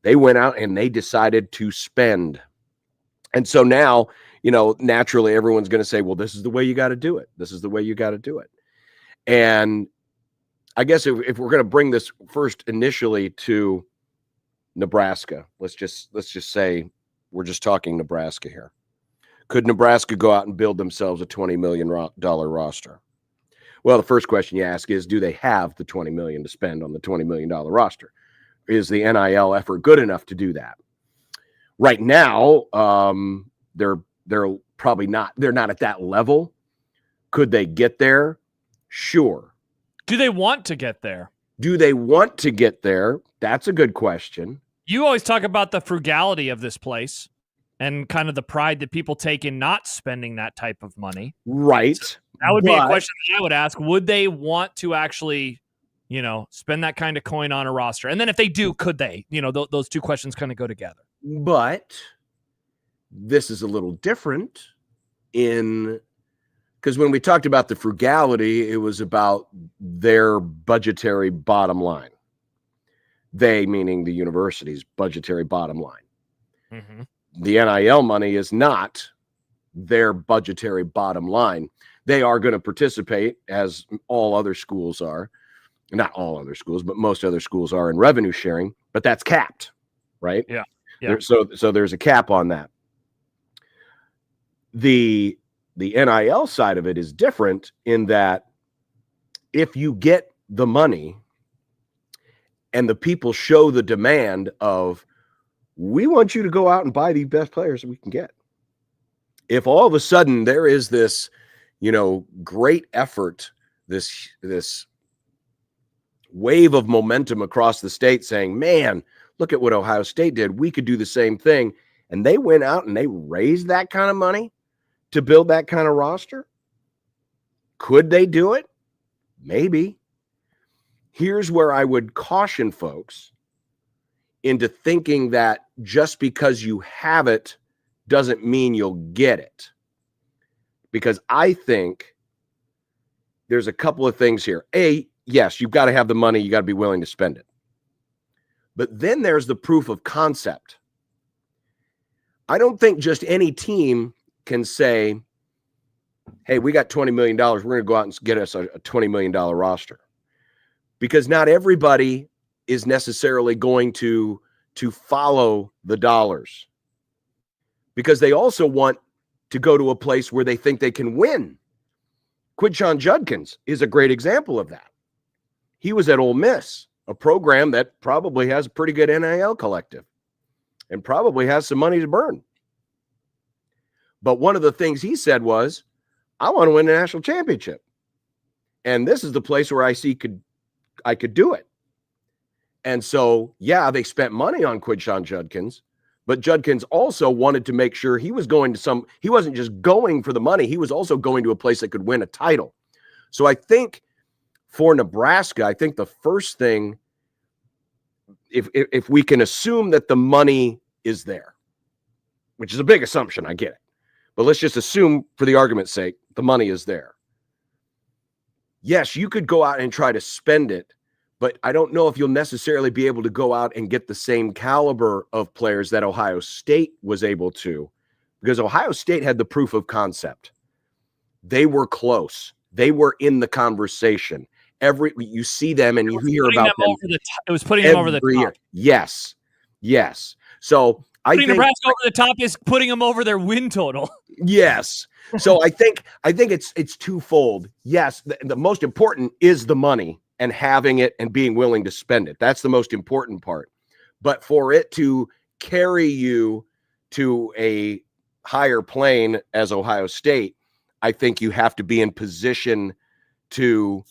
they went out and they decided to spend. And so now, naturally everyone's going to say, well, this is the way you got to do it. This is the way you got to do it. And I guess if we're going to bring this first initially to Nebraska, let's just say we're just talking Nebraska here. Could Nebraska go out and build themselves a $20 million roster? Well, the first question you ask is, do they have the $20 million to spend on the $20 million roster? Is the NIL effort good enough to do that? Right now, they're probably not. They're not at that level. Could they get there? Sure. Do they want to get there? Do they want to get there? That's a good question. You always talk about the frugality of this place and kind of the pride that people take in not spending that type of money. Right. So that would be a question that I would ask. Would they want to actually, spend that kind of coin on a roster? And then if they do, could they? Those two questions kind of go together. But this is a little different because when we talked about the frugality, it was about their budgetary bottom line. They, meaning the university's budgetary bottom line. Mm-hmm. The NIL money is not their budgetary bottom line. They are going to participate, as all other schools are. Not all other schools, but most other schools are, in revenue sharing, but that's capped, right? Yeah. So there's a cap on that. The NIL side of it is different in that if you get the money and the people show the demand of, we want you to go out and buy the best players that we can get. If all of a sudden there is this, great effort, this wave of momentum across the state saying, man, look at what Ohio State did. We could do the same thing. And they went out and they raised that kind of money to build that kind of roster. Could they do it? Maybe. Here's where I would caution folks into thinking that just because you have it doesn't mean you'll get it. Because I think there's a couple of things here. A, yes, you've got to have the money. You got to be willing to spend it. But then there's the proof of concept. I don't think just any team can say, hey, we got $20 million. We're going to go out and get us a $20 million roster. Because not everybody is necessarily going to follow the dollars. Because they also want to go to a place where they think they can win. Quinshon Judkins is a great example of that. He was at Ole Miss, a program that probably has a pretty good NIL collective and probably has some money to burn. But one of the things he said was, I want to win a national championship. And this is the place where I see I could do it. And so, yeah, they spent money on Quinshon Judkins, but Judkins also wanted to make sure he was going to he wasn't just going for the money. He was also going to a place that could win a title. So I think for Nebraska, I think the first thing, if we can assume that the money is there, which is a big assumption, I get it. But let's just assume, for the argument's sake, the money is there. Yes, you could go out and try to spend it, but I don't know if you'll necessarily be able to go out and get the same caliber of players that Ohio State was able to, because Ohio State had the proof of concept. They were close. They were in the conversation, You see them and you hear about them. It was putting them over the top. Year. Yes. So putting Nebraska over the top is putting them over their win total. Yes. So I think it's twofold. Yes, the most important is the money and having it and being willing to spend it. That's the most important part. But for it to carry you to a higher plane as Ohio State, I think you have to be in position to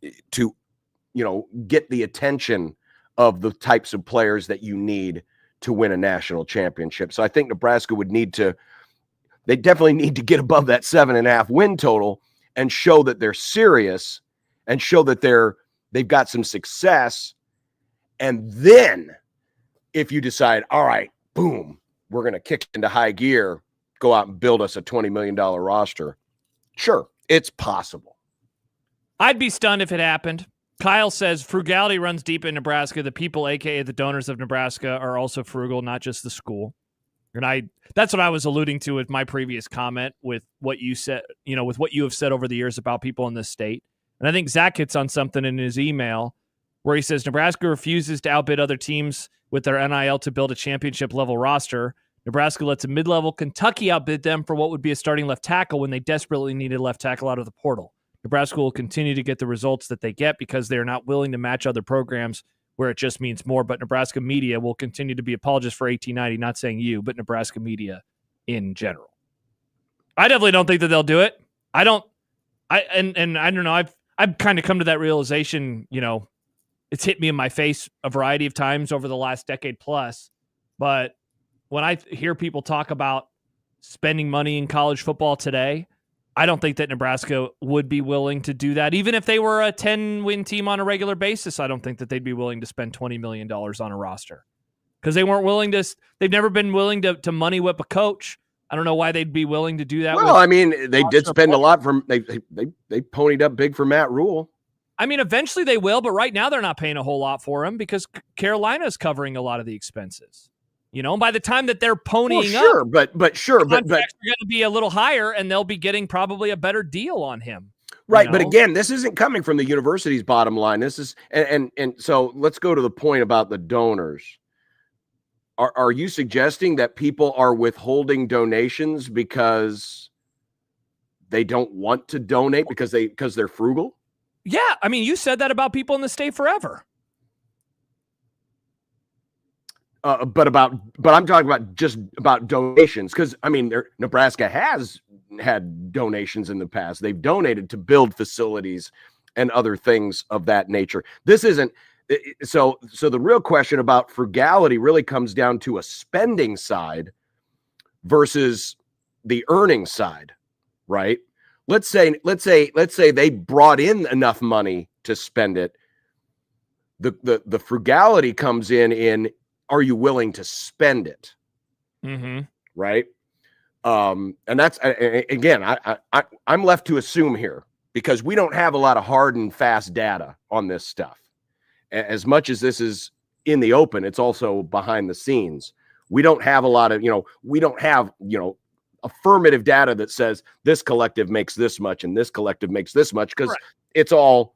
get the attention of the types of players that you need to win a national championship. So I think Nebraska they definitely need to get above that 7.5 win total and show that they're serious and show that they've got some success. And then if you decide, all right, boom, we're going to kick into high gear, go out and build us a $20 million roster. Sure, it's possible. I'd be stunned if it happened. Kyle says frugality runs deep in Nebraska. The people, aka the donors of Nebraska, are also frugal, not just the school. And that's what I was alluding to with my previous comment with what you said, with what you have said over the years about people in this state. And I think Zach hits on something in his email where he says Nebraska refuses to outbid other teams with their NIL to build a championship level roster. Nebraska lets a mid-level Kentucky outbid them for what would be a starting left tackle when they desperately needed left tackle out of the portal. Nebraska will continue to get the results that they get because they are not willing to match other programs where it just means more. But Nebraska media will continue to be apologists for 1890, not saying you, but Nebraska media in general. I definitely don't think that they'll do it. I don't know. I've kind of come to that realization, it's hit me in my face a variety of times over the last decade plus. But when I hear people talk about spending money in college football today, I don't think that Nebraska would be willing to do that. Even if they were a 10-win team on a regular basis, I don't think that they'd be willing to spend $20 million on a roster because they weren't willing to. They've never been willing to money whip a coach. I don't know why they'd be willing to do that. Well, I mean, they did spend a lot from they ponied up big for Matt Rule. I mean, eventually they will, but right now they're not paying a whole lot for him because Carolina's covering a lot of the expenses. And by the time that they're ponying up, but contracts are going to be a little higher, and they'll be getting probably a better deal on him. Right, but again, this isn't coming from the university's bottom line. This is, and so let's go to the point about the donors. Are you suggesting that people are withholding donations because they don't want to donate because they're frugal? Yeah, I mean, you said that about people in the state forever. But I'm talking about just about donations because I mean, Nebraska has had donations in the past. They've donated to build facilities and other things of that nature. This isn't so. The real question about frugality really comes down to a spending side versus the earning side, right? Let's say they brought in enough money to spend it. The frugality comes in. Are you willing to spend it? Mm-hmm. Right. And that's, again, I'm left to assume here because we don't have a lot of hard and fast data on this stuff. As much as this is in the open, it's also behind the scenes. We don't have a lot of, we don't have, affirmative data that says this collective makes this much and this collective makes this much because it's all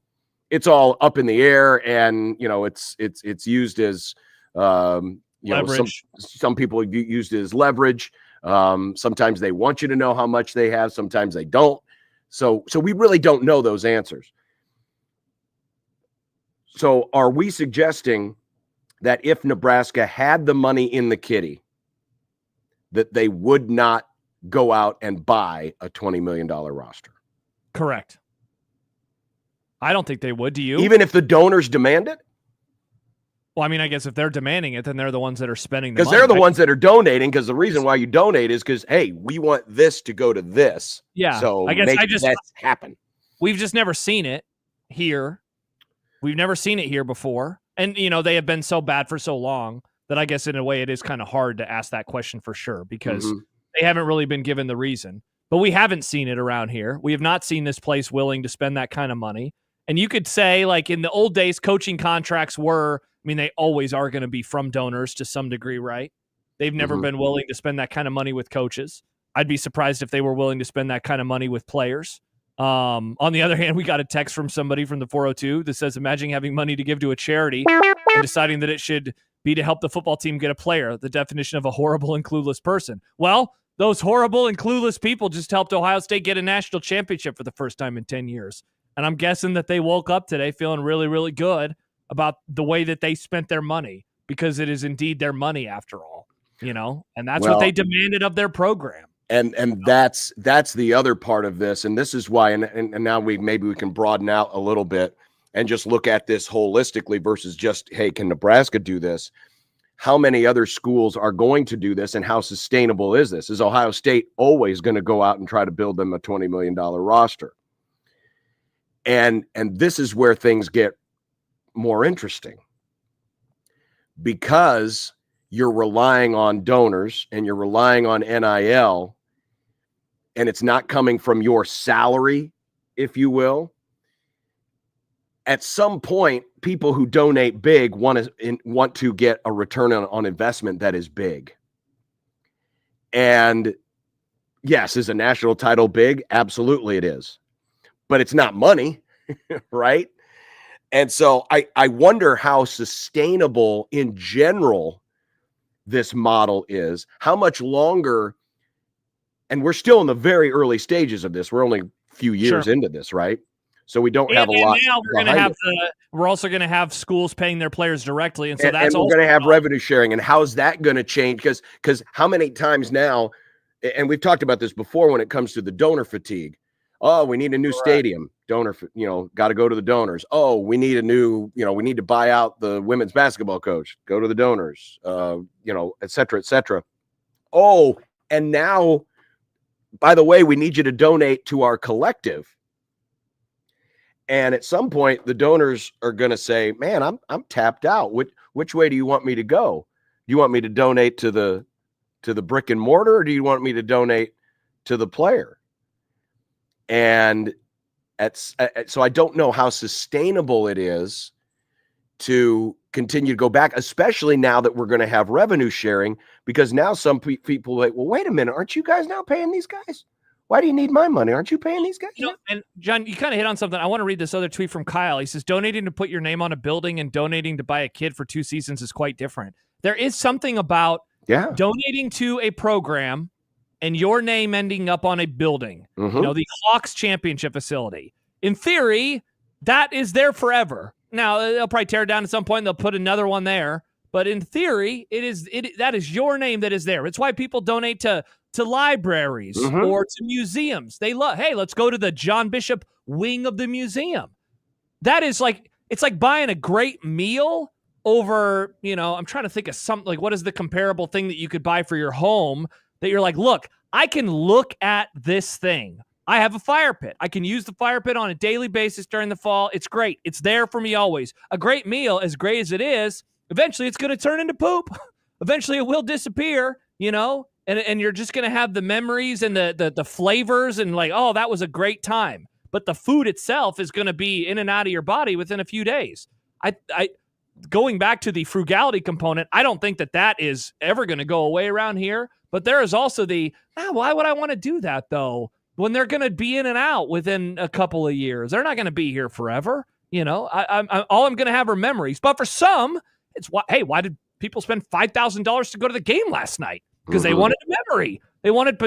up in the air and, it's used as, some people used it as leverage. Sometimes they want you to know how much they have. Sometimes they don't. So we really don't know those answers. So are we suggesting that if Nebraska had the money in the kitty, that they would not go out and buy a $20 million roster? Correct. I don't think they would. Do you? Even if the donors demand it? Well, I mean, I guess if they're demanding it, then they're the ones that are spending the money. Because they're the ones that are donating, because the reason why you donate is because, hey, we want this to go to this. Yeah. So I guess that happen. We've just never seen it here. We've never seen it here before. And, they have been so bad for so long that I guess in a way it is kind of hard to ask that question for sure because they haven't really been given the reason. But we haven't seen it around here. We have not seen this place willing to spend that kind of money. And you could say, like, in the old days, coaching contracts were, they always are going to be from donors to some degree, right? They've never been willing to spend that kind of money with coaches. I'd be surprised if they were willing to spend that kind of money with players. On the other hand, we got a text from somebody from the 402 that says, imagine having money to give to a charity and deciding that it should be to help the football team get a player, the definition of a horrible and clueless person. Well, those horrible and clueless people just helped Ohio State get a national championship for the first time in 10 years. And I'm guessing that they woke up today feeling really, really good about the way that they spent their money, because it is indeed their money after all, and that's what they demanded of their program. And that's the other part of this. And this is why, and now maybe we can broaden out a little bit and just look at this holistically versus just, hey, can Nebraska do this? How many other schools are going to do this, and how sustainable is this? Is Ohio State always going to go out and try to build them a $20 million roster? And this is where things get more interesting, because you're relying on donors and you're relying on NIL, and it's not coming from your salary, if you will. At some point, people who donate big want to get a return on investment that is big. And yes, is a national title big? Absolutely it is. But it's not money, right? And so I wonder how sustainable in general this model is, how much longer, and we're still in the very early stages of this. We're only a few years into this, right? So we don't have a lot. Now we're also going to have schools paying their players directly, and so we're going to have revenue sharing. And how's that going to change? Because how many times now, and we've talked about this before when it comes to the donor fatigue. Oh, we need a new stadium. Donor, got to go to the donors. Oh, we need a new, we need to buy out the women's basketball coach. Go to the donors. Et cetera, et cetera. Oh, and now, by the way, we need you to donate to our collective. And at some point, the donors are going to say, "Man, I'm tapped out. Which way do you want me to go? Do you want me to donate to the brick and mortar, or do you want me to donate to the player?" And so I don't know how sustainable it is to continue to go back, especially now that we're going to have revenue sharing, because now some people are like, well, wait a minute, aren't you guys now paying these guys? Why do you need my money? Aren't you paying these guys? And John, you kind of hit on something. I want to read this other tweet from Kyle. He says, donating to put your name on a building and donating to buy a kid for 2 seasons is quite different. There is something about donating to a program and your name ending up on a building, the Hawks championship facility. In theory, that is there forever. Now, they'll probably tear it down at some point and they'll put another one there. But in theory, that is your name that is there. It's why people donate to libraries or to museums. They love, hey, let's go to the John Bishop wing of the museum. That is it's like buying a great meal over, I'm trying to think of something, like what is the comparable thing that you could buy for your home that you're like, look, I can look at this thing. I have a fire pit. I can use the fire pit on a daily basis during the fall. It's great. It's there for me always. A great meal, as great as it is, eventually it's going to turn into poop. Eventually it will disappear, and you're just going to have the memories and the flavors and like, oh, that was a great time. But the food itself is going to be in and out of your body within a few days. I going back to the frugality component, I don't think that is ever going to go away around here. But there is also why would I want to do that though? When they're going to be in and out within a couple of years, they're not going to be here forever. All I'm going to have are memories. But for some, it's why did people spend $5,000 to go to the game last night? Because they wanted a memory. They wanted,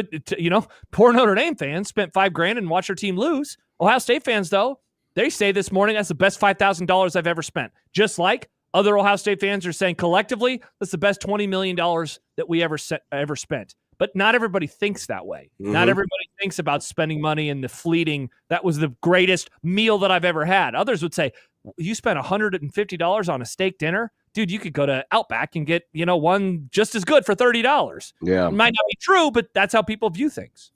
poor Notre Dame fans spent $5,000 and watched their team lose. Ohio State fans, though, they say this morning that's the best $5,000 I've ever spent. Just like other Ohio State fans are saying collectively, that's the best $20 million that we ever spent. But not everybody thinks that way. Not everybody thinks about spending money in the fleeting, that was the greatest meal that I've ever had. Others would say, you spent $150 on a steak dinner? Dude, you could go to Outback and get, one just as good for $30. Yeah. It might not be true, but that's how people view things.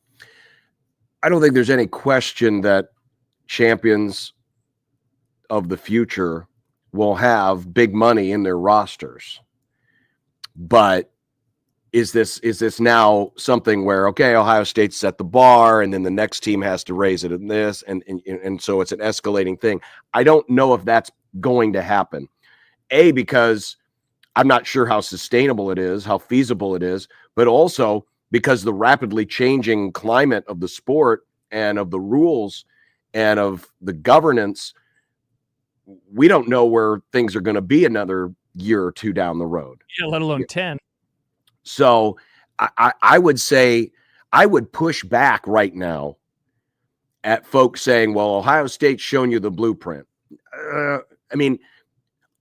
I don't think there's any question that champions of the future will have big money in their rosters. But is this now something where, okay, Ohio State set the bar and then the next team has to raise it in this, and so it's an escalating thing? I don't know if that's going to happen. Because I'm not sure how sustainable it is, how feasible it is, but also because the rapidly changing climate of the sport and of the rules and of the governance, we don't know where things are going to be another year or two down the road. Yeah, let alone 10. So I would say I would push back right now at folks saying, well, Ohio State's shown you the blueprint. I mean,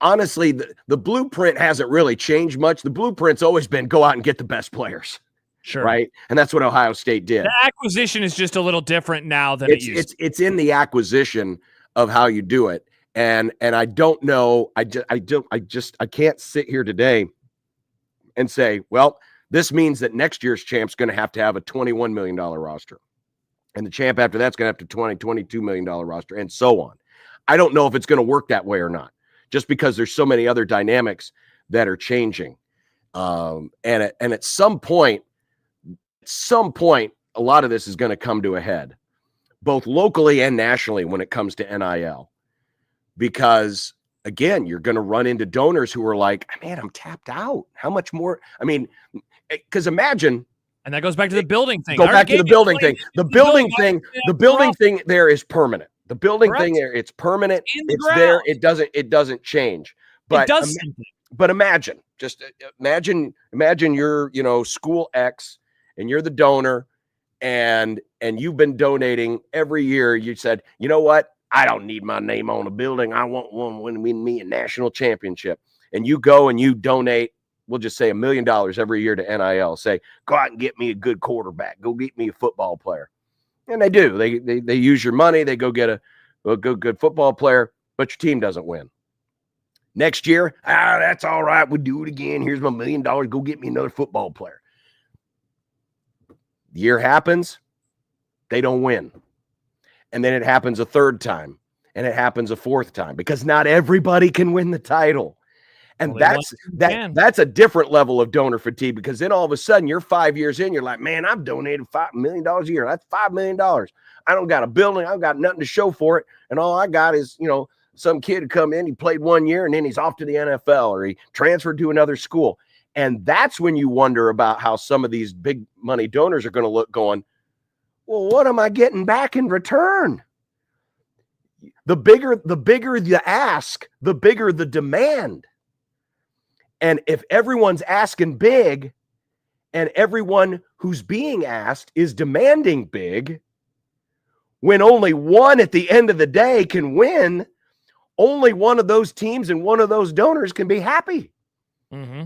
honestly, the blueprint hasn't really changed much. The blueprint's always been go out and get the best players. Sure. Right. And that's what Ohio State did. The acquisition is just a little different now than it used to. It's in the acquisition of how you do it. And I don't know. I can't sit here today and say, well, this means that next year's champ's going to have a $21 million roster. And the champ after that's going to have $22 million roster, and so on. I don't know if it's going to work that way or not, just because there's so many other dynamics that are changing. And at some point, a lot of this is going to come to a head, both locally and nationally when it comes to NIL. Because, again, you're going to run into donors who are like, man, I'm tapped out. How much more? I mean, because imagine. And that goes back to the building thing. Go back to the building thing. The building thing there is permanent. The building thing there, it's permanent. It's there. It doesn't change. But it does. But imagine you're, school X and you're the donor and you've been donating every year. You said, you know what? I don't need my name on a building. I want one win me a national championship. And you go and you donate, we'll just say $1 million every year to NIL. Say, go out and get me a good quarterback. Go get me a football player. And they do. They use your money. They go get a good football player, but your team doesn't win. Next year, that's all right. We'll do it again. Here's my $1 million. Go get me another football player. The year happens. They don't win. And then it happens a third time, and it happens a fourth time, because not everybody can win the title. And that's a different level of donor fatigue, because then all of a sudden you're 5 years in, you're like, man, I've donated $5 million a year. That's $5 million. I don't got a building. I've got nothing to show for it. And all I got is, some kid who come in, he played 1 year and then he's off to the NFL, or he transferred to another school. And that's when you wonder about how some of these big money donors are going to look going, well, what am I getting back in return? The bigger the ask, the bigger the demand. And if everyone's asking big and everyone who's being asked is demanding big, when only one at the end of the day can win, only one of those teams and one of those donors can be happy. Mm-hmm.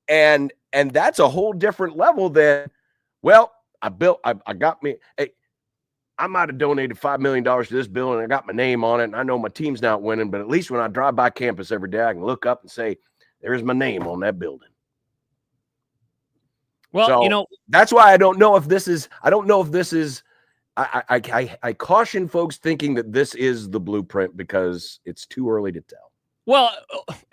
And that's a whole different level than, well, I might have donated $5 million to this building. I got my name on it, and I know my team's not winning, but at least when I drive by campus every day, I can look up and say, there's my name on that building. Well, so, that's why I caution folks thinking that this is the blueprint, because it's too early to tell. Well,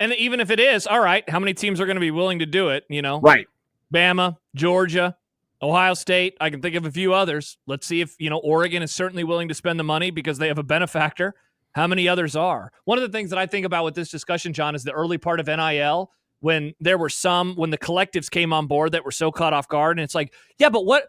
and even if it is, all right, how many teams are going to be willing to do it? Right. Bama, Georgia, Ohio State. I can think of a few others. Let's see if, Oregon is certainly willing to spend the money because they have a benefactor. How many others are? One of the things that I think about with this discussion, John, is the early part of NIL, when there were when the collectives came on board that were so caught off guard. And it's like, yeah, but what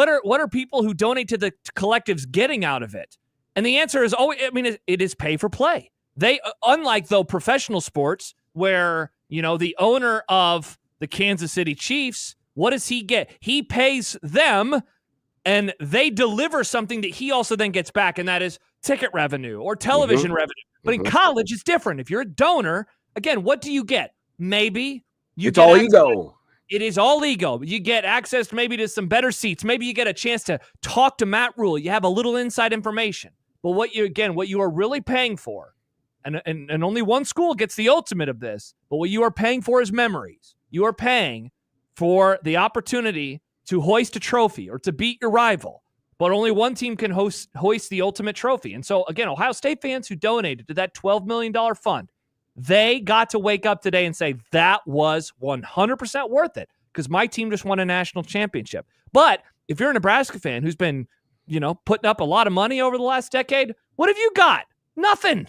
are people who donate to the collectives getting out of it? And the answer is always, it is pay for play. They, unlike though professional sports where, the owner of the Kansas City Chiefs, what does he get? He pays them and they deliver something that he also then gets back. And that is ticket revenue or television revenue. But in college, it's different. If you're a donor, again, what do you get? Maybe it's all ego. It is all ego. You get access maybe to some better seats. Maybe you get a chance to talk to Matt Rule. You have a little inside information. But what you are really paying for, and only one school gets the ultimate of this, but what you are paying for is memories. You are paying for the opportunity to hoist a trophy or to beat your rival. But only one team can hoist the ultimate trophy. And so, again, Ohio State fans who donated to that $12 million fund, they got to wake up today and say, that was 100% worth it because my team just won a national championship. But if you're a Nebraska fan who's been, putting up a lot of money over the last decade, what have you got? Nothing.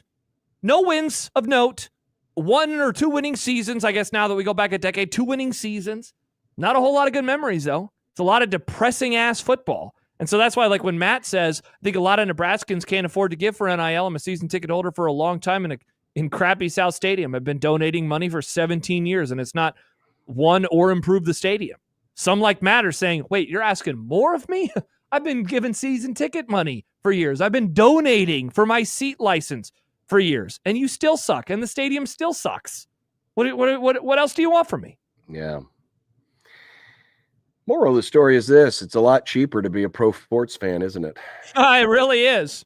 No wins of note. 1 or 2 winning seasons, I guess now that we go back a decade, 2 winning seasons. Not a whole lot of good memories, though. It's a lot of depressing-ass football. And so that's why, like when Matt says, I think a lot of Nebraskans can't afford to give for NIL. I'm a season ticket holder for a long time in crappy South Stadium. I've been donating money for 17 years, and it's not won or improved the stadium. Some like Matt are saying, wait, you're asking more of me? I've been giving season ticket money for years. I've been donating for my seat license for years, and you still suck, and the stadium still sucks. What else do you want from me? Yeah. Moral of the story is this: it's a lot cheaper to be a pro sports fan, isn't it? It really is.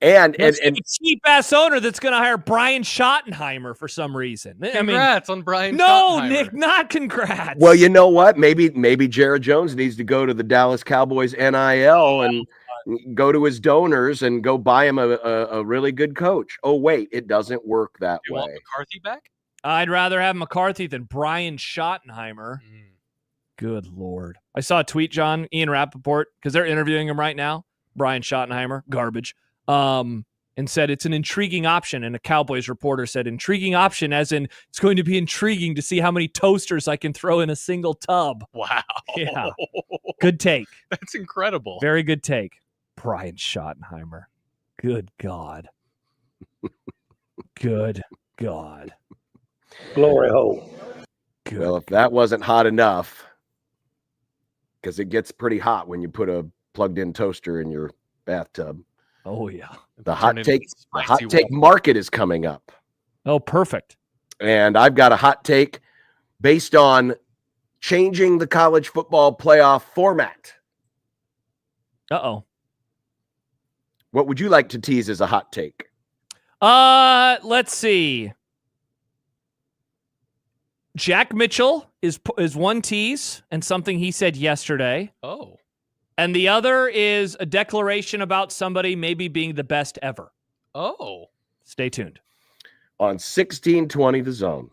and a cheap ass owner that's going to hire Brian Schottenheimer for some reason. Congrats on Brian. No, Nick, not congrats. Well, you know what? Maybe Jared Jones needs to go to the Dallas Cowboys NIL and go to his donors and go buy him a really good coach. Oh wait, it doesn't work that you way. Want McCarthy back? I'd rather have McCarthy than Brian Schottenheimer. Good Lord. I saw a tweet, John, Ian Rappaport, because they're interviewing him right now. Brian Schottenheimer, garbage, and said it's an intriguing option. And a Cowboys reporter said intriguing option as in it's going to be intriguing to see how many toasters I can throw in a single tub. Wow. Yeah. Good take. That's incredible. Very good take. Brian Schottenheimer. Good God. Good God. Glory hole. Well, if that wasn't hot enough, because it gets pretty hot when you put a plugged-in toaster in your bathtub. Oh yeah. The hot take market is coming up. Oh, perfect. And I've got a hot take based on changing the college football playoff format. Uh-oh. What would you like to tease as a hot take? Let's see. Jack Mitchell is one tease and something he said yesterday. Oh. And the other is a declaration about somebody maybe being the best ever. Oh. Stay tuned. On 1620 The Zone.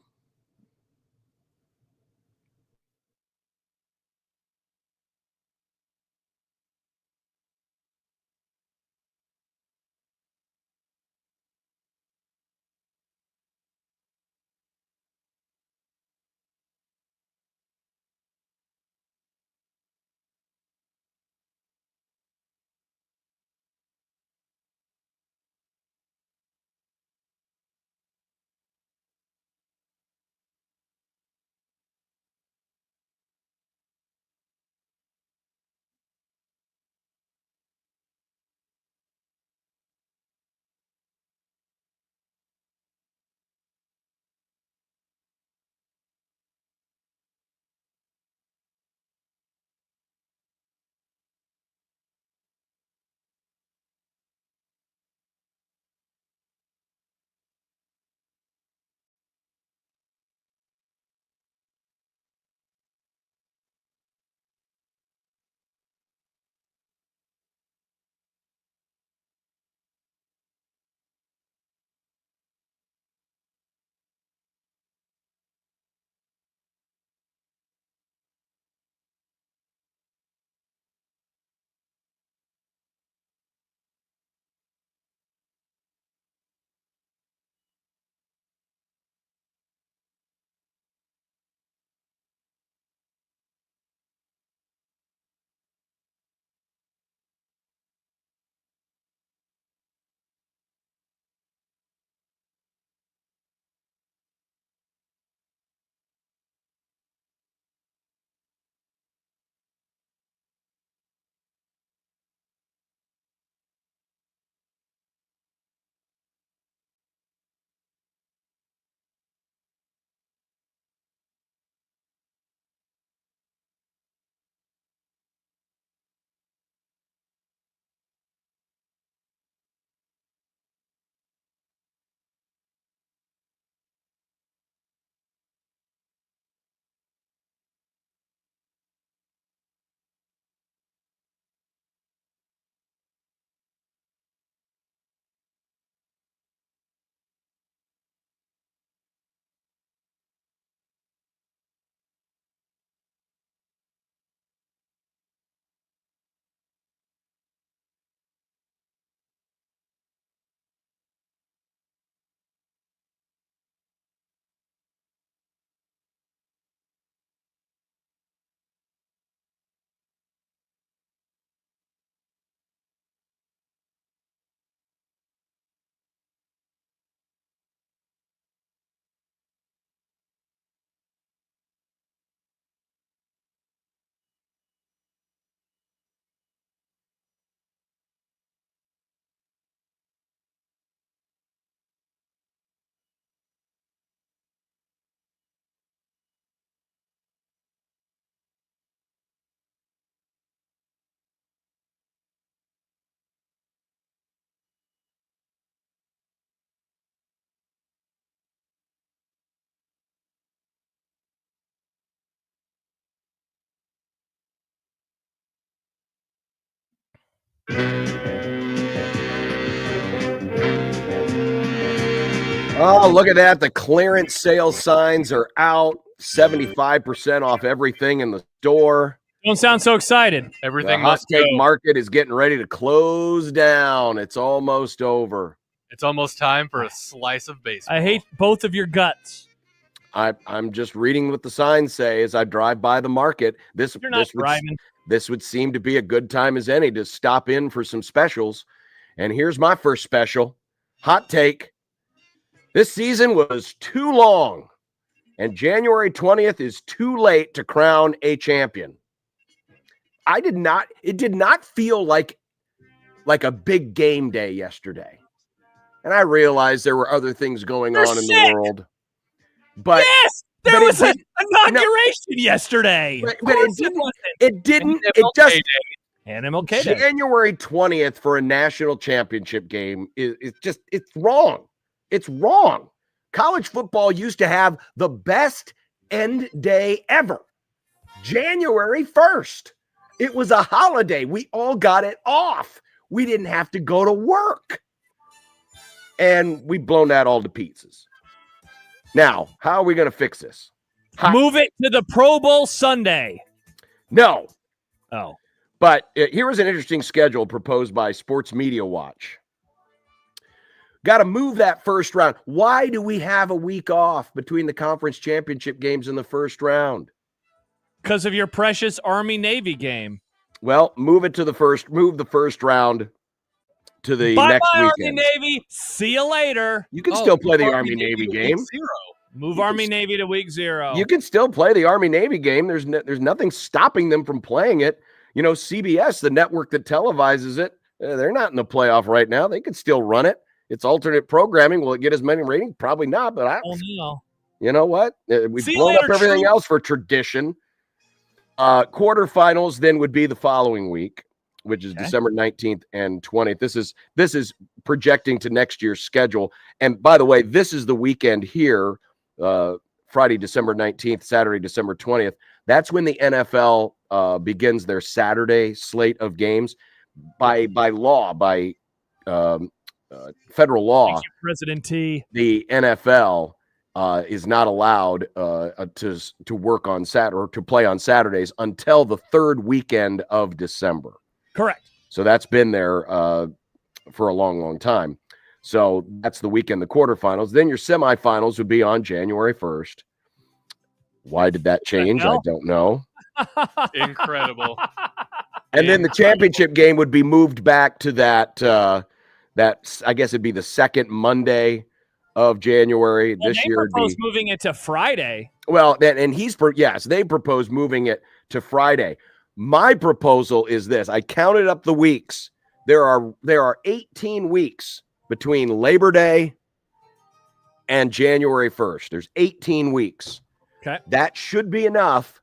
Oh, look at that. The clearance sale signs are out. 75% off everything in the store. Don't sound so excited. Everything The hot must take go. market is getting ready to close down. It's almost over. It's almost time for a slice of baseball. I hate both of your guts. I'm just reading what the signs say as I drive by the market. This would seem to be a good time as any to stop in for some specials. And here's my first special. Hot take. This season was too long, and January 20th is too late to crown a champion. It did not feel like a big game day yesterday. And I realized there were other things going on in the world. But yes, there was an inauguration yesterday. But it didn't. It just and MLK Day. January 20th for a national championship game it's wrong. It's wrong. College football used to have the best end day ever. January 1st. It was a holiday. We all got it off. We didn't have to go to work. And we've blown that all to pieces. Now, how are we going to fix this? Move it to the Pro Bowl Sunday. No. Oh. But here was an interesting schedule proposed by Sports Media Watch. Got to move that first round. Why do we have a week off between the conference championship games and the first round? Because of your precious Army-Navy game. Well, move the first round to the next weekend. Army-Navy. See you later. You can still play the Army-Navy game. Move Army-Navy to week 0. You can still play the Army-Navy game. There's nothing stopping them from playing it. You know, CBS, the network that televises it, they're not in the playoff right now. They could still run it. It's alternate programming. Will it get as many ratings? Probably not, but you know what? We've blown up everything else for tradition. Quarterfinals then would be the following week, which is December 19th and 20th. This is projecting to next year's schedule. And by the way, this is the weekend here, Friday, December 19th, Saturday, December 20th. That's when the NFL begins their Saturday slate of games. By law, by federal law, President T. The NFL is not allowed to work on Saturday or to play on Saturdays until the third weekend of December. Correct. So that's been there for a long, long time. So that's the weekend, the quarterfinals. Then your semifinals would be on January 1st. Why did that change? I don't know. Incredible. And then the championship game would be moved back to that I guess it'd be the second Monday of January. This year they proposed moving it to Friday. Well, and they proposed moving it to Friday. My proposal is this. I counted up the weeks. There are 18 weeks between Labor Day and January 1st. There's 18 weeks. Okay. That should be enough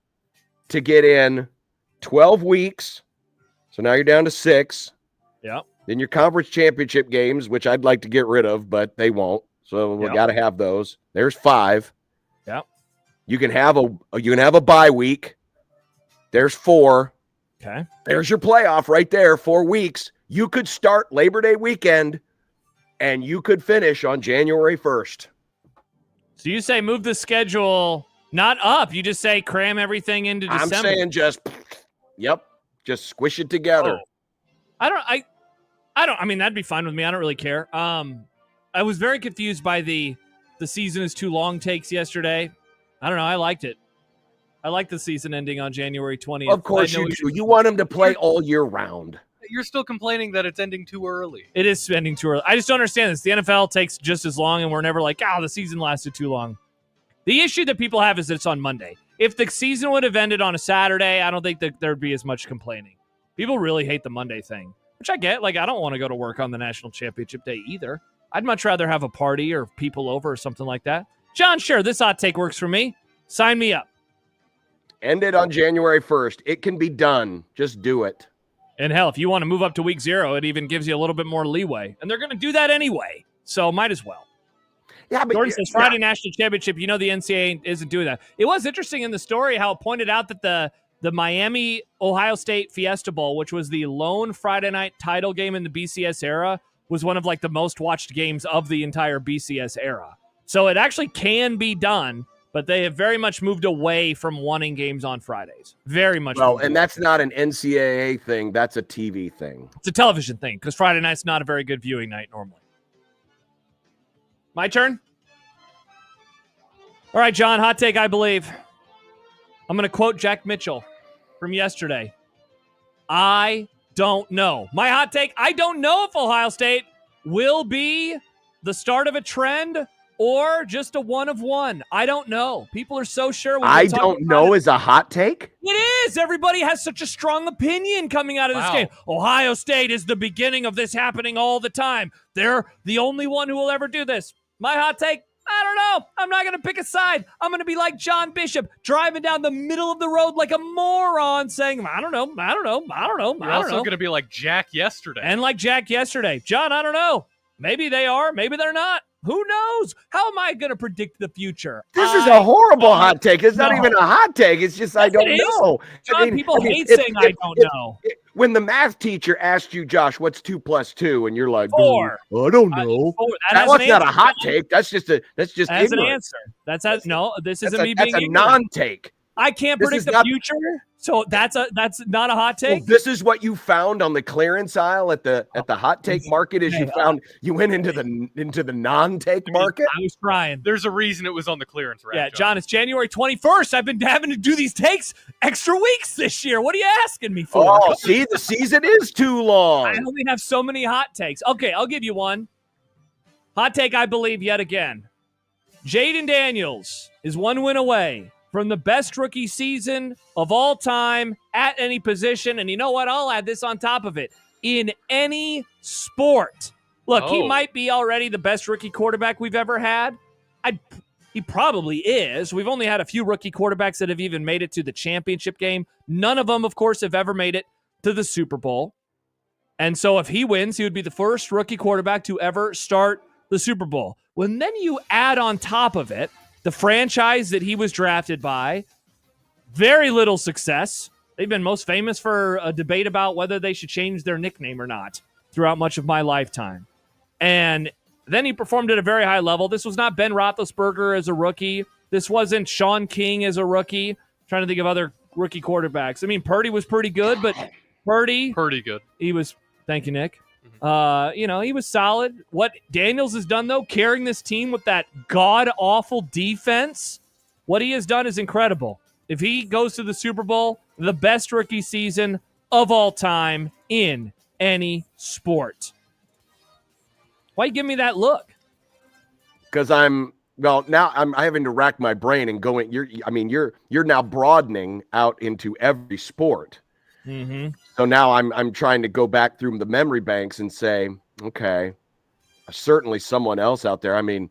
to get in 12 weeks. So now you're down to 6. Yep. Then your conference championship games, which I'd like to get rid of, but they won't. So we got to have those. There's 5. Yep. You can have a bye week. There's 4. Okay. There's your playoff right there. 4 weeks. You could start Labor Day weekend, and you could finish on January 1st. So you say move the schedule not up. You just say cram everything into December. I'm saying just squish it together. I mean, that'd be fine with me. I don't really care. I was very confused by the season is too long takes yesterday. I don't know. I liked it. I like the season ending on January 20th. Of course you do. You want them to play all year round. You're still complaining that it's ending too early. It is ending too early. I just don't understand this. The NFL takes just as long, and we're never like, the season lasted too long. The issue that people have is that it's on Monday. If the season would have ended on a Saturday, I don't think that there'd be as much complaining. People really hate the Monday thing, which I get. Like, I don't want to go to work on the national championship day either. I'd much rather have a party or people over or something like that. John, sure, this hot take works for me. Sign me up. End it on January 1st. It can be done. Just do it. And hell, if you want to move up to week 0, it even gives you a little bit more leeway. And they're going to do that anyway. So might as well. Yeah, but Jordan says Friday national championship. You know the NCAA isn't doing that. It was interesting in the story how it pointed out that the Miami Ohio State Fiesta Bowl, which was the lone Friday night title game in the BCS era, was one of like the most watched games of the entire BCS era. So it actually can be done, but they have very much moved away from wanting games on Fridays. Very much. Well, and that's not an NCAA thing. That's a TV thing. It's a television thing because Friday night's not a very good viewing night normally. My turn? All right, John, hot take, I believe. I'm going to quote Jack Mitchell from yesterday. I don't know. My hot take, I don't know if Ohio State will be the start of a trend or just a one of one. I don't know. People are so sure. I don't know is a hot take? It is. Everybody has such a strong opinion coming out of this game. Ohio State is the beginning of this happening all the time. They're the only one who will ever do this. My hot take, I don't know. I'm not going to pick a side. I'm going to be like John Bishop, driving down the middle of the road like a moron, saying, I don't know. You're also going to be like Jack yesterday. And like Jack yesterday. John, I don't know. Maybe they are. Maybe they're not. Who knows? How am I going to predict the future? This is a horrible hot take. It's not even a hot take. It's just, I don't know. John, people hate saying I don't know. When the math teacher asked you, Josh, what's 2 + 2? And you're like, 4. I don't know. That's not a hot take. That's just That's ignorant. an answer. No, this isn't me being ignorant. That's a non-take. I can't predict the future, so that's not a hot take. Well, this is what you found on the clearance aisle at the hot take market. Is you went into the non-take market. I was trying. There's a reason it was on the clearance rack. Yeah, John, it's January 21st. I've been having to do these takes extra weeks this year. What are you asking me for? Oh, see, the season is too long. I only have so many hot takes. Okay, I'll give you one. Hot take, I believe, yet again. Jaden Daniels is 1 win away from the best rookie season of all time at any position. And you know what? I'll add this on top of it. In any sport. Look, he might be already the best rookie quarterback we've ever had. He probably is. We've only had a few rookie quarterbacks that have even made it to the championship game. None of them, of course, have ever made it to the Super Bowl. And so if he wins, he would be the first rookie quarterback to ever start the Super Bowl. When then you add on top of it the franchise that he was drafted by, very little success. They've been most famous for a debate about whether they should change their nickname or not throughout much of my lifetime. And then he performed at a very high level. This was not Ben Roethlisberger as a rookie. This wasn't Sean King as a rookie. I'm trying to think of other rookie quarterbacks. I mean, Purdy was pretty good, but Pretty good. He was, thank you, Nick. He was solid. What Daniels has done, though, carrying this team with that god-awful defense, what he has done is incredible. If he goes to the Super Bowl, the best rookie season of all time in any sport. Why you give me that look? Because now I'm having to rack my brain and going. You're now broadening out into every sport. Mm-hmm. So now I'm trying to go back through the memory banks and say, okay, certainly someone else out there. I mean,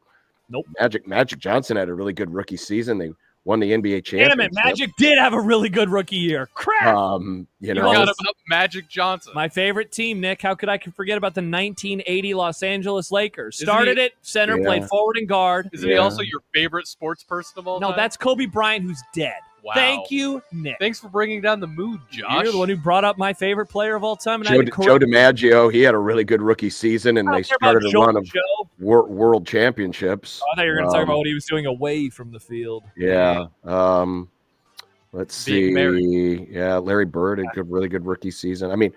nope. Magic Johnson had a really good rookie season. They won the NBA championship. Damn it, Magic did have a really good rookie year. Crap. You forgot about Magic Johnson. My favorite team, Nick. How could I forget about the 1980 Los Angeles Lakers? Started at center, played forward and guard. Isn't he also your favorite sports person of all time? No, that's Kobe Bryant, who's dead. Wow. Thank you, Nick. Thanks for bringing down the mood, Josh. You're the one who brought up my favorite player of all time. And Joe DiMaggio, he had a really good rookie season, and they started a run of world championships. I thought you were going to talk about what he was doing away from the field. Yeah. Let's see. Yeah, Larry Bird had a really good rookie season. I mean,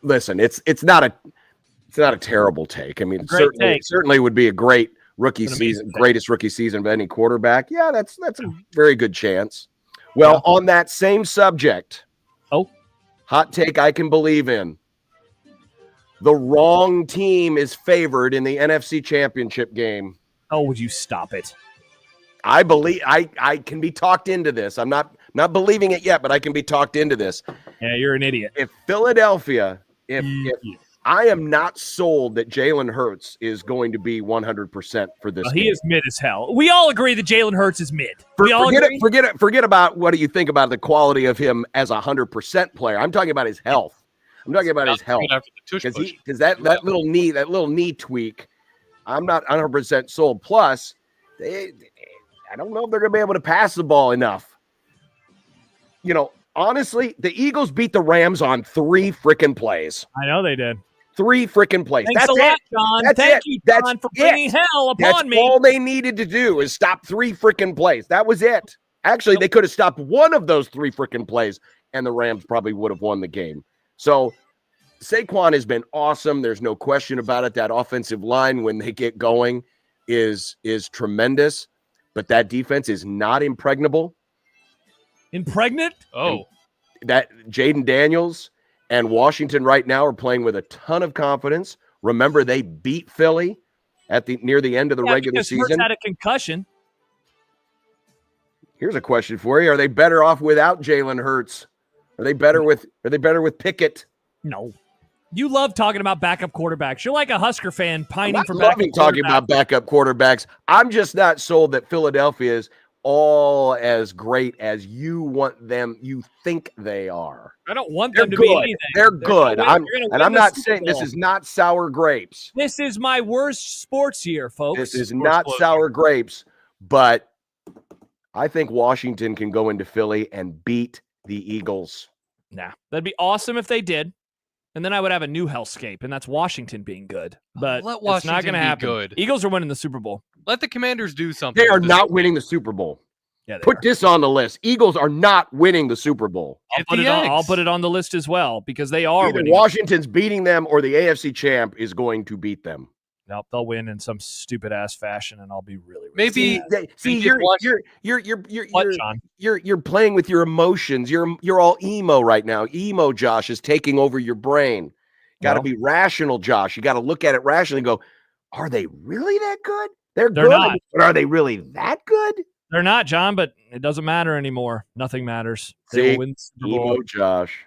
listen, it's not a terrible take. I mean, certainly would be a great rookie season, greatest rookie season of any quarterback. Yeah, that's a very good chance. Well, on that same subject, hot take I can believe in. The wrong team is favored in the NFC Championship game. Oh, would you stop it? I believe I can be talked into this. I'm not believing it yet, but I can be talked into this. Yeah, you're an idiot. If Philadelphia, if I am not sold that Jalen Hurts is going to be 100% for this. He is mid as hell. We all agree that Jalen Hurts is mid. Forget about what do you think about the quality of him as a 100% player. I'm talking about his health. I'm talking about his health because that little knee tweak. I'm not 100% sold. Plus, I don't know if they're going to be able to pass the ball enough. honestly, the Eagles beat the Rams on 3 freaking plays. I know they did. 3 freaking plays. Thanks That's a lot, it. John. That's Thank it. you, That's John, for bringing hell upon me. All they needed to do is stop 3 freaking plays. That was it. Actually, they could have stopped one of those 3 freaking plays, and the Rams probably would have won the game. So Saquon has been awesome. There's no question about it. That offensive line, when they get going, is tremendous. But that defense is not impregnable. Impregnant? Oh. That Jaden Daniels and Washington right now are playing with a ton of confidence. Remember, they beat Philly at near the end of the regular season. Hurts had a concussion. Here's a question for you: are they better off without Jalen Hurts? Are they better with Pickett? No. You love talking about backup quarterbacks. You're like a Husker fan pining for backup backup talking quarterbacks. about backup quarterbacks. I'm just not sold that Philadelphia is all as great as you want them. You think they are. I don't want They're them to good. be anything. They're good. I'm not Super saying this Bowl. is not sour grapes. This is my worst sports year, folks. This is not sour grapes, but I think Washington can go into Philly and beat the Eagles. Nah, that'd be awesome if they did. And then I would have a new hellscape, and that's Washington being good. But Let it's Washington not going to be happen. good. Eagles are winning the Super Bowl. Let the Commanders do something. They are not winning the Super Bowl. Yeah, Put this on the list. Eagles are not winning the Super Bowl. I'll put it on the list as well because they are Either winning. Washington's beating them or the AFC champ is going to beat them. Nope, they'll win in some stupid ass fashion, and I'll be really Maybe you're playing with your emotions. You're all emo right now. Emo Josh is taking over your brain. Got to be rational, Josh. You got to look at it rationally and go, are they really that good? They're good, not. but are they really that good? They're not, John, but it doesn't matter anymore. Nothing matters. They See, will win the Super Bowl. emo Josh.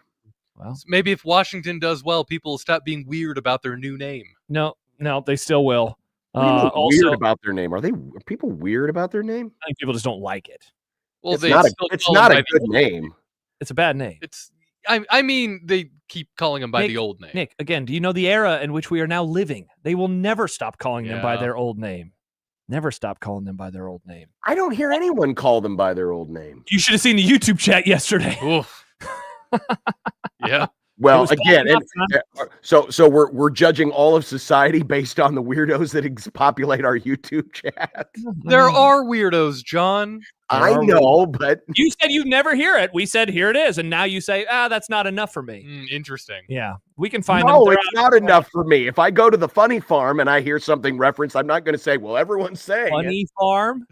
Well, maybe if Washington does well, people will stop being weird about their new name. No, they still will. What do you mean Also, weird about their name? Are people weird about their name? I think people just don't like it. Well, It's not a good name. It's a bad name. I mean, they keep calling them by the old name. Nick, again, do you know the era in which we are now living? They will never stop calling them by their old name. Never stop calling them by their old name. I don't hear anyone call them by their old name. You should have seen the YouTube chat yesterday. Oof. Yeah. Well, again, so we're judging all of society based on the weirdos that populate our YouTube chat. There are weirdos, John. I know, but you said you never hear it. We said here it is, and now you say, that's not enough for me. Interesting. Yeah, we can find them. No, it's not enough for me. If I go to the Funny Farm and I hear something referenced, I'm not going to say, well, everyone's saying Funny Farm.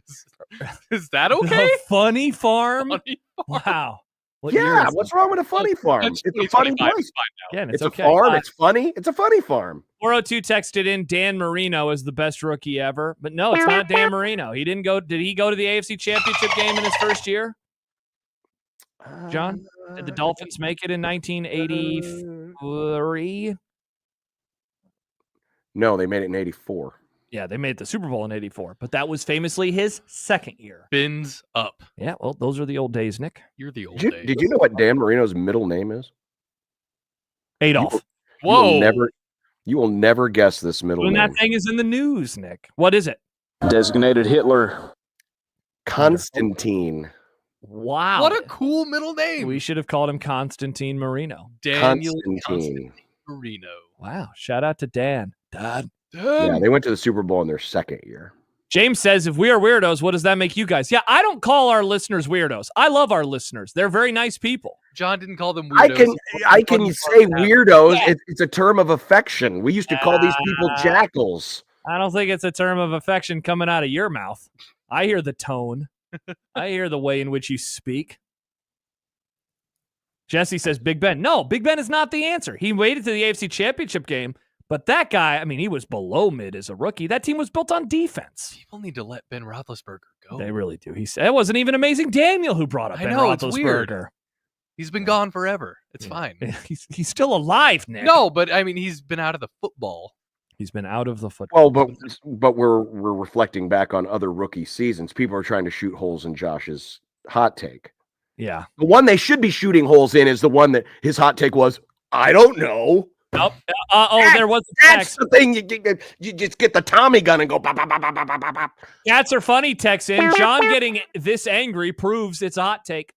Is that okay? The Funny Farm. Funny Farm. Wow. What year Yeah, is what's wrong with a Funny Farm? That's It's a funny 2025 place. Again, It's okay. a farm. It's funny. It's a funny farm. 402 texted in Dan Marino is the best rookie ever, but no, it's not Dan Marino. He didn't go. Did he go to the AFC Championship game in his first year? John, did the Dolphins make it in 1983? No, they made it in 84. Yeah, they made the Super Bowl in 84, but that was famously his second year. Bins up. Yeah, well, those are the old days, Nick. You're the old days. Did you know what Dan Marino's middle name is? Adolf. You will never guess this middle When name. that thing is in the news, Nick. What is it? Designated Hitler. Constantine. Wow. What a cool middle name. We should have called him Constantine Marino. Daniel Constantine. Marino. Wow. Shout out to Dan. Dad. Yeah, they went to the Super Bowl in their second year. James says, if we are weirdos, what does that make you guys? Yeah, I don't call our listeners weirdos. I love our listeners. They're very nice people. John didn't call them weirdos. I can say weirdos. Yeah. It's a term of affection. We used to call these people jackals. I don't think it's a term of affection coming out of your mouth. I hear the tone. I hear the way in which you speak. Jesse says Big Ben. No, Big Ben is not the answer. He waited to the AFC Championship game. But that guy, I mean, he was below mid as a rookie. That team was built on defense. People need to let Ben Roethlisberger go. They really do. He said it wasn't even Amazing Daniel who brought up Ben Roethlisberger. It's weird. He's been gone forever. It's fine. He's still alive, Nick. No, but I mean, he's been out of the football. He's been out of the football. Well, but we're reflecting back on other rookie seasons. People are trying to shoot holes in Josh's hot take. Yeah. The one they should be shooting holes in is the one that his hot take was, I don't know. Nope. There was a text. That's the thing. You just get the Tommy gun and go bop, bop, bop, bop, bop, bop, bop. Cats are funny, text in. John getting this angry proves it's a hot take.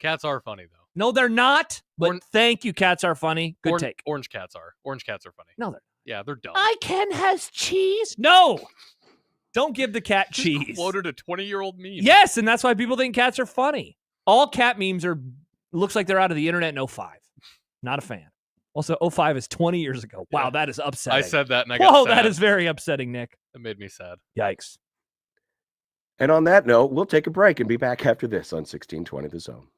Cats are funny, though. No, they're not. But thank you, cats are funny. Good take. Orange cats are. Orange cats are funny. No, they're Yeah, they're dumb. Ken has cheese. No. Don't give the cat cheese. Quoted a 20-year-old meme. Yes, and that's why people think cats are funny. All cat memes looks like they're out of the internet in 05. Not a fan. Also, 05 is 20 years ago. Wow, that is upsetting. I said that and I got sad. That is very upsetting, Nick. It made me sad. Yikes. And on that note, we'll take a break and be back after this on 1620 The Zone.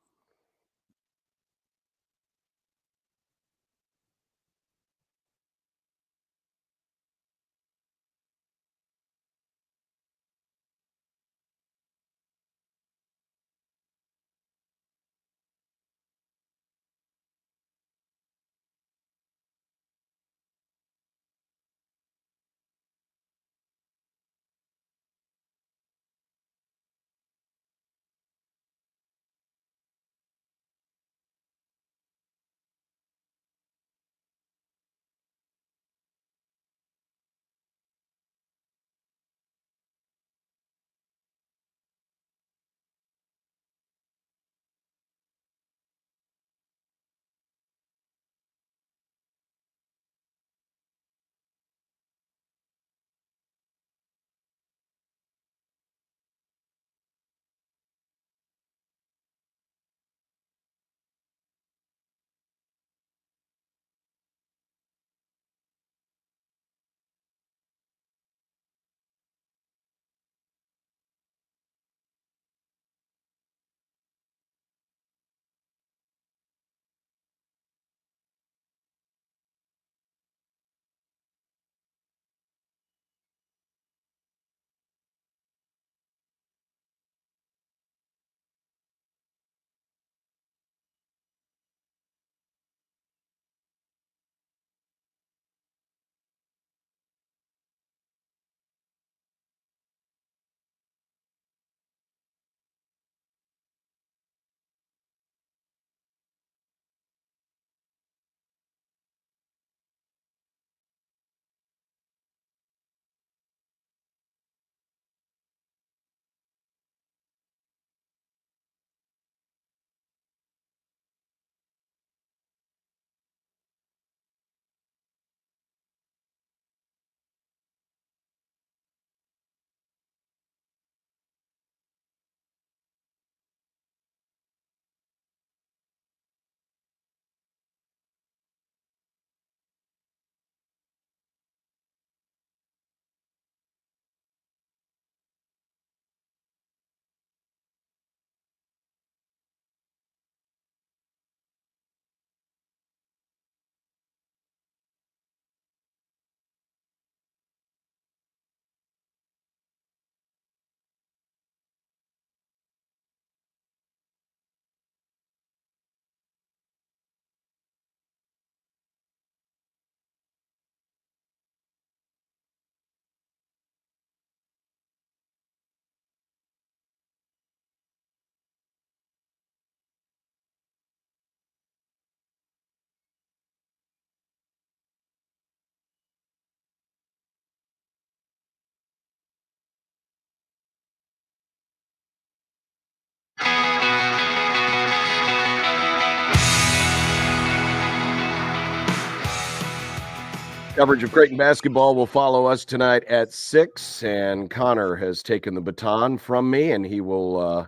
Coverage of Creighton basketball will follow us tonight at 6, and Connor has taken the baton from me, and he will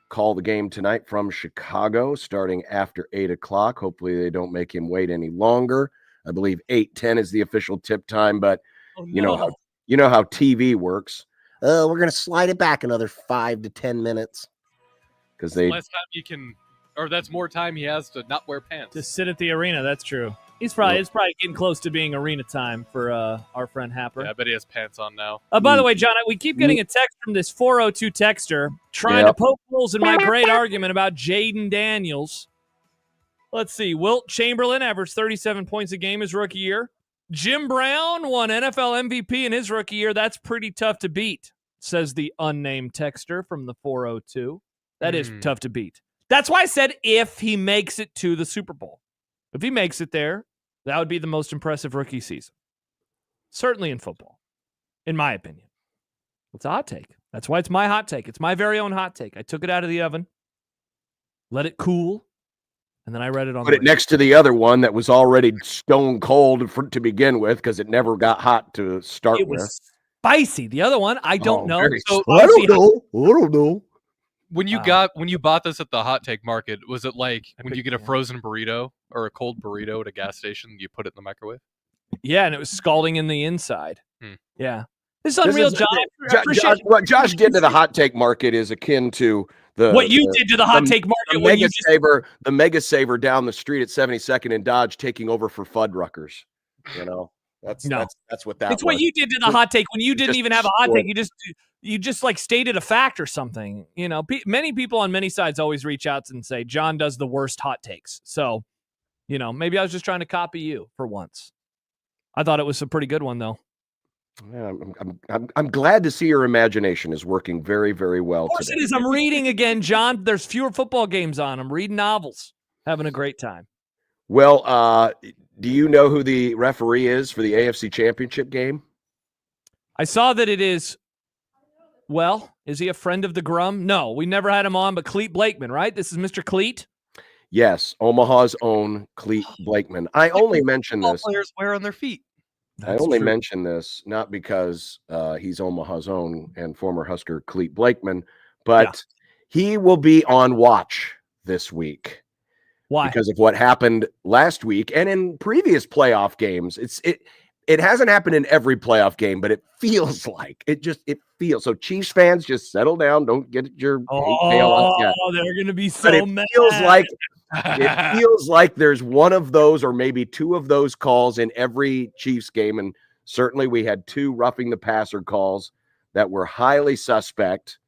call the game tonight from Chicago starting after 8 o'clock. Hopefully they don't make him wait any longer. I believe 8:10 is the official tip time, but you know how TV works. We're going to slide it back another 5 to 10 minutes because less time you can, or that's more time he has to not wear pants. To sit at the arena, that's true. It's probably getting close to being arena time for our friend Happer. Yeah, I bet he has pants on now. By the way, John, we keep getting a text from this 402 texter trying to poke holes in my great argument about Jaden Daniels. Let's see. Wilt Chamberlain averaged 37 points a game his rookie year. Jim Brown won NFL MVP in his rookie year. That's pretty tough to beat, says the unnamed texter from the 402. That is tough to beat. That's why I said if he makes it to the Super Bowl. If he makes it there, that would be the most impressive rookie season. Certainly in football, in my opinion. It's a hot take. That's why it's my hot take. It's my very own hot take. I took it out of the oven, let it cool, And then I read it on. Put it next to the other one that was already stone cold to begin with because it never got hot to start with. It was spicy. The other one, I don't know. So I don't know. When you bought this at the hot take market, was it like when you get a frozen burrito or a cold burrito at a gas station, you put it in the microwave? Yeah, and it was scalding in the inside. Yeah. This is unreal, John. What Josh did to the hot take market is akin to what you did to the hot take market. The Mega Saver down the street at 72nd and Dodge taking over for Fuddruckers. You know, that's what that. It's what you did to the hot take when you didn't even have a hot take. You just like stated a fact or something. You know, many people on many sides always reach out and say John does the worst hot takes. So, you know, maybe I was just trying to copy you for once. I thought it was a pretty good one though. Yeah, I'm glad to see your imagination is working very, very well. Of course today. it is. I'm reading again, John. There's fewer football games on. I'm reading novels, having a great time. Well, do you know who the referee is for the AFC Championship game? I saw that it is. Well, is he a friend of the Grum? No, we never had him on, but Cleet Blakeman, right? This is Mr. Cleet. Yes, Omaha's own Cleet Blakeman. I only mention this. Players wear on their feet. I only mention this not because he's Omaha's own and former Husker Cleet Blakeman, but he will be on watch this week. Why? Because of what happened last week and in previous playoff games. It hasn't happened in every playoff game, but it feels like it feels. So Chiefs fans, just settle down. Don't get your hate mail out yet. Oh, they're going to be so mad. It feels like there's one of those or maybe two of those calls in every Chiefs game. And certainly we had two roughing the passer calls that were highly suspect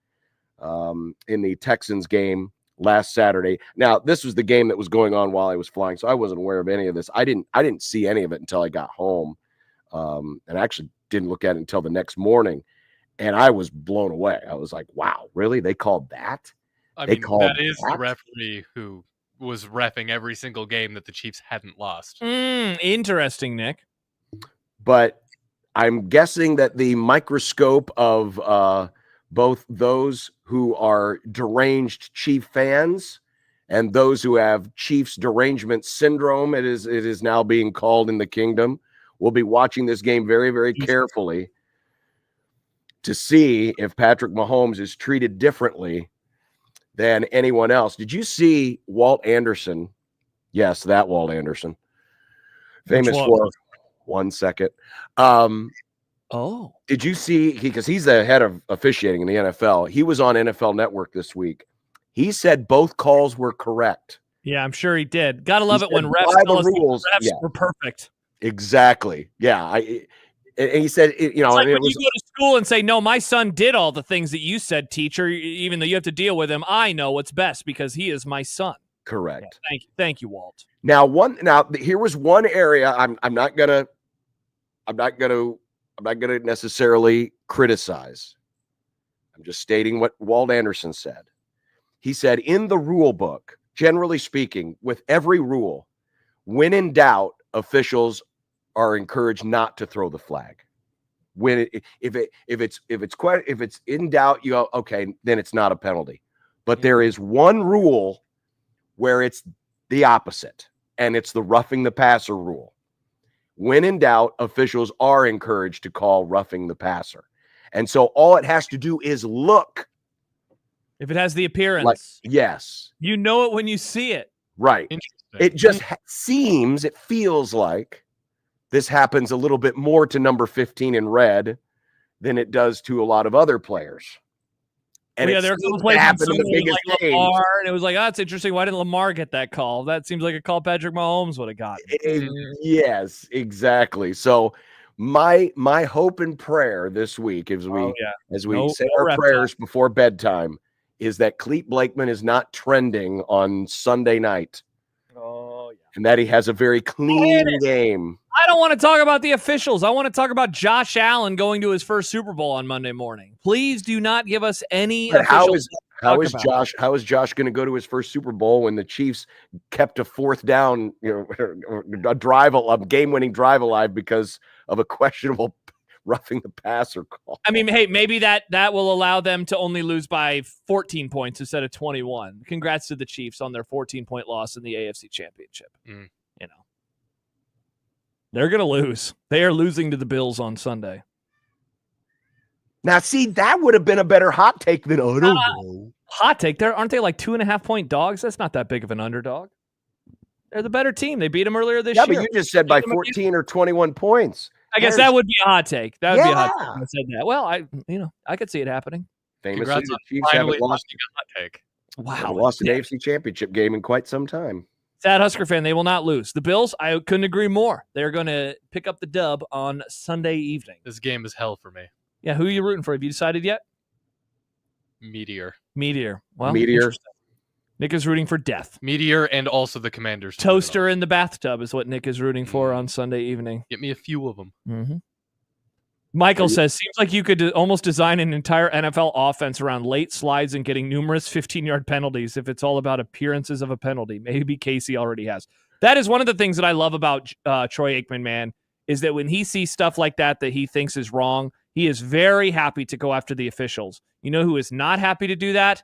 in the Texans game last Saturday. Now, this was the game that was going on while I was flying, so I wasn't aware of any of this. I didn't see any of it until I got home. And I actually didn't look at it until the next morning. And I was blown away. I was like, wow, really? They called that? That is the referee who was reffing every single game that the Chiefs hadn't lost. Interesting, Nick. But I'm guessing that the microscope of both those who are deranged Chief fans and those who have Chiefs derangement syndrome, it is now being called in the kingdom, will be watching this game very, very carefully to see if Patrick Mahomes is treated differently than anyone else. Did you see Walt Anderson? Yes, that Walt Anderson. Famous for 1 second. Did you see, because he's the head of officiating in the NFL. He was on NFL Network this week. He said both calls were correct. Yeah, I'm sure he did. Gotta love it when refs tell us the refs were perfect. Exactly. Yeah. And he said, it's like when you go to school and say, no, my son did all the things that you said, teacher, even though you have to deal with him. I know what's best because he is my son. Correct. Yeah, thank you, Walt. Now, here was one area I'm not gonna necessarily criticize. I'm just stating what Walt Anderson said. He said in the rule book, generally speaking, with every rule, when in doubt, officials are encouraged not to throw the flag. If it's in doubt, you go, okay, then it's not a penalty. But there is one rule where it's the opposite, and it's the roughing the passer rule. When in doubt, officials are encouraged to call roughing the passer. And so all it has to do is look. If it has the appearance. Yes. You know it when you see it. Right. It just it feels like this happens a little bit more to number 15 in red than it does to a lot of other players. And there are a couple places in the biggest like Lamar, and it was like, it's interesting. Why didn't Lamar get that call? That seems like a call Patrick Mahomes would have gotten. Yes, exactly. So my hope and prayer this week, as we say our prayers before bedtime, is that Cleet Blakeman is not trending on Sunday night. Oh, yeah. And that he has a very clean game. I don't want to talk about the officials. I want to talk about Josh Allen going to his first Super Bowl on Monday morning. Please do not give us any. How is Josh going to go to his first Super Bowl when the Chiefs kept a fourth down, a game-winning drive alive because of a questionable roughing the passer call. I mean, hey, maybe that will allow them to only lose by 14 points instead of 21. Congrats to the Chiefs on their 14-point loss in the AFC Championship. Mm. You know, they're going to lose. They are losing to the Bills on Sunday. Now, see, that would have been a better hot take than, I don't know. Hot take. Aren't they like 2.5-point dogs? That's not that big of an underdog. They're the better team. They beat them earlier this year. Yeah, but you just said by 14 or 21 points. I guess that would be a hot take. That would be a hot take. Yeah. I said that. Well, I could see it happening. Famously, Congrats the on Chiefs haven't lost, a hot take. Wow. lost an AFC Championship game in quite some time. Sad Husker fan, they will not lose. The Bills, I couldn't agree more. They're going to pick up the dub on Sunday evening. This game is hell for me. Yeah, who are you rooting for? Have you decided yet? Meteor. Well, Meteor. Nick is rooting for death. Meteor and also the Commanders. Toaster in the bathtub is what Nick is rooting for on Sunday evening. Get me a few of them. Mm-hmm. Michael says, seems like you could almost design an entire NFL offense around late slides and getting numerous 15-yard penalties if it's all about appearances of a penalty. Maybe Casey already has. That is one of the things that I love about Troy Aikman, man, is that when he sees stuff like that he thinks is wrong, he is very happy to go after the officials. You know who is not happy to do that?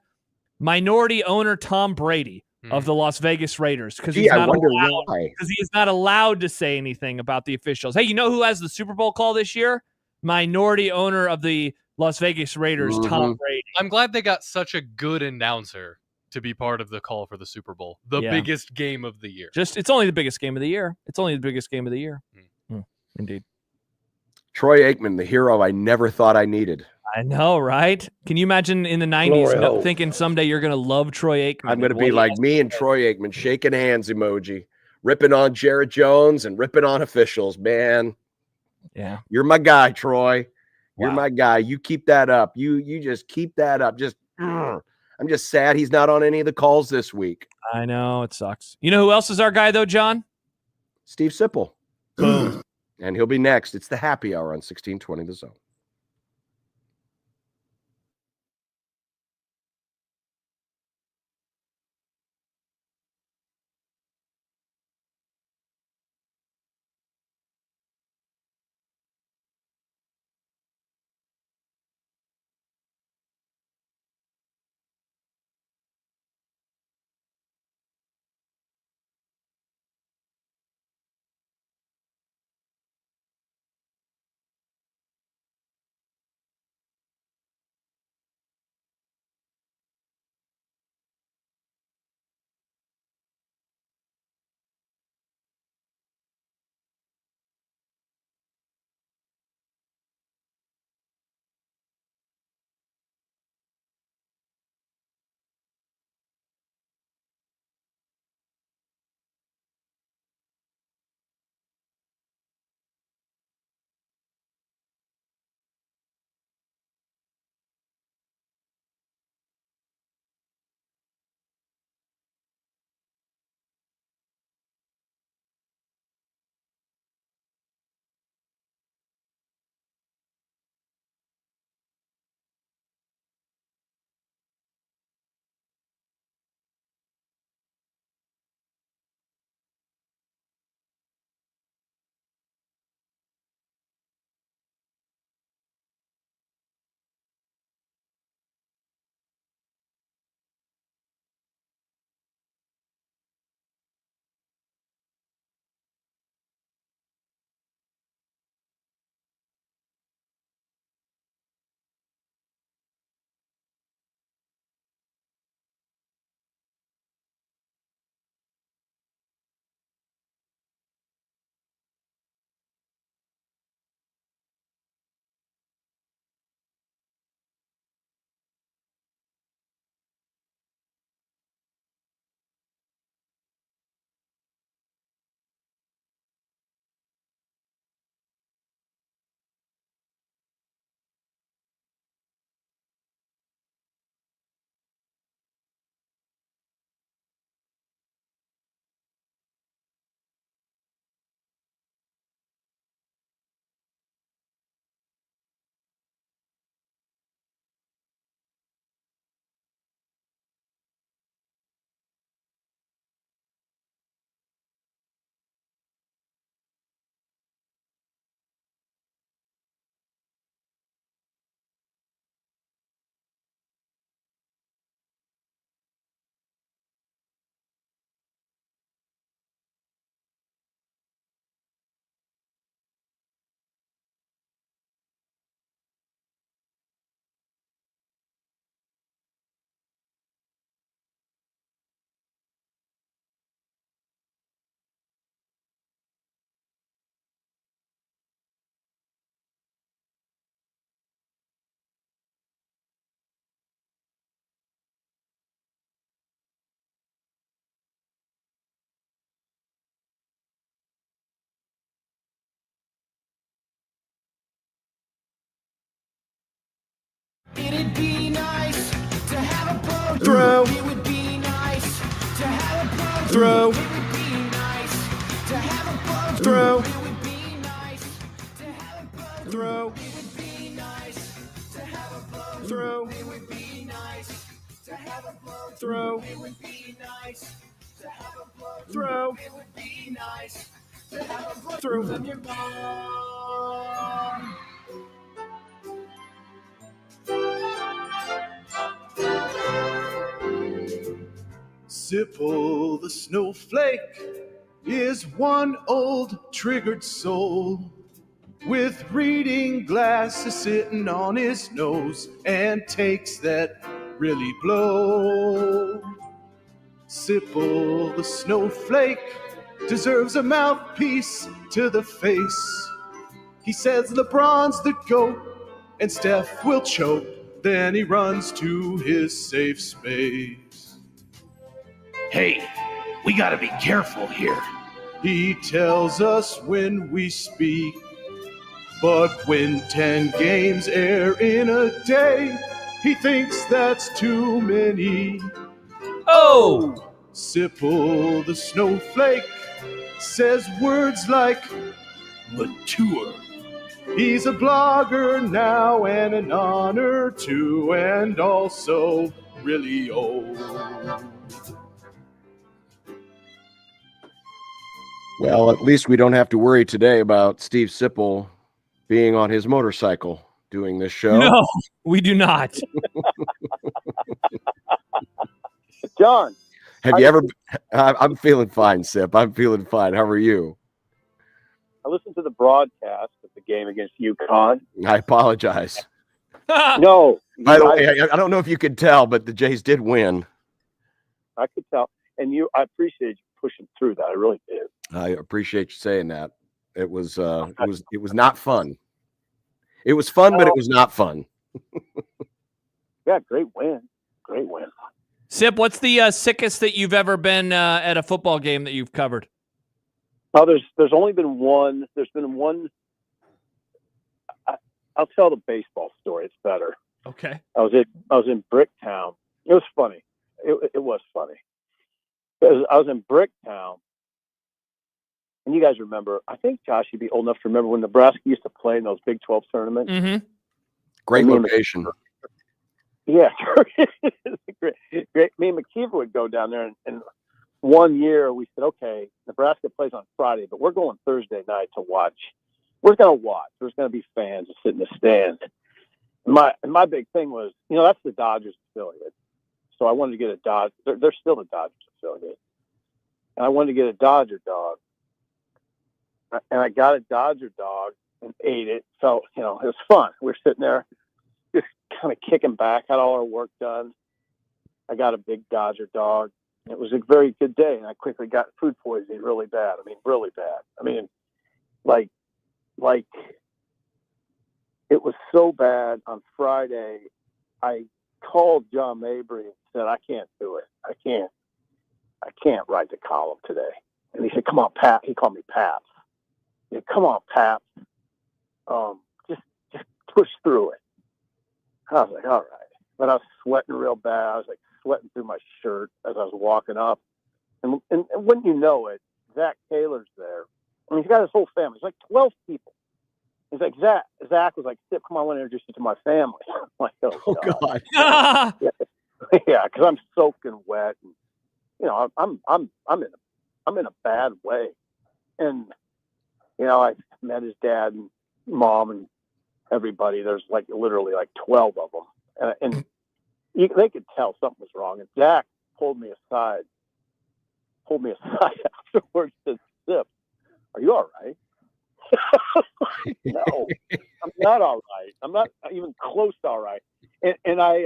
Minority owner Tom Brady of the Las Vegas Raiders, because he is not allowed to say anything about the officials. Hey, you know who has the Super Bowl call this year? Minority owner of the Las Vegas Raiders, Tom Brady. I'm glad they got such a good announcer to be part of the call for the Super Bowl, the biggest game of the year. It's only the biggest game of the year. Indeed. Troy Aikman, the hero I never thought I needed. I know, right? Can you imagine in the 90s thinking someday you're going to love Troy Aikman? I'm going to be like me and Troy Aikman, shaking hands emoji, ripping on Jarrett Jones and ripping on officials, man. Yeah. You're my guy, Troy. You're my guy. You keep that up. You just keep that up. I'm just sad he's not on any of the calls this week. I know, it sucks. You know who else is our guy, though, John? Steve Sipple. Boom. And he'll be next. It's the happy hour on 1620 The Zone. Throw. Throw. Throw. Throw. Throw. Throw. Throw. Throw from your mom. Sipple the snowflake is one old triggered soul with reading glasses sitting on his nose and takes that really blow. Sipple the snowflake deserves a mouthpiece to the face. He says LeBron's the GOAT and Steph will choke. Then he runs to his safe space. Hey, we gotta be careful here, he tells us when we speak. But when 10 games air in a day, he thinks that's too many. Oh! Sipple the snowflake says words like mature. He's a blogger now and an honor too, and also really old. Well, at least we don't have to worry today about Steve Sipple being on his motorcycle doing this show. No, we do not. John, have you ever? I'm feeling fine, Sip. I'm feeling fine. How are you? I listened to the broadcast of the game against UConn. I apologize. No. By the way, I don't know if you could tell, but the Jays did win. I could tell. And I appreciate you pushing through that. I really did. I appreciate you saying that. It was not fun. It was fun, but it was not fun. Yeah, great win. Great win. Sip, what's the sickest that you've ever been at a football game that you've covered? Oh, there's only been one. There's been one. I'll tell the baseball story. It's better. Okay. I was in Bricktown. It was funny. It was funny. I was in Bricktown, and you guys remember? I think Josh, you'd be old enough to remember when Nebraska used to play in those Big 12 tournaments. Mm-hmm. Great location. Yeah, great. Me and McKeever would go down there, and one year we said, okay, Nebraska plays on Friday, but we're going Thursday night to watch. We're going to watch. There's going to be fans that sit in the stands. My big thing was, that's the Dodgers affiliate. So I wanted to get a Dodge. They're still the Dodgers affiliate. And I wanted to get a Dodger dog. And I got a Dodger dog and ate it. So, it was fun. We were sitting there just kind of kicking back, had all our work done. I got a big Dodger dog. It was a very good day, and I quickly got food poisoning really bad. Really bad. Like it was so bad on Friday. I called John Mabry and said, I can't do it. I can't write the column today. And he said, come on, Pat. He called me Pat. He said, come on, Pat. Just push through it. I was like, all right. But I was sweating real bad. I was like sweating through my shirt as I was walking up. And wouldn't you know it, Zach Taylor's there. He's got his whole family. It's like 12 people. He's like, Zach was like, Sip, come on, I want to introduce you to my family. I'm like, oh God. Yeah, because I'm soaking wet, and I'm in a bad way. And I met his dad and mom and everybody. There's literally 12 of them, and they could tell something was wrong. And Zach pulled me aside afterwards and said, Sip, are you all right? No, I'm not all right. I'm not even close to all right. And I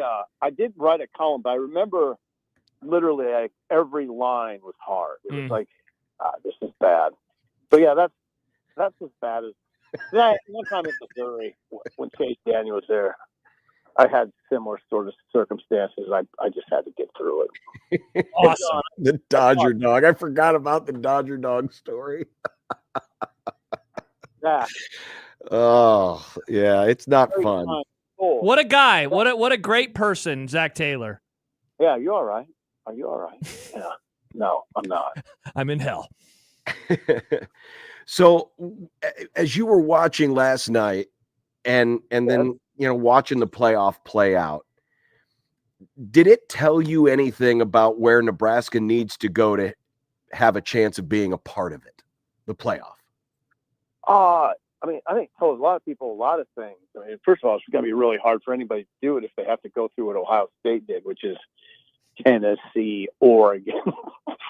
did write a column, but I remember literally every line was hard. It was like, this is bad. But yeah, that's as bad as that. One time in Missouri, when Chase Daniel was there, I had similar sort of circumstances. I just had to get through it. Awesome. The Dodger dog. I forgot about the Dodger dog story. Oh, yeah, it's not fun. What a guy. What a great person, Zach Taylor. Yeah, are you all right? Are you all right? Yeah. No, I'm not. I'm in hell. So as you were watching last night and then, watching the playoff play out, did it tell you anything about where Nebraska needs to go to have a chance of being a part of it, the playoff? I think it told a lot of people a lot of things. I mean, first of all, it's going to be really hard for anybody to do it if they have to go through what Ohio State did, which is Tennessee, Oregon,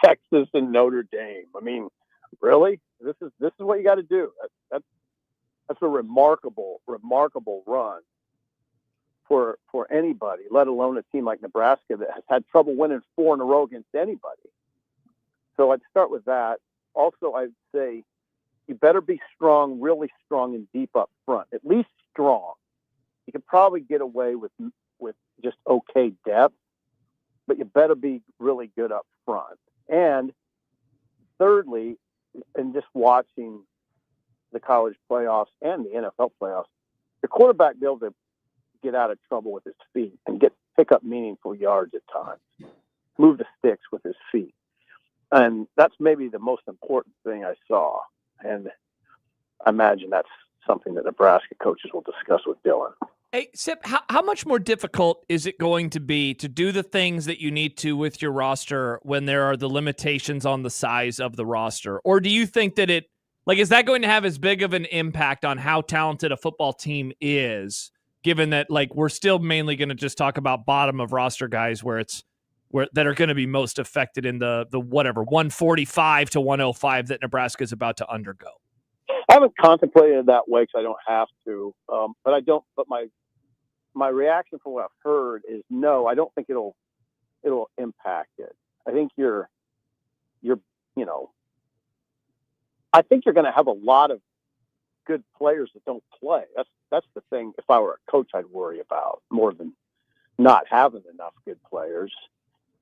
Texas, and Notre Dame. I mean, really? This is what you got to do. That's a remarkable run for anybody, let alone a team like Nebraska that has had trouble winning 4 in a row against anybody. So I'd start with that. Also, I'd say you better be strong, really strong and deep up front, at least strong. You could probably get away with just okay depth, but you better be really good up front. And thirdly, in just watching the college playoffs and the NFL playoffs, the quarterback be able to get out of trouble with his feet and pick up meaningful yards at times, move the sticks with his feet. And that's maybe the most important thing I saw. And I imagine that's something that Nebraska coaches will discuss with Dylan. Hey, Sip, how much more difficult is it going to be to do the things that you need to with your roster when there are the limitations on the size of the roster? Or do you think that is that going to have as big of an impact on how talented a football team is, given that we're still mainly going to just talk about bottom of roster guys that are going to be most affected in the 145 to 105 that Nebraska is about to undergo? I haven't contemplated it that way because I don't have to, but I don't. But my reaction from what I've heard is no. I don't think it'll impact it. I think I think you're going to have a lot of good players that don't play. That's the thing. If I were a coach, I'd worry about more than not having enough good players.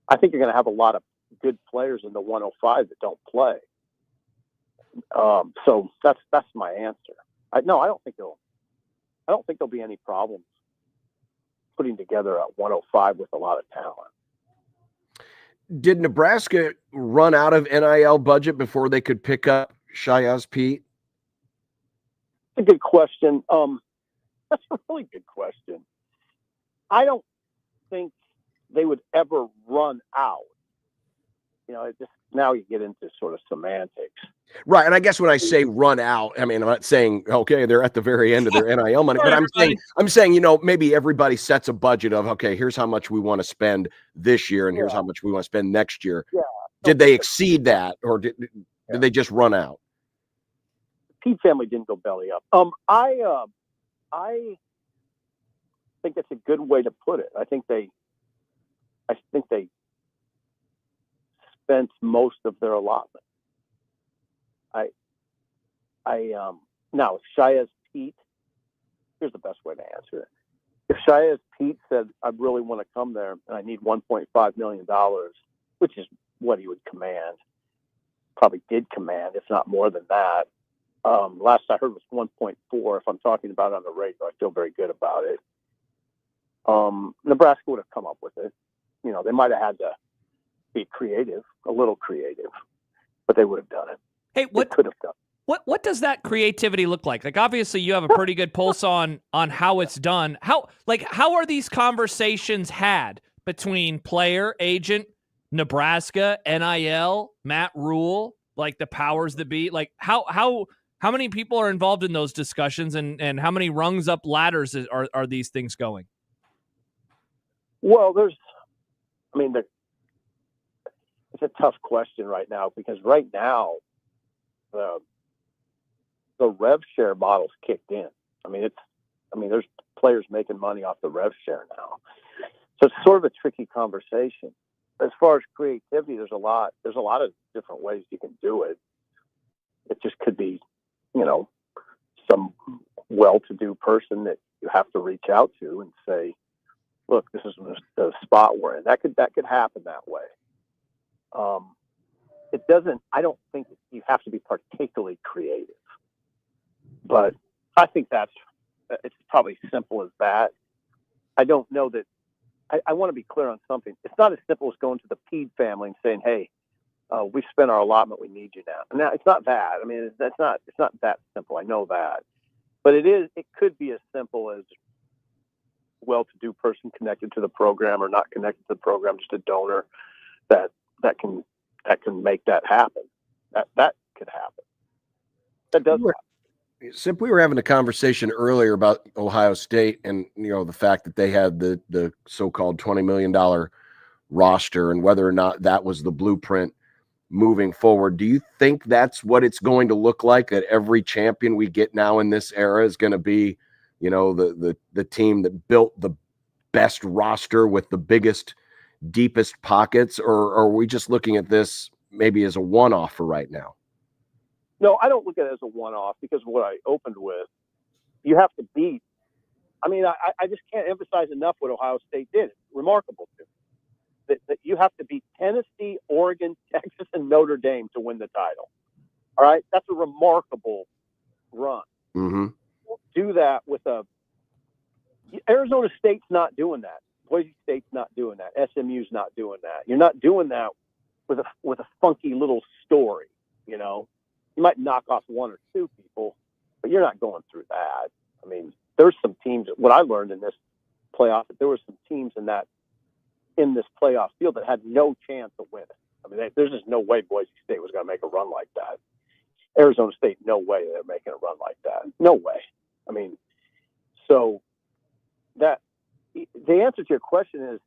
I think you're going to have a lot of good players in the 105 that don't play. So that's my answer. I don't think there'll be any problems putting together a 105 with a lot of talent. Did Nebraska run out of NIL budget before they could pick up Shiaz Pete? That's a good question. That's a really good question. I don't think they would ever run out. Now you get into sort of semantics. Right. And I guess when I say run out, I mean, I'm not saying, okay, they're at the very end of their NIL money, but I'm saying, maybe everybody sets a budget of, okay, here's how much we want to spend this year and here's how much we want to spend next year. Yeah. Did they exceed that or did they just run out? The Pete family didn't go belly up. I think that's a good way to put it. I think they spent most of their allotment. Now, if Shiaz Pete, here's the best way to answer it. If Shiaz Pete said, I really want to come there and I need $1.5 million, which is what he would command, probably did command, if not more than that. Last I heard was 1.4. If I'm talking about it on the radio, I feel very good about it. Nebraska would have come up with it. They might have had to be creative, a little creative, but they would have done it. Hey, what could have done? What does that creativity look like? Like, obviously, you have a pretty good pulse on how it's done. How are these conversations had between player, agent, Nebraska, NIL, Matt Rule, like the powers that be? Like, how many people are involved in those discussions, and how many rungs up ladders are these things going? Well, it's a tough question right now because right now the rev share model's kicked in. There's players making money off the rev share now. So it's sort of a tricky conversation. As far as creativity, there's a lot of different ways you can do it. It just could be, some well-to-do person that you have to reach out to and say, look, this is the spot we're in. That could happen that way. I don't think you have to be particularly creative, but I think it's probably simple as that. I don't know that I want to be clear on something. It's not as simple as going to the Pede family and saying, "Hey, we've spent our allotment. We need you now." And now, it's not that. I mean, it's not that simple. I know that, but it could be as simple as well-to-do person connected to the program or not connected to the program, just a donor that can make that happen. That could happen. That does happen. Sip, we were having a conversation earlier about Ohio State and the fact that they had the so-called $20 million roster and whether or not that was the blueprint moving forward. Do you think that's what it's going to look like, that every champion we get now in this era is going to be the team that built the best roster with the biggest, deepest pockets, or are we just looking at this maybe as a one-off for right now? No, I don't look at it as a one-off because of what I opened with. You have to beat. I mean, I just can't emphasize enough what Ohio State did. It's remarkable too. That you have to beat Tennessee, Oregon, Texas, and Notre Dame to win the title. All right, that's a remarkable run. Mm-hmm. Do that with Arizona State's not doing that. Boise State's not doing that. SMU's not doing that. You're not doing that with a funky little story. You might knock off one or two people, but you're not going through that. I mean, there's some teams. What I learned in this playoff, that there were some teams in this playoff field that had no chance of winning. I mean, there's just no way Boise State was going to make a run like that. Arizona State, no way they're making a run like that. No way. I mean, so that the answer to your question is,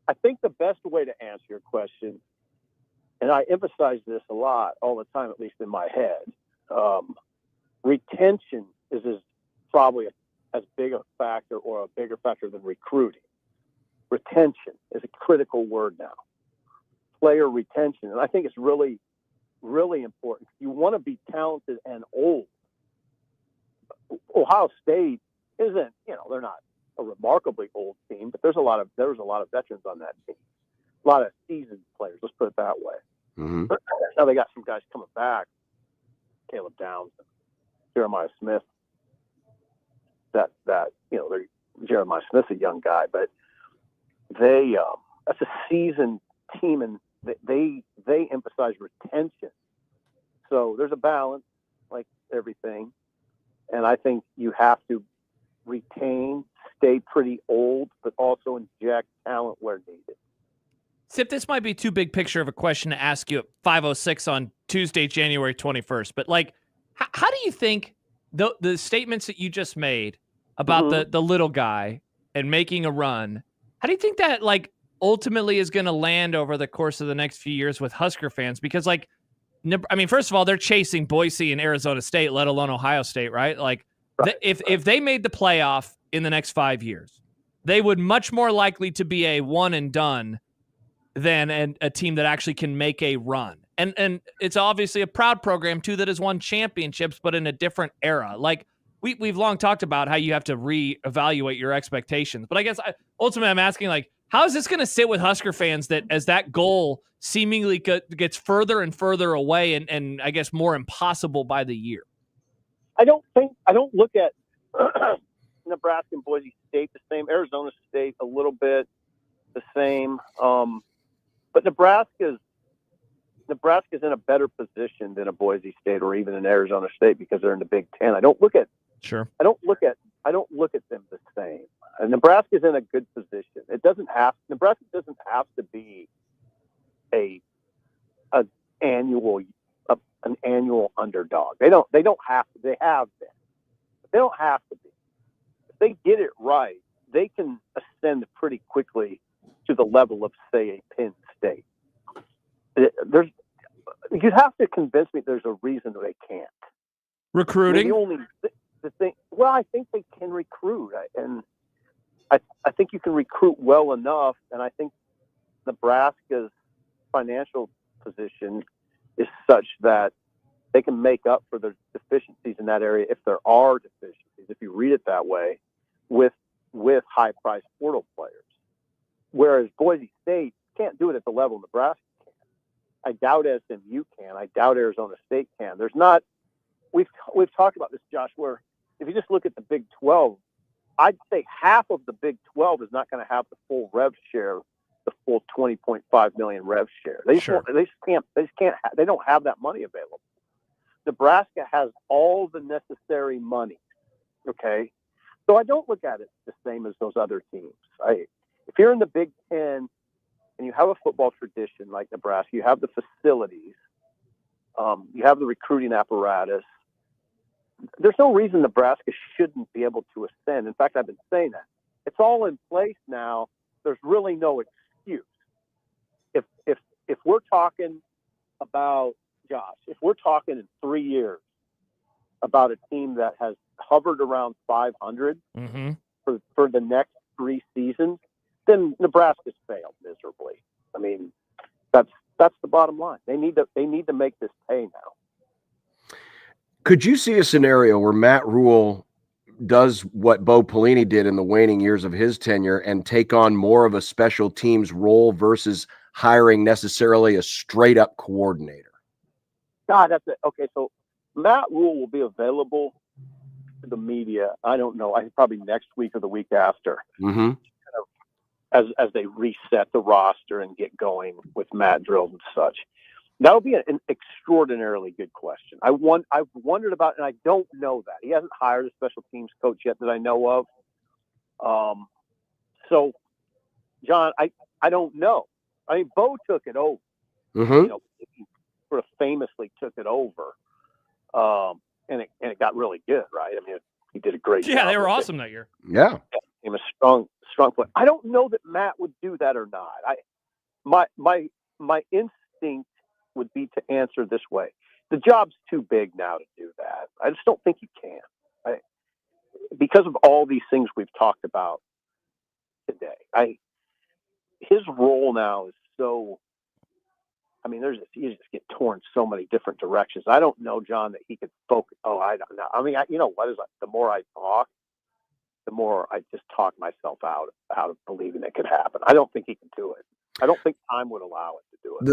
I think the best way to answer your question, and I emphasize this a lot all the time, at least in my head, retention is probably as big a factor or a bigger factor than recruiting. Retention is a critical word now. Player retention. And I think it's really, really important. You want to be talented and old. Ohio State isn't, they're not a remarkably old team, but there was a lot of veterans on that team. A lot of seasoned players, let's put it that way. Mm-hmm. Now they got some guys coming back. Caleb Downs, Jeremiah Smith. Jeremiah Smith's a young guy, but that's a seasoned team, and they emphasize retention. So there's a balance, like everything, and I think you have to retain, stay pretty old, but also inject talent where needed. Sip, this might be too big picture of a question to ask you at 5:06 on Tuesday, January 21st, but how do you think the statements that you just made about the little guy and making a run, how do you think that ultimately is going to land over the course of the next few years with Husker fans? Because first of all, they're chasing Boise and Arizona State, let alone Ohio State, right? If they made the playoff in the next 5 years, they would much more likely to be a one and done than a team that actually can make a run. And it's obviously a proud program too that has won championships, but in a different era. We've long talked about how you have to reevaluate your expectations. But I guess ultimately I'm asking, how is this going to sit with Husker fans that as that goal seemingly gets further and further away and I guess more impossible by the year? I don't look at Nebraska and Boise State the same. Arizona State a little bit the same. But Nebraska's in a better position than a Boise State or even an Arizona State because they're in the Big Ten. I don't look at them the same. Nebraska's in a good position. Nebraska doesn't have to be an annual underdog. They don't have to. They have been. But they don't have to be. If they get it right, they can ascend pretty quickly to the level of, say, a Penn State. You have to convince me there's a reason they can't. Recruiting? I think they can recruit, and I think you can recruit well enough, and I think Nebraska's financial position is such that they can make up for their deficiencies in that area if there are deficiencies, if you read it that way, with high-priced portal players. Whereas Boise State can't do it at the level Nebraska can. I doubt SMU can. I doubt Arizona State can. There's not. We've talked about this, Josh. Where if you just look at the Big 12, I'd say half of the Big 12 is not going to have the full rev share, the full 20.5 million rev share. They don't have that money available. Nebraska has all the necessary money. Okay. So I don't look at it the same as those other teams. If you're in the Big 10 and you have a football tradition like Nebraska, you have the facilities, you have the recruiting apparatus, there's no reason Nebraska shouldn't be able to ascend. In fact, I've been saying that. It's all in place now. There's really no excuse. If we're talking about, Josh, if we're talking in 3 years about a team that has hovered around 500 for the next 3 seasons, then Nebraska's failed miserably. I mean, that's the bottom line. They need to make this pay now. Could you see a scenario where Matt Rule does what Bo Pelini did in the waning years of his tenure and take on more of a special teams role versus hiring necessarily a straight up coordinator? God, that's it. Okay, so Matt Rule will be available to the media. I don't know. I think probably next week or the week after, as they reset the roster and get going with mat drills and such. That'll be an extraordinarily good question. I've wondered about it, and I don't know that. He hasn't hired a special teams coach yet that I know of. So, John, I don't know. I mean, Bo took it over. You know, he sort of famously took it over, and it got really good, right? I mean, he did a great job. Yeah, they were awesome that year. Yeah. He was strong foot. I don't know that Matt would do that or not. My instinct would be to answer this way. The job's too big now to do that. I just don't think you can. Because of all these things we've talked about today. His role now is so, I mean, you just get torn so many different directions. I don't know, John, that he could focus. Oh, I don't know. I mean, you know what is the more I talk, the more I just talk myself out of believing it could happen. I don't think he can do it. I don't think time would allow it to do it.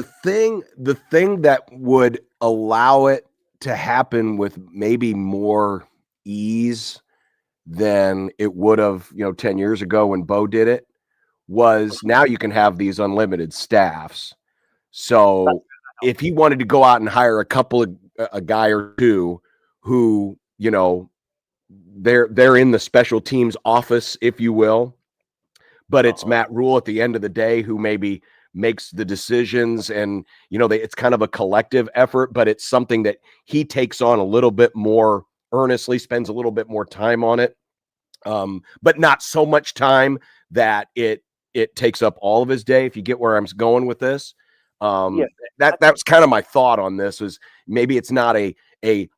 The thing that would allow it to happen with maybe more ease than it would have, 10 years ago when Bo did it was now you can have these unlimited staffs. So if he wanted to go out and hire a guy or two who, they're in the special teams office, if you will, but it's Matt Rule at the end of the day who maybe makes the decisions, and it's kind of a collective effort, but it's something that he takes on a little bit more earnestly, spends a little bit more time on it, but not so much time that it takes up all of his day. If you get where I'm going with this, that's kind of my thought on this. Is maybe it's not a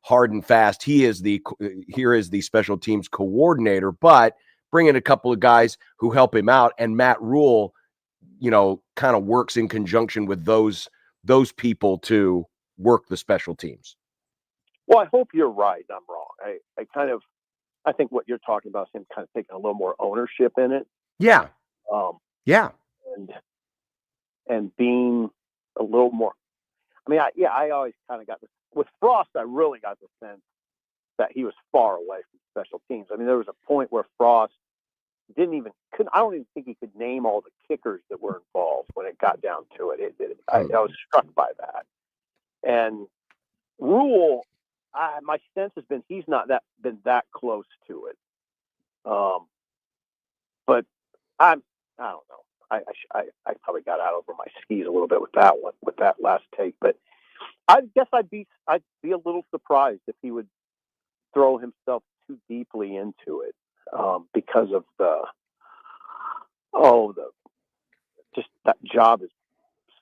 hard and fast. Here is the special teams coordinator, but bring in a couple of guys who help him out, and Matt Rule, kind of works in conjunction with those people to work the special teams. Well, I hope you're right. I'm wrong. I think what you're talking about is him kind of taking a little more ownership in it. Yeah. And being a little more. I mean, I always kind of got this with Frost. I really got the sense that he was far away from special teams. I mean, there was a point where Frost I don't even think he could name all the kickers that were involved when it got down to it. I was struck by that. And Rule, my sense has been he's not been that close to it. But I don't know. I probably got out over my skis a little bit with that one, with that last take. But I guess I'd be a little surprised if he would throw himself too deeply into it. Because of just that job is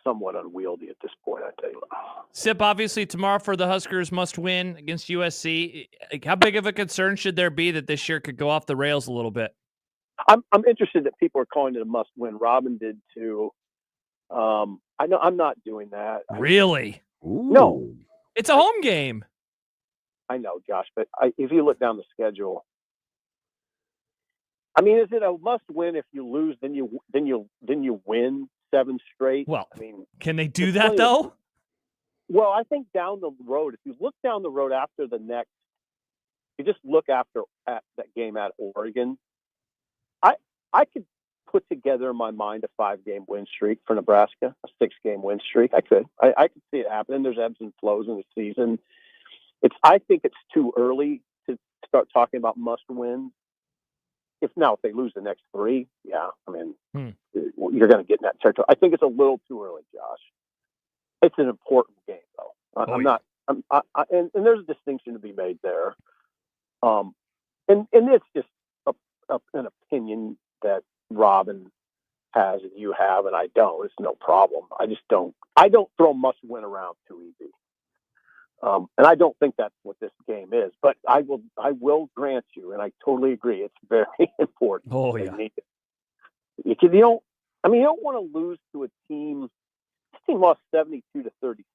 somewhat unwieldy at this point, I tell you. Sip, obviously tomorrow for the Huskers must win against USC. How big of a concern should there be that this year could go off the rails a little bit? I'm interested that people are calling it a must win. Robin did too. I know I'm not doing that. Really? No. It's a home game. I know, Josh, but if you look down the schedule, I mean, is it a must-win if you lose, then you win 7 straight? Well, I mean, can they do that though? Well, I think down the road, if you look down the road after you just look at that game at Oregon, I could put together in my mind a 5-game win streak for Nebraska, a 6-game win streak. I could see it happening. There's ebbs and flows in the season. I think it's too early to start talking about must win. If they lose the next 3, yeah, I mean, you're going to get in that territory. I think it's a little too early, Josh. It's an important game, though. And there's a distinction to be made there. And it's just an opinion that Robin has and you have, and I don't. It's no problem. I don't throw must win around too easy. And I don't think that's what this game is. But I will grant you, and I totally agree, it's very important. Oh yeah. You don't want to lose to a team. This team lost 72-36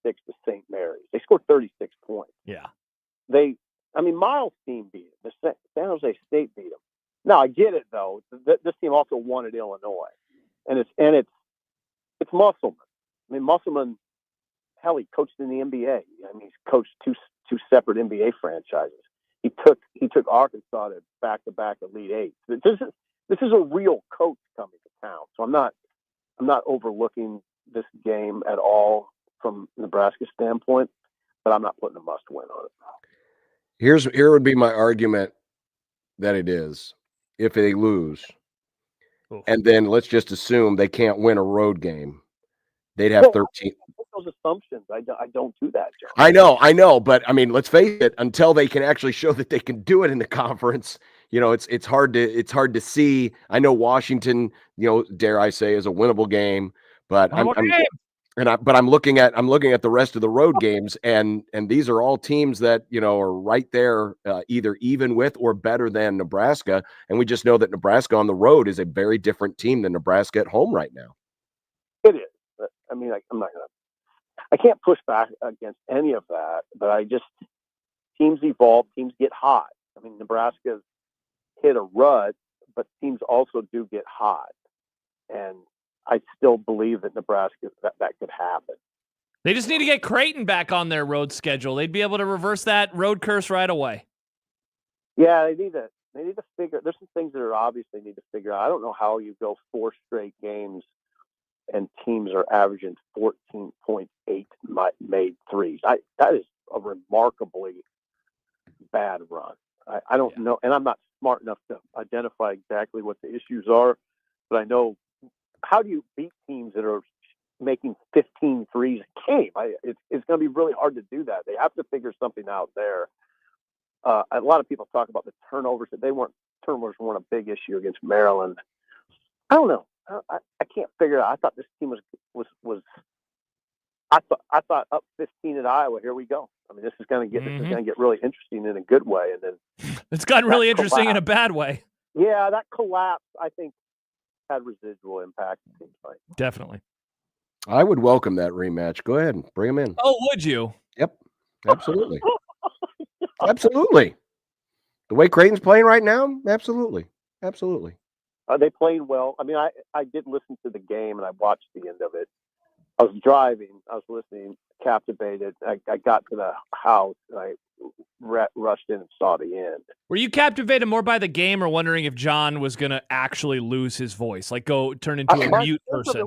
to St. Mary's. They scored 36 points. Yeah. Miles' team beat them. The San Jose State beat them. Now I get it though. This team also won at Illinois, and it's Musselman. I mean, Musselman, hell, he coached in the NBA. I mean, he's coached two separate NBA franchises. He took Arkansas to back-to-back Elite Eight. This is a real coach coming to town. So I'm not overlooking this game at all from Nebraska's standpoint, but I'm not putting a must win on it. Here would be my argument that it is if they lose. Oof. And then let's just assume they can't win a road game. They'd have 13. Those assumptions. I don't do that, John. I know, but I mean, let's face it. Until they can actually show that they can do it in the conference, it's hard to see. I know Washington, dare I say, is a winnable game, but I'm looking at the rest of the road games, and these are all teams that are right there, either even with or better than Nebraska, and we just know that Nebraska on the road is a very different team than Nebraska at home right now. It is. I mean, I can't push back against any of that, but teams evolve, teams get hot. I mean, Nebraska's hit a rut, but teams also do get hot. And I still believe that Nebraska, that could happen. They just need to get Creighton back on their road schedule. They'd be able to reverse that road curse right away. Yeah, they need to figure, there's some things that are obvious they need to figure out. I don't know how you go 4 straight games and teams are averaging 14.8 made threes. That is a remarkably bad run. I don't know, and I'm not smart enough to identify exactly what the issues are, but I know, how do you beat teams that are making 15 threes a game? It's going to be really hard to do that. They have to figure something out there. A lot of people talk about the turnovers. Turnovers weren't a big issue against Maryland. I don't know. I can't figure it out. I thought this team was I thought up 15 at Iowa. Here we go. I mean, this is going to get really interesting in a good way, and then it's gotten really interesting in a bad way. Yeah, that collapse, I think, had residual impact. It seems like. Definitely. I would welcome that rematch. Go ahead and bring them in. Oh, would you? Yep, absolutely, absolutely. The way Creighton's playing right now, absolutely. Are they playing well? I mean, I did listen to the game and I watched the end of it. I was driving. I was listening, captivated. I got to the house and I rushed in and saw the end. Were you captivated more by the game or wondering if John was going to actually lose his voice, like go turn into a mute person?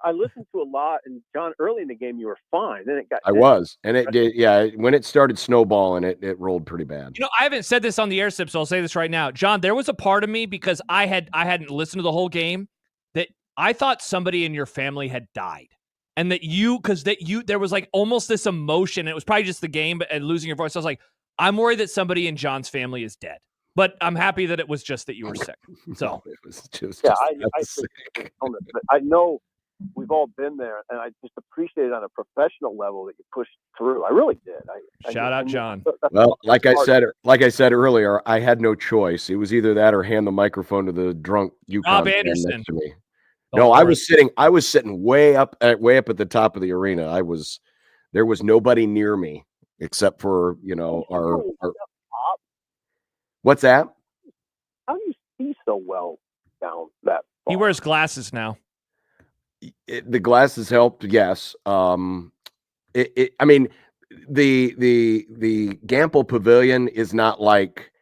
I listened to a lot, and John, early in the game, you were fine. Then it got. I was, and it did. Yeah, when it started snowballing, it rolled pretty bad. I haven't said this on the air, so I'll say this right now, John. There was a part of me, because I hadn't listened to the whole game, that I thought somebody in your family had died, and there was like almost this emotion. And it was probably just the game and losing your voice. I was like, I'm worried that somebody in John's family is dead. But I'm happy that it was just that you were sick. So no, it was just I sick. I know. We've all been there, and I just appreciate it on a professional level that you pushed through. I really did. Shout out, John. Well, like I said earlier, I had no choice. It was either that or hand the microphone to the drunk UConn Rob Anderson next to me. No, I was sitting way up at the top of the arena. There was nobody near me except for our. What's that? How do you see so well down that far? He wears glasses now. The glasses helped, yes. I mean, the Gamble Pavilion is not like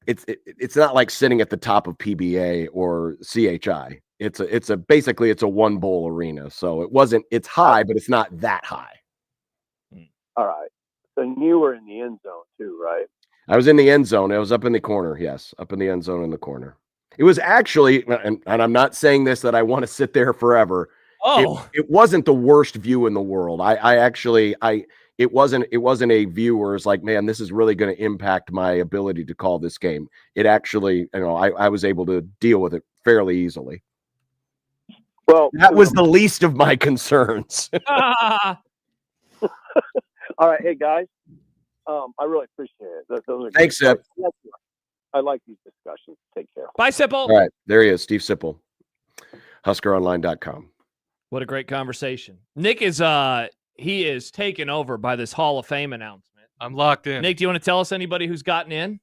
it's not like sitting at the top of PBA or CHI. It's basically a one bowl arena. So it's high, but it's not that high. All right. So you were in the end zone too, right? I was in the end zone. I was up in the corner. Yes, up in the end zone in the corner. It was actually, and I'm not saying this that I want to sit there forever. Oh, it wasn't the worst view in the world. It wasn't a view where it's like, man, this is really going to impact my ability to call this game. It actually, I was able to deal with it fairly easily. Well, that was the least of my concerns. All right, hey guys, I really appreciate it. Those are Thanks, Sip. I like these discussions. Take care. Bye, Sipple. All right, there he is, Steve Sipple, HuskerOnline.com. What a great conversation. Nick is he is taken over by this Hall of Fame announcement. I'm locked in. Nick, do you want to tell us anybody who's gotten in?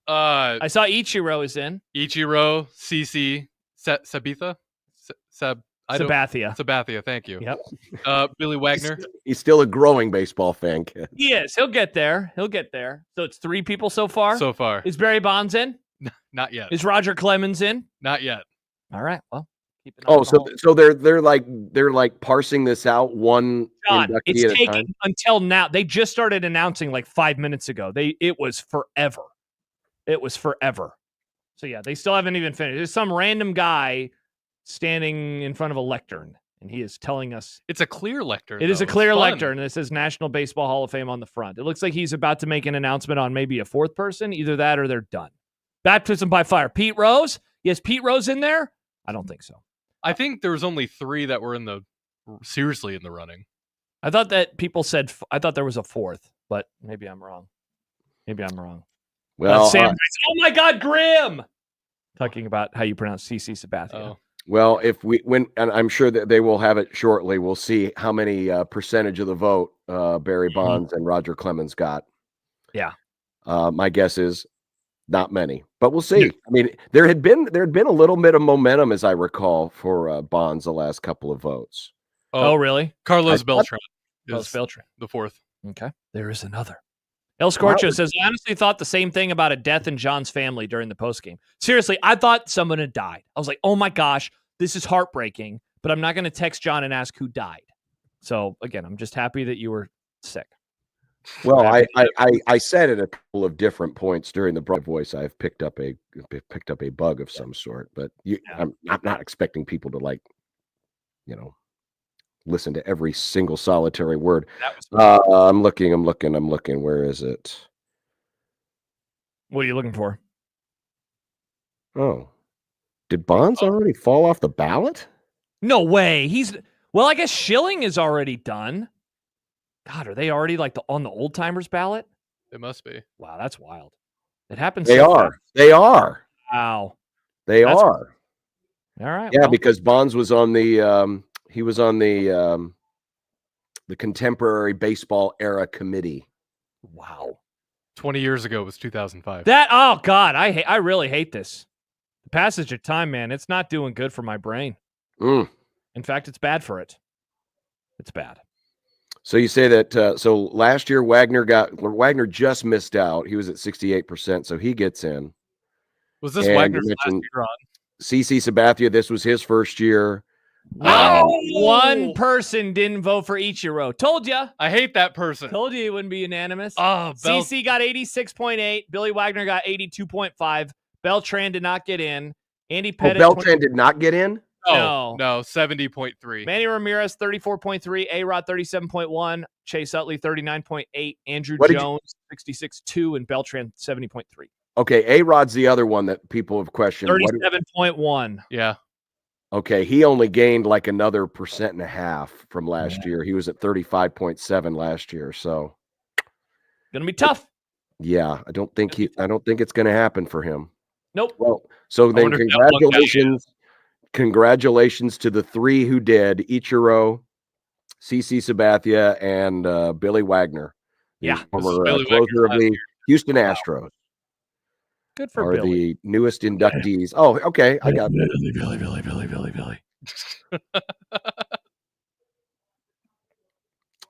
I saw Ichiro is in. Ichiro, CC, Sabitha, Sabathia, thank you. Yep. Billy Wagner. He's still a growing baseball fan, kid. He is. He'll get there. So it's 3 people so far? So far. Is Barry Bonds in? Not yet. Is Roger Clemens in? Not yet. All right. Well, keep an eye on so they're like parsing this out one John, inductee it's at a taking time? until now. They just started announcing like 5 minutes ago. It was forever. So yeah, they still haven't even finished. There's some random guy standing in front of a lectern, and he is telling us it's a clear lectern. It is a clear lectern, and it says National Baseball Hall of Fame on the front. It looks like he's about to make an announcement on maybe a 4th person. Either that or they're done. Baptism by fire. Pete Rose? Yes, Pete Rose in there? I don't think so. I think there was only 3 that were seriously in the running. I thought that people said I thought there was a 4th, but maybe I'm wrong. Well, Sam, oh my God, Grim! Talking about how you pronounce CC Sabathia. Oh. Well, and I'm sure that they will have it shortly. We'll see how many percentage of the vote Barry Bonds and Roger Clemens got. Yeah. My guess is not many, but we'll see. I mean, there had been a little bit of momentum, as I recall, for Bonds the last couple of votes. Oh really? Carlos Beltran. Carlos Beltran, the 4th. Okay. There is another. El Scorcho says, I honestly thought the same thing about a death in John's family during the postgame. Seriously, I thought someone had died. I was like, oh my gosh, this is heartbreaking, but I'm not going to text John and ask who died. So again, I'm just happy that you were sick. Well, I said at a couple of different points during the voice, I've picked up a bug of some sort, but I'm not expecting people to listen to every single solitary word. I'm looking. Where is it? What are you looking for? Oh, did Bonds already fall off the ballot? No way. I guess Schilling is already done. God, are they already on the old timers ballot? It must be. Wow, that's wild. It happens. They are. Wow. They are. All right. Yeah, because Bonds was on the he was on the Contemporary Baseball Era Committee. Wow. 20 years ago was 2005. Oh God, I really hate this. The passage of time, man, it's not doing good for my brain. In fact, it's bad for it. It's bad. So you say that so last year Wagner just missed out. He was at 68%, so he gets in. Was this Wagner's last year on? CC Sabathia, this was his first year. One person didn't vote for Ichiro. Told you. I hate that person. Told you it wouldn't be unanimous. Oh, CC got 86.8. Billy Wagner got 82.5. Beltran did not get in. Andy Pettit. Beltran did not get in? No, 70.3. Manny Ramirez, 34.3. A-Rod, 37.1. Chase Utley, 39.8. Andrew Jones, 66.2. And Beltran, 70.3. Okay, A-Rod's the other one that people have questioned. 37.1. Yeah. Okay, he only gained like another 1.5% from last year. He was at 35.7 last year, so gonna be tough. Yeah, I don't think it's gonna happen for him. Nope. Well, so then congratulations to the 3 who did: Ichiro, CC Sabathia, and Billy Wagner. Yeah, former closer of the Houston Astros. Good for Billy. The newest inductees. Oh, okay. I got Billy.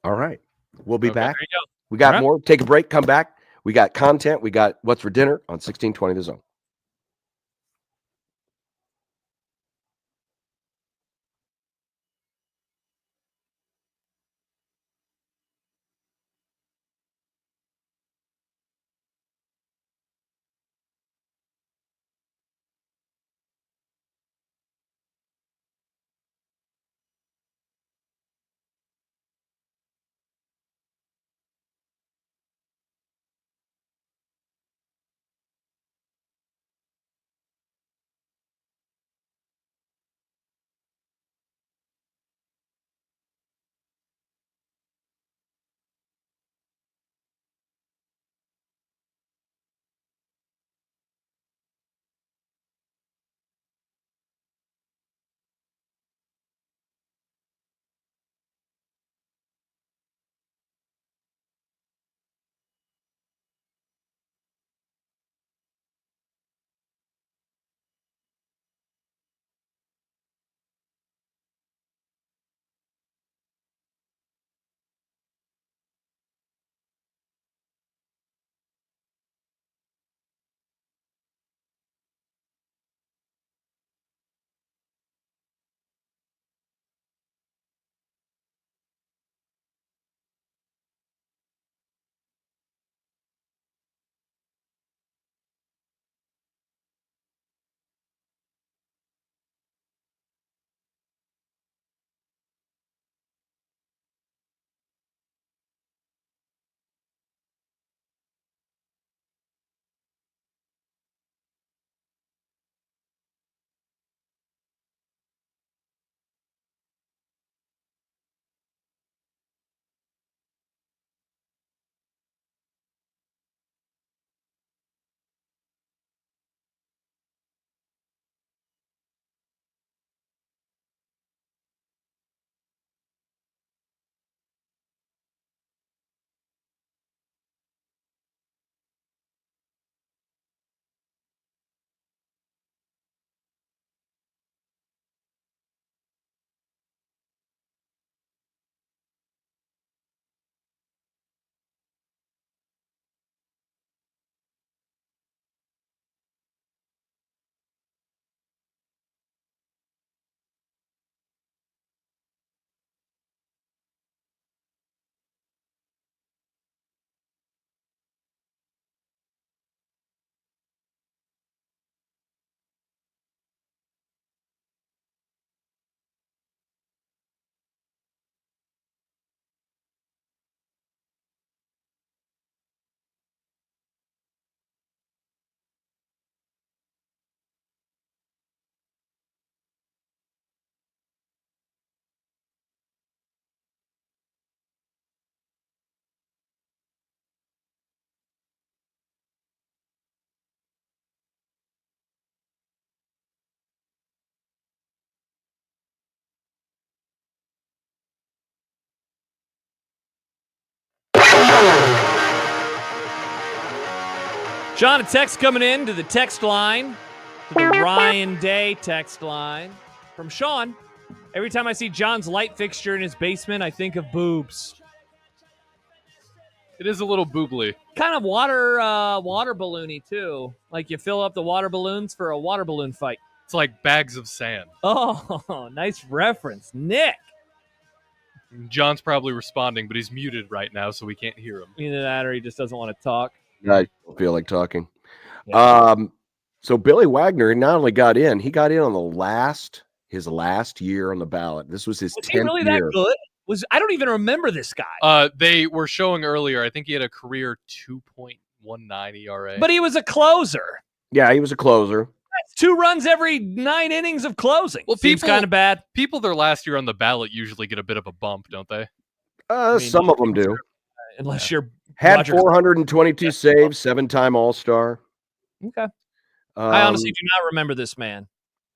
All right. We'll be back. There you go. We got more. Take a break. Come back. We got content. We got What's for Dinner on 1620 The Zone. John, a text coming in to the text line, to the Ryan Day text line from Sean. Every time I see John's light fixture in his basement, I think of boobs. It is a little boobly. Kind of water balloony, too. Like you fill up the water balloons for a water balloon fight. It's like bags of sand. Oh, nice reference. Nick. John's probably responding, but he's muted right now, so we can't hear him. Either that or he just doesn't want to talk. I don't feel like talking. Yeah. So Billy Wagner not only got in, he got in on his last year on the ballot. This was his 10th year. Was he really that good? I don't even remember this guy. They were showing earlier, I think he had a career 2.19 ERA. But he was a closer. Yeah, he was a closer. That's 2 runs every 9 innings of closing. Well, seems kind of bad. People their last year on the ballot usually get a bit of a bump, don't they? Some of them do. Unless you're had 422 saves, 7-time All-Star. Okay. I honestly do not remember this man.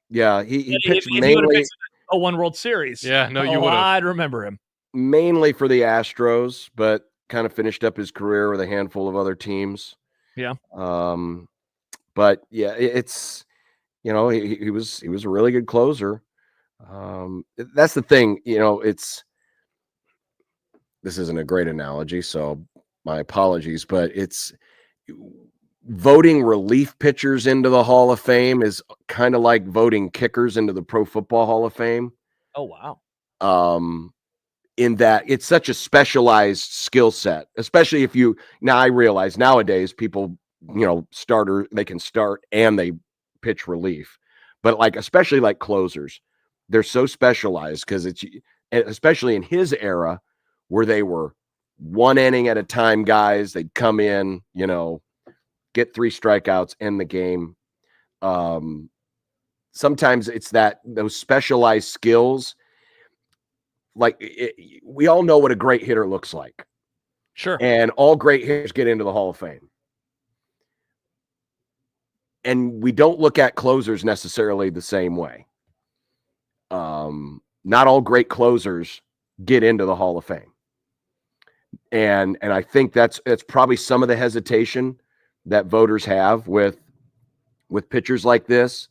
Yeah, he pitched if mainly a One World Series. Yeah, no, you would have. I'd remember him. Mainly for the Astros, but kind of finished up his career with a handful of other teams. Yeah. But yeah, it's he was a really good closer. That's the thing, this isn't a great analogy, so my apologies, but it's voting relief pitchers into the Hall of Fame is kind of like voting kickers into the Pro Football Hall of Fame. Oh, wow. In that it's such a specialized skill set, especially if you, now I realize nowadays people, they can start and they pitch relief, but like, especially like closers, they're so specialized because it's, especially in his era where they were one inning at a time guys, they'd come in, get 3 strikeouts, end the game. Sometimes it's those specialized skills. Like we all know what a great hitter looks like. Sure. And all great hitters get into the Hall of Fame. And we don't look at closers necessarily the same way. Not all great closers get into the Hall of Fame. And I think that's probably some of the hesitation that voters have with pitchers like this.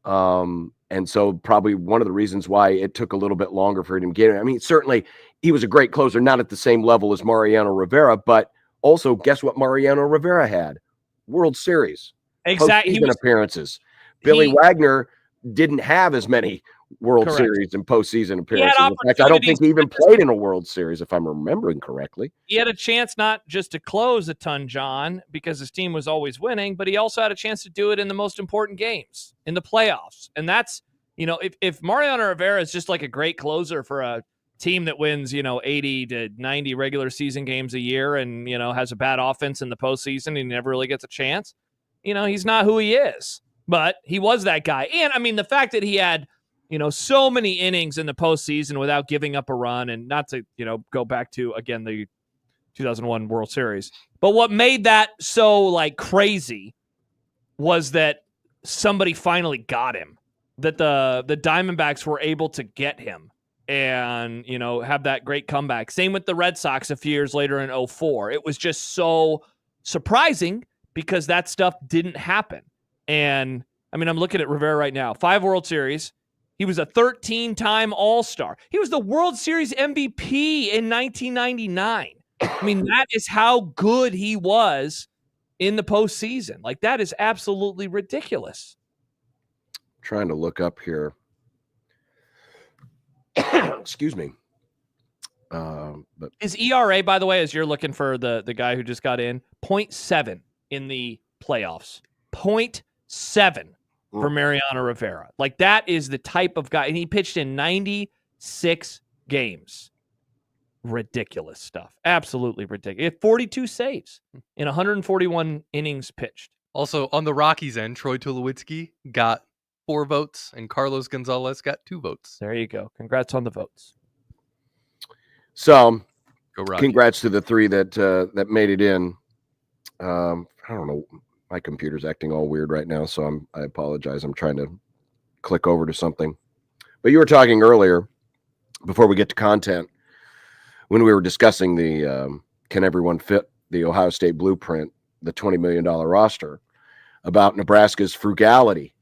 And so probably one of the reasons why it took a little bit longer for him to get it. I mean, certainly he was a great closer, not at the same level as Mariano Rivera, but also guess what Mariano Rivera had? World Series. Exactly. Postseason appearances. Billy Wagner didn't have as many World Series and postseason appearances. In fact, I don't think he even played in a World Series, if I'm remembering correctly. He had a chance not just to close a ton, John, because his team was always winning, but he also had a chance to do it in the most important games, in the playoffs. And that's, if Mariano Rivera is just like a great closer for a team that wins, 80 to 90 regular season games a year and, has a bad offense in the postseason and he never really gets a chance, he's not who he is. But he was that guy. And, I mean, the fact that he had, so many innings in the postseason without giving up a run, and not to, go back to, again, the 2001 World Series. But what made that so, crazy was that somebody finally got him, that the Diamondbacks were able to get him and, have that great comeback. Same with the Red Sox a few years later in 2004. It was just so surprising because that stuff didn't happen. And, I mean, I'm looking at Rivera right now. 5 World Series. He was a 13-time All-Star. He was the World Series MVP in 1999. I mean, that is how good he was in the postseason. That is absolutely ridiculous. Trying to look up here. Excuse me. But his ERA, by the way, as you're looking for the guy who just got in, 0.7 in the playoffs. 0.7 for Mariano Rivera. That is the type of guy. And he pitched in 96 games. Ridiculous stuff. Absolutely ridiculous. He had 42 saves in 141 innings pitched. Also, on the Rockies end, Troy Tulowitzki got 4 votes, and Carlos Gonzalez got 2 votes. There you go. Congrats on the votes. So, go Rockies. Congrats to the 3 that made it in. I don't know. My computer's acting all weird right now, so I apologize. I'm trying to click over to something. But you were talking earlier, before we get to content, when we were discussing the Can Everyone Fit the Ohio State Blueprint, the $20 million roster, about Nebraska's frugality.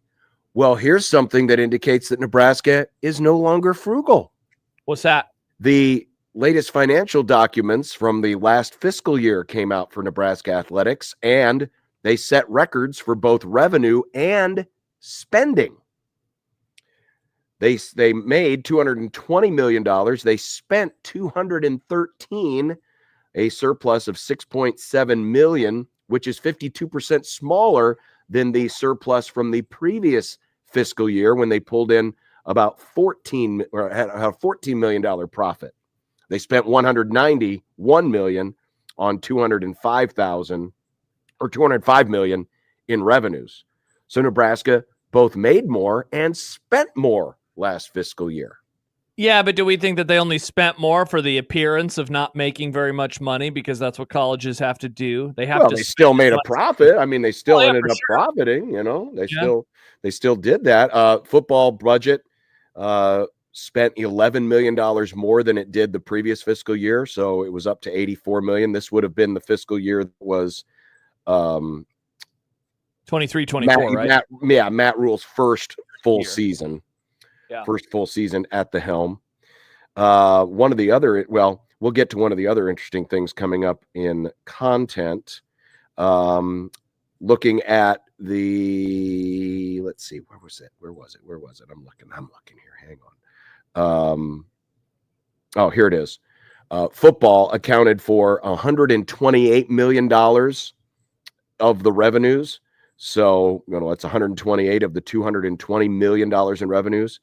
Well, here's something that indicates that Nebraska is no longer frugal. What's that? The latest financial documents from the last fiscal year came out for Nebraska athletics, and they set records for both revenue and spending. They made $220 million. They spent $213, a surplus of $6.7 million, which is 52% smaller than the surplus from the previous fiscal year when they pulled in about $14 million profit. They spent $191 million on $205 million in revenues. So Nebraska both made more and spent more last fiscal year. Yeah, but do we think that they only spent more for the appearance of not making very much money, because that's what colleges have to do? They have to. They still made a profit. I mean, they still ended up profiting. They still did that. Football budget spent $11 million more than it did the previous fiscal year, so it was up to $84 million. This would have been the fiscal year that was 23-24, right? Matt Rule's first full season. Yeah. First full season at the helm. We'll get to one of the other interesting things coming up in content. Looking at the, let's see, where was it? I'm looking here. Hang on. Oh, here it is. Football accounted for $128 million of the revenues. So, that's 128 of the $220 million in revenues.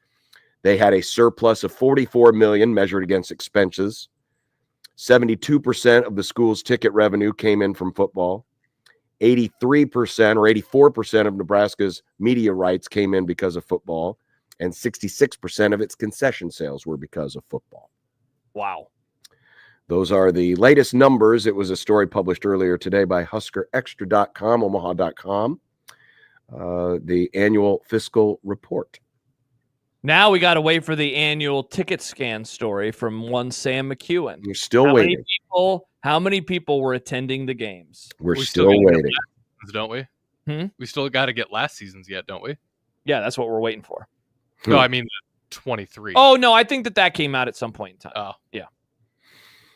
They had a surplus of $44 million measured against expenses. 72% of the school's ticket revenue came in from football. 83% or 84% of Nebraska's media rights came in because of football. And 66% of its concession sales were because of football. Wow. Those are the latest numbers. It was a story published earlier today by HuskerExtra.com, Omaha.com, the annual fiscal report. Now we got to wait for the annual ticket scan story from one Sam McEwen. You're still waiting. How many people were attending the games? We're still waiting. Don't we? We still got to get last season's yet, don't we? Yeah, that's what we're waiting for. No, I mean 23. Oh, no, I think that came out at some point in time. Oh. Yeah.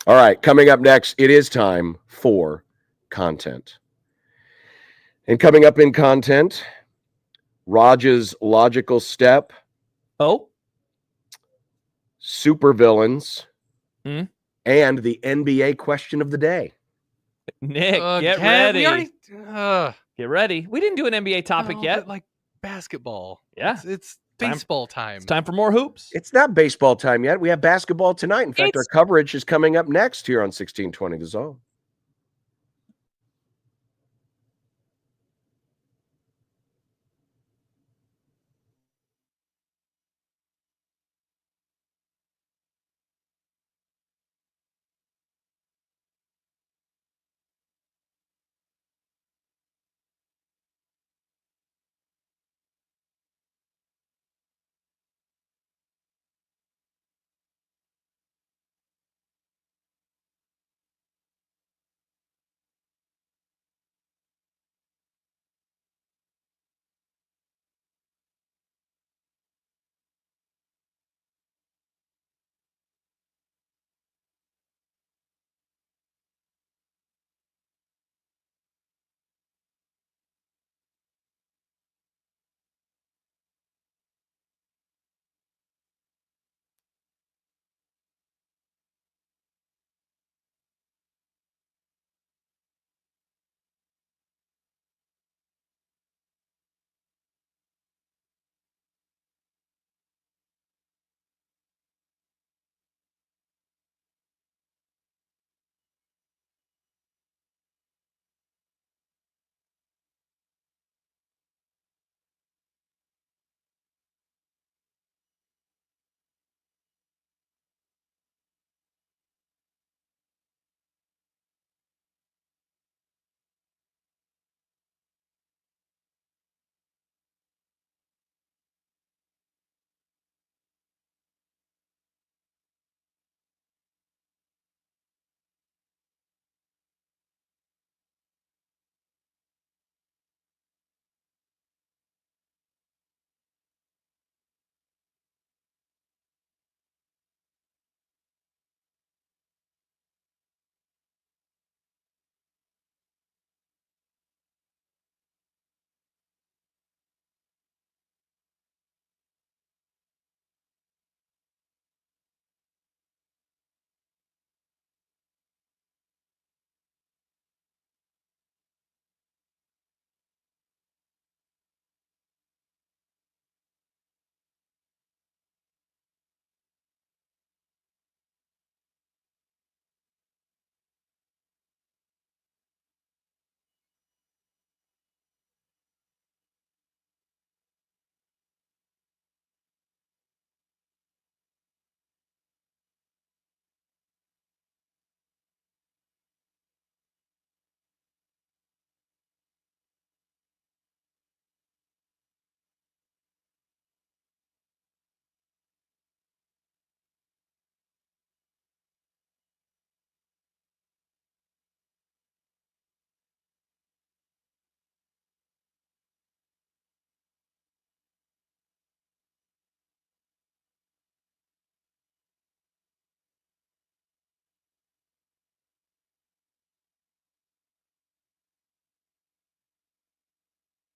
All right, coming up next, it is time for content. And coming up in content, Raj's logical step. Oh. Supervillains. And the NBA question of the day. Nick, get ready. Get ready. We didn't do an NBA topic yet. But like basketball. Yeah. It's baseball time. It's time for more hoops. It's not baseball time yet. We have basketball tonight. In fact, our coverage is coming up next here on 1620 The Zone.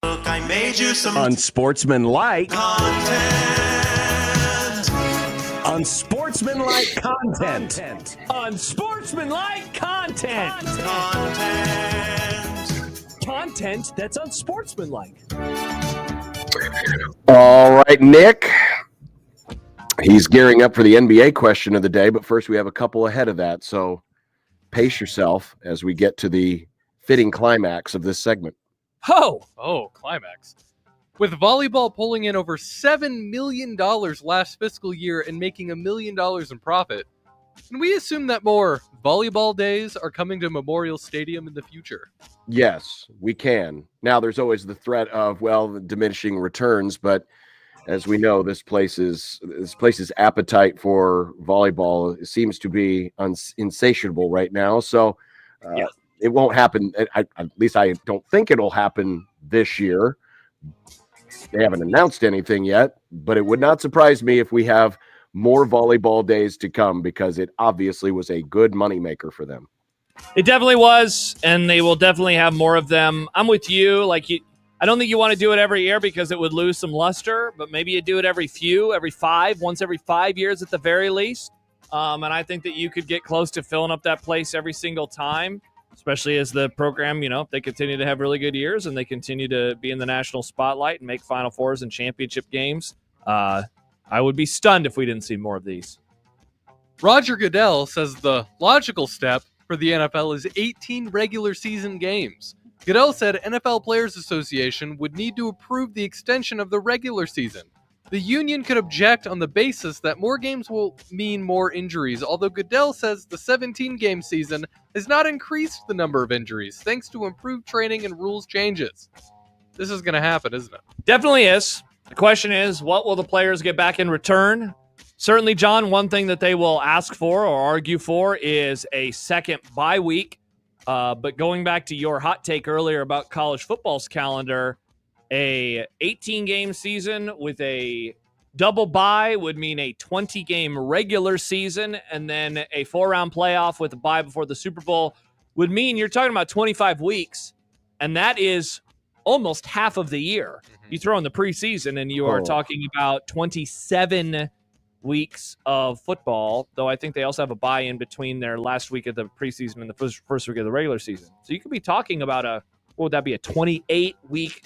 Look, I made you some Unsportsmanlike content. Unsportsmanlike content. Unsportsmanlike content. Content that's unsportsmanlike. All right, Nick. He's gearing up for the NBA question of the day, but first we have a couple ahead of that. So pace yourself as we get to the fitting climax of this segment. Oh, climax. With volleyball pulling in over $7 million last fiscal year and making $1 million in profit, can we assume that more volleyball days are coming to Memorial Stadium in the future? Yes, we can. Now, there's always the threat of, the diminishing returns, but as we know, this place's appetite for volleyball seems to be insatiable right now. So it won't happen. At least I don't think it'll happen this year. They haven't announced anything yet, but it would not surprise me if we have more volleyball days to come because it obviously was a good moneymaker for them. It definitely was, and they will definitely have more of them. I'm with you. I don't think you want to do it every year because it would lose some luster, but maybe you do it once every 5 years at the very least. And I think that you could get close to filling up that place every single time, especially as the program, they continue to have really good years and they continue to be in the national spotlight and make Final Fours and championship games. I would be stunned if we didn't see more of these. Roger Goodell says the logical step for the NFL is 18 regular season games. Goodell said NFL Players Association would need to approve the extension of the regular season. The union could object on the basis that more games will mean more injuries, although Goodell says the 17-game season has not increased the number of injuries, thanks to improved training and rules changes. This is going to happen, isn't it? Definitely is. The question is, what will the players get back in return? Certainly, John, one thing that they will ask for or argue for is a second bye week. But going back to your hot take earlier about college football's calendar, a 18-game season with a double bye would mean a 20-game regular season, and then a 4-round playoff with a bye before the Super Bowl would mean you're talking about 25 weeks, and that is almost half of the year. You throw in the preseason, and you are talking about 27 weeks of football, though I think they also have a bye in between their last week of the preseason and the first week of the regular season. So you could be talking about a 28-week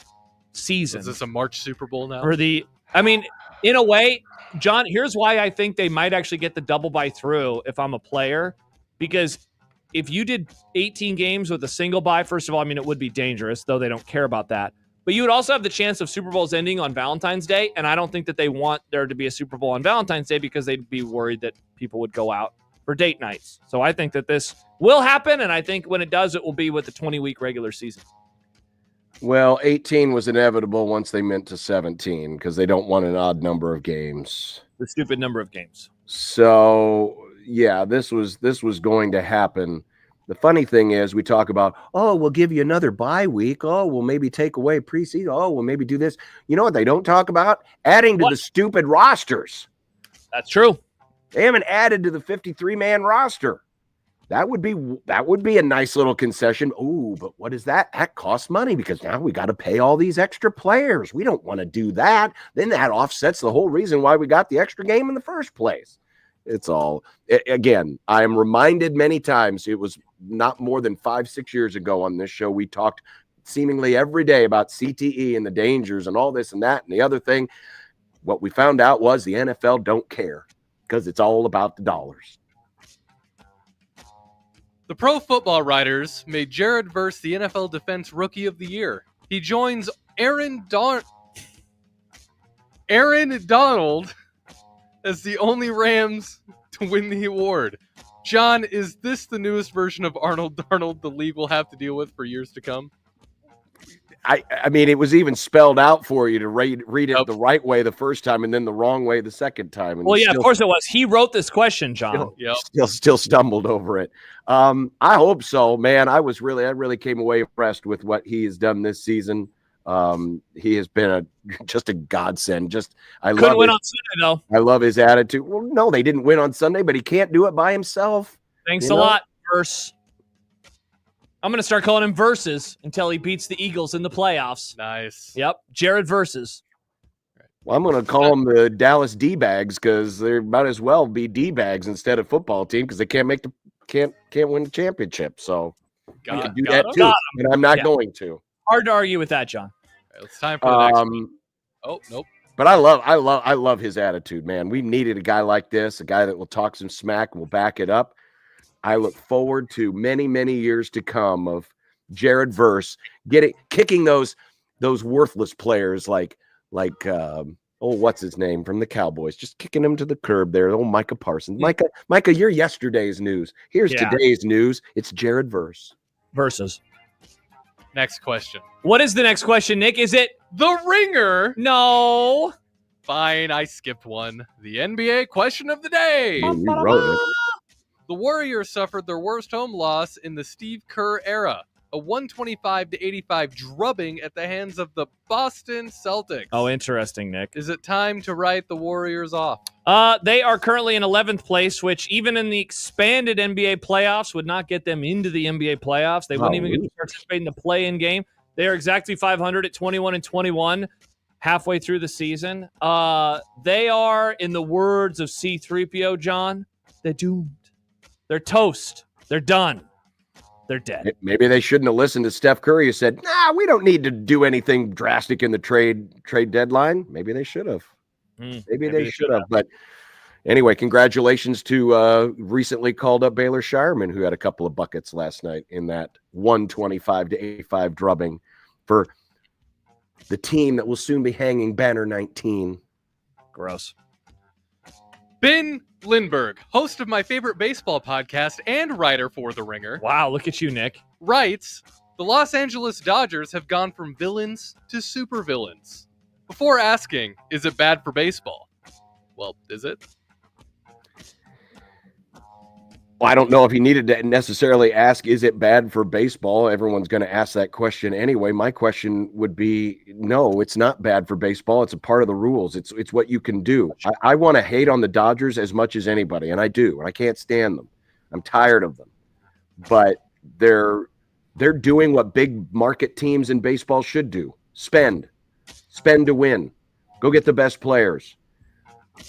season. Is this a March Super Bowl now? In a way, John, here's why I think they might actually get the double bye through if I'm a player, because if you did 18 games with a single bye, first of all, it would be dangerous, though they don't care about that. But you would also have the chance of Super Bowls ending on Valentine's Day, and I don't think that they want there to be a Super Bowl on Valentine's Day because they'd be worried that people would go out for date nights. So I think that this will happen, and I think when it does, it will be with the 20-week regular season. Well, 18 was inevitable once they went to 17 because they don't want an odd number of games. The stupid number of games. So, yeah, this was going to happen. The funny thing is we talk about, we'll give you another bye week. We'll maybe take away preseason. We'll maybe do this. You know what they don't talk about? Adding to the stupid rosters. That's true. They haven't added to the 53-man roster. That would be a nice little concession. Oh, but what is that? That costs money because now we got to pay all these extra players. We don't want to do that. Then that offsets the whole reason why we got the extra game in the first place. It's all, again, I am reminded many times, it was not more than 5-6 years ago on this show, we talked seemingly every day about CTE and the dangers and all this and that and the other thing. What we found out was the NFL don't care because it's all about the dollars. The Pro Football Writers made Jared Verse the NFL Defense Rookie of the Year. He joins Aaron Donald as the only Rams to win the award. John, is this the newest version of Arnold Darnold the league will have to deal with for years to come? I mean, it was even spelled out for you to read it the right way the first time and then the wrong way the second time. And of course it was. He wrote this question, John. Still stumbled over it. I hope so, man. I really came away impressed with what he has done this season. He has been just a godsend. Couldn't win on Sunday though. I love his attitude. Well, no, they didn't win on Sunday, but he can't do it by himself. Thanks a lot, Verse. I'm going to start calling him Versus until he beats the Eagles in the playoffs. Nice. Yep. Jared Versus. Well, I'm going to call them the Dallas D-bags because they might as well be D-bags instead of football team because they can't win the championship. So we can do that too, and I'm not going to. Hard to argue with that, John. All right, it's time for the next one. Oh, nope. But I love his attitude, man. We needed a guy like this, a guy that will talk some smack and will back it up. I look forward to many, many years to come of Jared Verse kicking those worthless players like what's his name from the Cowboys, just kicking him to the curb there. Oh, Micah Parsons. Micah, you're yesterday's news. Here's today's news. It's Jared Verse. Versus. Next question. What is the next question, Nick? Is it The Ringer? No. Fine, I skipped one. The NBA question of the day. You wrote it. The Warriors suffered their worst home loss in the Steve Kerr era, a 125-85 drubbing at the hands of the Boston Celtics. Oh, interesting, Nick. Is it time to write the Warriors off? They are currently in 11th place, which even in the expanded NBA playoffs would not get them into the NBA playoffs. They wouldn't even get to participate in the play-in game. They are exactly 500 at 21-21 halfway through the season. They are, in the words of C-3PO, John, they're doomed. They're toast. They're done. They're dead. Maybe they shouldn't have listened to Steph Curry who said, we don't need to do anything drastic in the trade deadline. Maybe they should have. Maybe they should have. But anyway, congratulations to recently called up Baylor Shireman, who had a couple of buckets last night in that 125-85 drubbing for the team that will soon be hanging banner 19. Gross. Ben Lindbergh, host of my favorite baseball podcast and writer for The Ringer. Wow, look at you, Nick. Writes, the Los Angeles Dodgers have gone from villains to supervillains. Before asking, is it bad for baseball? Well, is it? Well, I don't know if he needed to necessarily ask, is it bad for baseball? Everyone's going to ask that question anyway. My question would be, no, it's not bad for baseball. It's a part of the rules. It's what you can do. I want to hate on the Dodgers as much as anybody, and I do, and I can't stand them. I'm tired of them. But they're doing what big market teams in baseball should do. Spend to win. Go get the best players.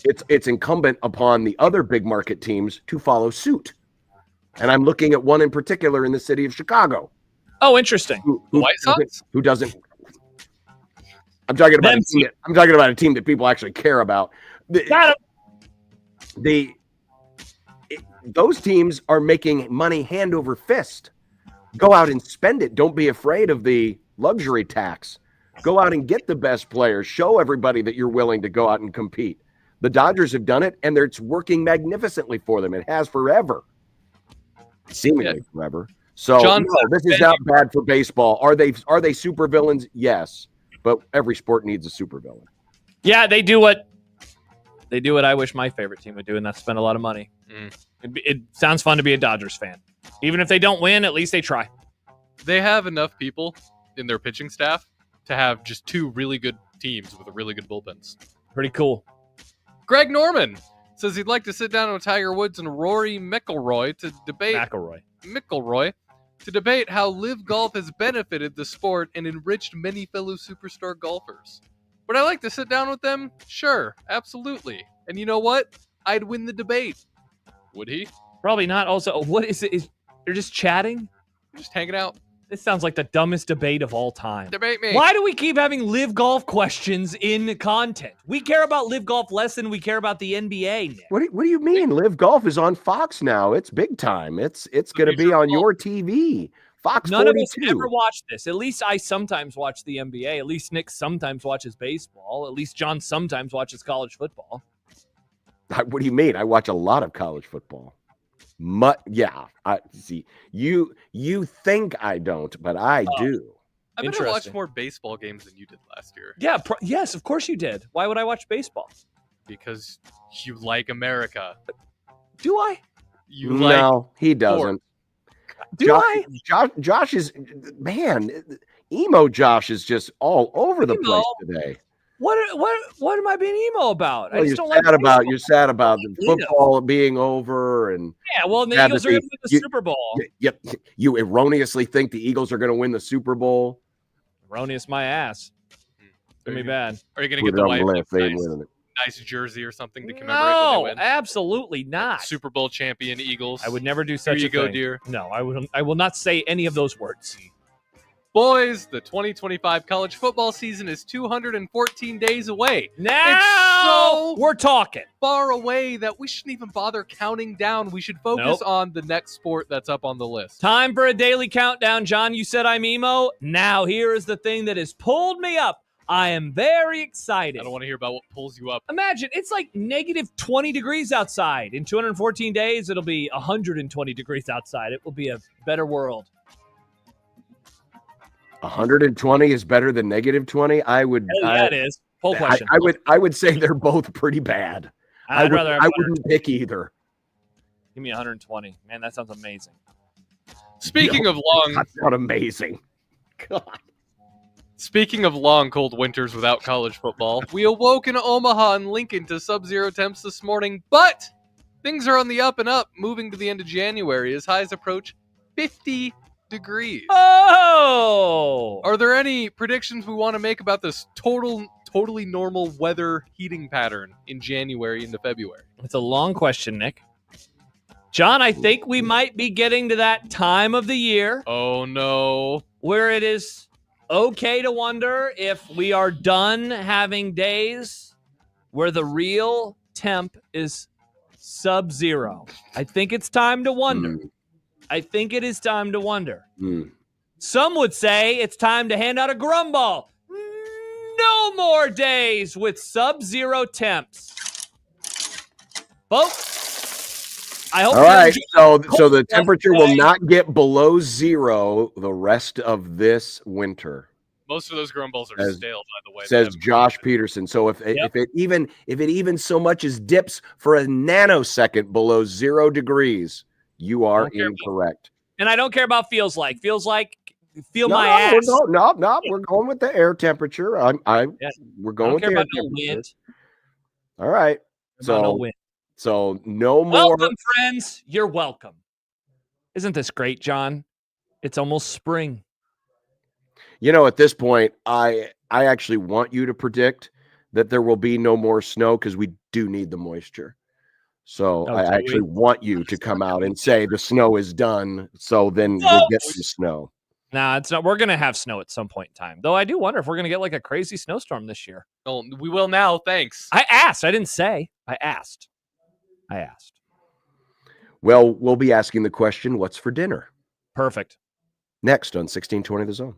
It's incumbent upon the other big market teams to follow suit. And I'm looking at one in particular in the city of Chicago. Oh, interesting. White Sox? Who doesn't? I'm talking about a team that people actually care about. Those teams are making money hand over fist. Go out and spend it. Don't be afraid of the luxury tax. Go out and get the best players. Show everybody that you're willing to go out and compete. The Dodgers have done it, and it's working magnificently for them. It has forever. Seemingly forever. So this is not bad for baseball. Are they supervillains? Yes. But every sport needs a supervillain. Yeah, they do what I wish my favorite team would do, and that's spend a lot of money. It sounds fun to be a Dodgers fan. Even if they don't win, at least they try. They have enough people in their pitching staff to have just two really good teams with really good bullpens. Pretty cool. Greg Norman says he'd like to sit down with Tiger Woods and Rory McIlroy to debate how Live Golf has benefited the sport and enriched many fellow superstar golfers. Would I like to sit down with them? Sure, absolutely. And you know what? I'd win the debate. Would he? Probably not. Also, what is it? They're just chatting? They're just hanging out. This sounds like the dumbest debate of all time. Debate me. Why do we keep having Live Golf questions in content? We care about Live Golf less than we care about the NBA, Nick. What do you mean? Live Golf is on Fox now. It's big time. It's going to be on your TV. Fox 42. None of us ever watch this. At least I sometimes watch the NBA. At least Nick sometimes watches baseball. At least John sometimes watches college football. What do you mean? I watch a lot of college football. I see. You think I don't, but I do. I bet I watched more baseball games than you did last year. Yeah, yes, of course you did. Why would I watch baseball? Because you like America. Do I? No, he doesn't. Josh is, man, emo Josh is just all over the place today. What am I being emo about? Well, I just don't like you're sad about the football being over, and yeah. Well, the Eagles are going to win the Super Bowl. Yep, you erroneously think the Eagles are going to win the Super Bowl. Erroneous, my ass. It's gonna be bad. Are you going to get the wife nice jersey or something to commemorate when they win? Absolutely not. Super Bowl champion Eagles. I would never do such a thing. Here you go, dear. No, I will not say any of those words. Boys, the 2025 college football season is 214 days away. Now it's so we're talking far away that we shouldn't even bother counting down. We should focus on the next sport that's up on the list. Time for a daily countdown. John, you said I'm emo. Now here is the thing that has pulled me up. I am very excited. I don't want to hear about what pulls you up. Imagine, it's like negative 20 degrees outside. In 214 days, it'll be 120 degrees outside. It will be a better world. 120 is better than negative 20. I would. It is. Whole question. I would say they're both pretty bad. I wouldn't pick either. Give me 120. Man, that sounds amazing. Speaking of long, that's not amazing. God. Speaking of long, cold winters without college football, we awoke in Omaha and Lincoln to sub-zero temps this morning, but things are on the up and up, moving to the end of January as highs approach 50 degrees. Oh! Are there any predictions we want to make about this totally normal weather heating pattern in January into February? It's a long question, Nick. John, I think we might be getting to that time of the year. Oh, no. Where it is okay to wonder if we are done having days where the real temp is sub-zero. I think it's time to wonder. I think it is time to wonder. Some would say it's time to hand out a grumble. No more days with sub-zero temps. Folks, I hope. All right, so the temperature will not get below zero the rest of this winter. Most of those grumbles are stale, by the way. Says Josh Peterson. So if it even so much as dips for a nanosecond below 0 degrees, you are incorrect. And I don't care about feels like. My ass. No. We're going with the air temperature. We're going with the air temperature. Wind. All right. So no more. Welcome, friends. You're welcome. Isn't this great, John? It's almost spring. You know, at this point, I actually want you to predict that there will be no more snow because we do need the moisture. So I actually want you to come out and say the snow is done. So then we'll get some snow. Nah, it's not. We're going to have snow at some point in time. Though I do wonder if we're going to get like a crazy snowstorm this year. Oh, we will now. Thanks. I asked. I didn't say. I asked. Well, we'll be asking the question, what's for dinner? Perfect. Next on 1620 The Zone.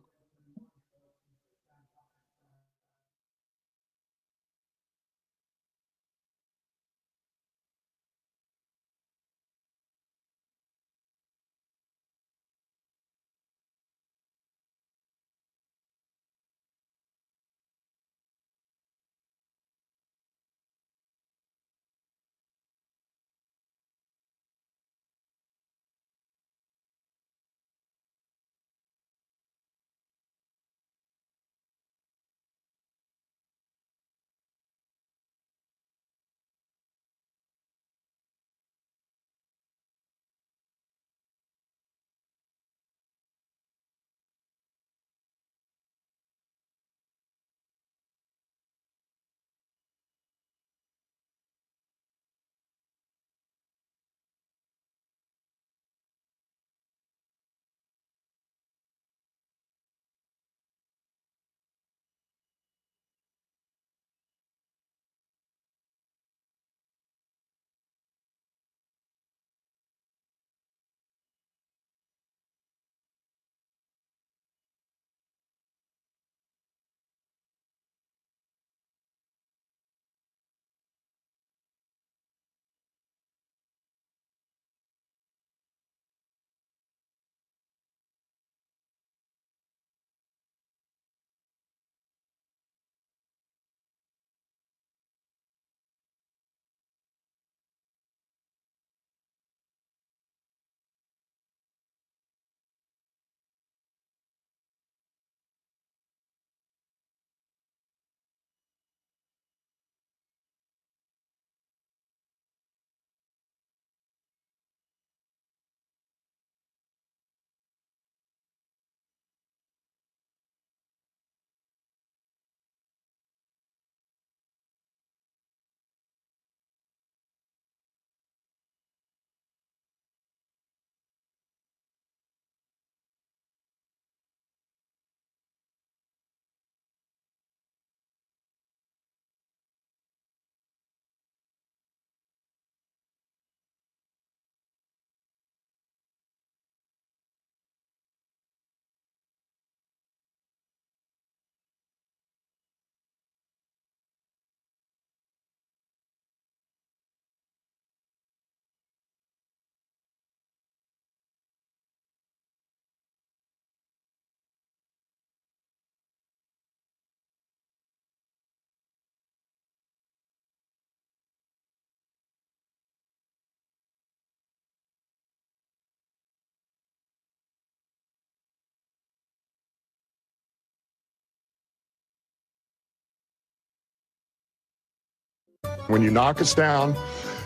When you knock us down,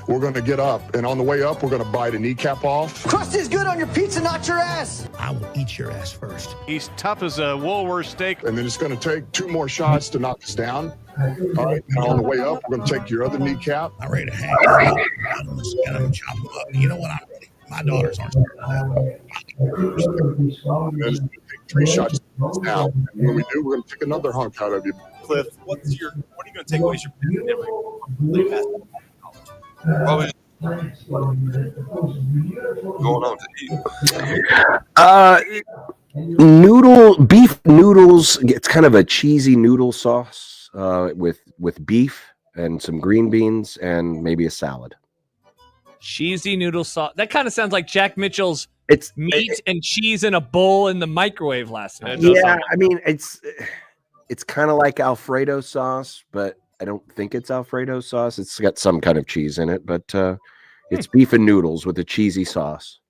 we're going to get up, and on the way up, we're going to bite a kneecap off. Crust is good on your pizza, not your ass. I will eat your ass first. He's tough as a Woolworth steak. And then it's going to take 2 more shots to knock us down. All right, and on the way up, we're going to take your other kneecap. I'm ready to hang out. I'm chop them up. You know what? I'm ready. My daughters aren't starting that. And then it's going to take 3 shots to knock us down. And when we do, we're going to take another hunk out of you. Cliff, what are you going to take away your play basketball in college? Going on to eat. Beef noodles. It's kind of a cheesy noodle sauce with beef and some green beans and maybe a salad. Cheesy noodle sauce. That kind of sounds like Jack Mitchell's It's meat and cheese in a bowl in the microwave last night. Yeah, I mean it's kind of like Alfredo sauce, but I don't think it's Alfredo sauce. It's got some kind of cheese in it, but it's beef and noodles with a cheesy sauce.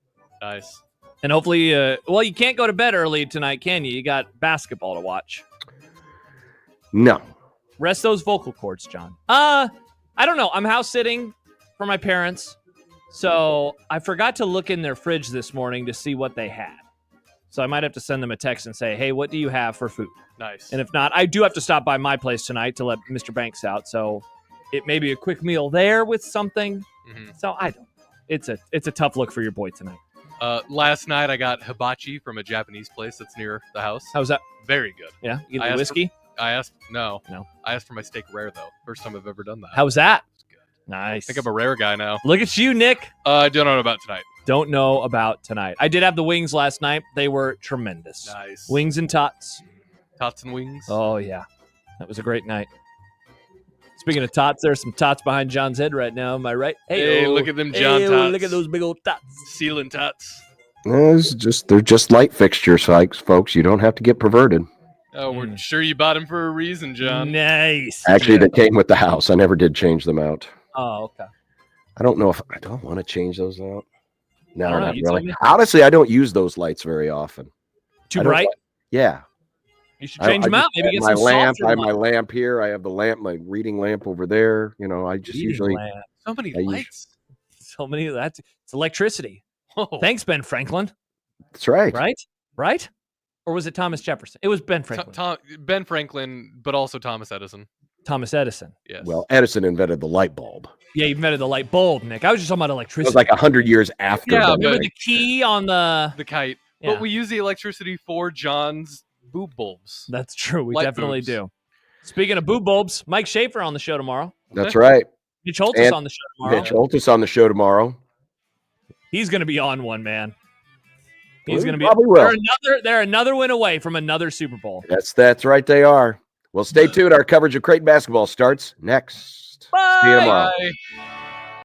Nice. And hopefully, well, you can't go to bed early tonight, can you? You got basketball to watch. No. Rest those vocal cords, John. I don't know. I'm house sitting for my parents, so I forgot to look in their fridge this morning to see what they had. So I might have to send them a text and say, hey, what do you have for food? Nice. And if not, I do have to stop by my place tonight to let Mr. Banks out. So it may be a quick meal there with something. Mm-hmm. So I don't know. It's a tough look for your boy tonight. Last night I got hibachi from a Japanese place that's near the house. How's that? Very good. Yeah? You get the whiskey? No. No. I asked for my steak rare, though. First time I've ever done that. How's that? Nice. I think I'm a rare guy now. Look at you, Nick. I don't know about tonight. Don't know about tonight. I did have the wings last night. They were tremendous. Nice. Wings and tots. Tots and wings. Oh, yeah. That was a great night. Speaking of tots, there's some tots behind John's head right now. Am I right? Hey, look at them John tots. Look at those big old tots. Ceiling tots. They're just light fixtures, folks. You don't have to get perverted. Oh, we're sure you bought them for a reason, John. Nice. Actually, they came with the house. I never did change them out. Oh, okay. I don't know if I don't want to change those out. No, I don't know, not you really. told me. Honestly, I don't use those lights very often. Too bright? Yeah. You should change them out. Maybe get my some lamp. softer I have my light. lamp here. I have the lamp, my reading lamp over there. You know, I just Reading usually. lamp. So many I lights. So many. It's electricity. Whoa. Thanks, Ben Franklin. That's right. Right? Or was it Thomas Jefferson? It was Ben Franklin. Ben Franklin, but also Thomas Edison. Thomas Edison. Yes. Well, Edison invented the light bulb. Yeah, you invented the light bulb, Nick. I was just talking about It electricity. was like 100 years after. Yeah, the- Remember the key on the kite. Yeah. But we use the electricity for John's boob bulbs. That's true. We Light definitely boobs. do. Speaking of boob bulbs, Mike Schaefer on the show tomorrow. That's right. Mitch Holtis And on the show tomorrow. Mitch Holtis on the show tomorrow. He's going to be on one, man. He's Well, going to be. probably will. They're another win away from another Super Bowl. That's right. They are. Well, stay tuned. Our coverage of Creighton basketball starts next. Bye. See you tomorrow. Bye.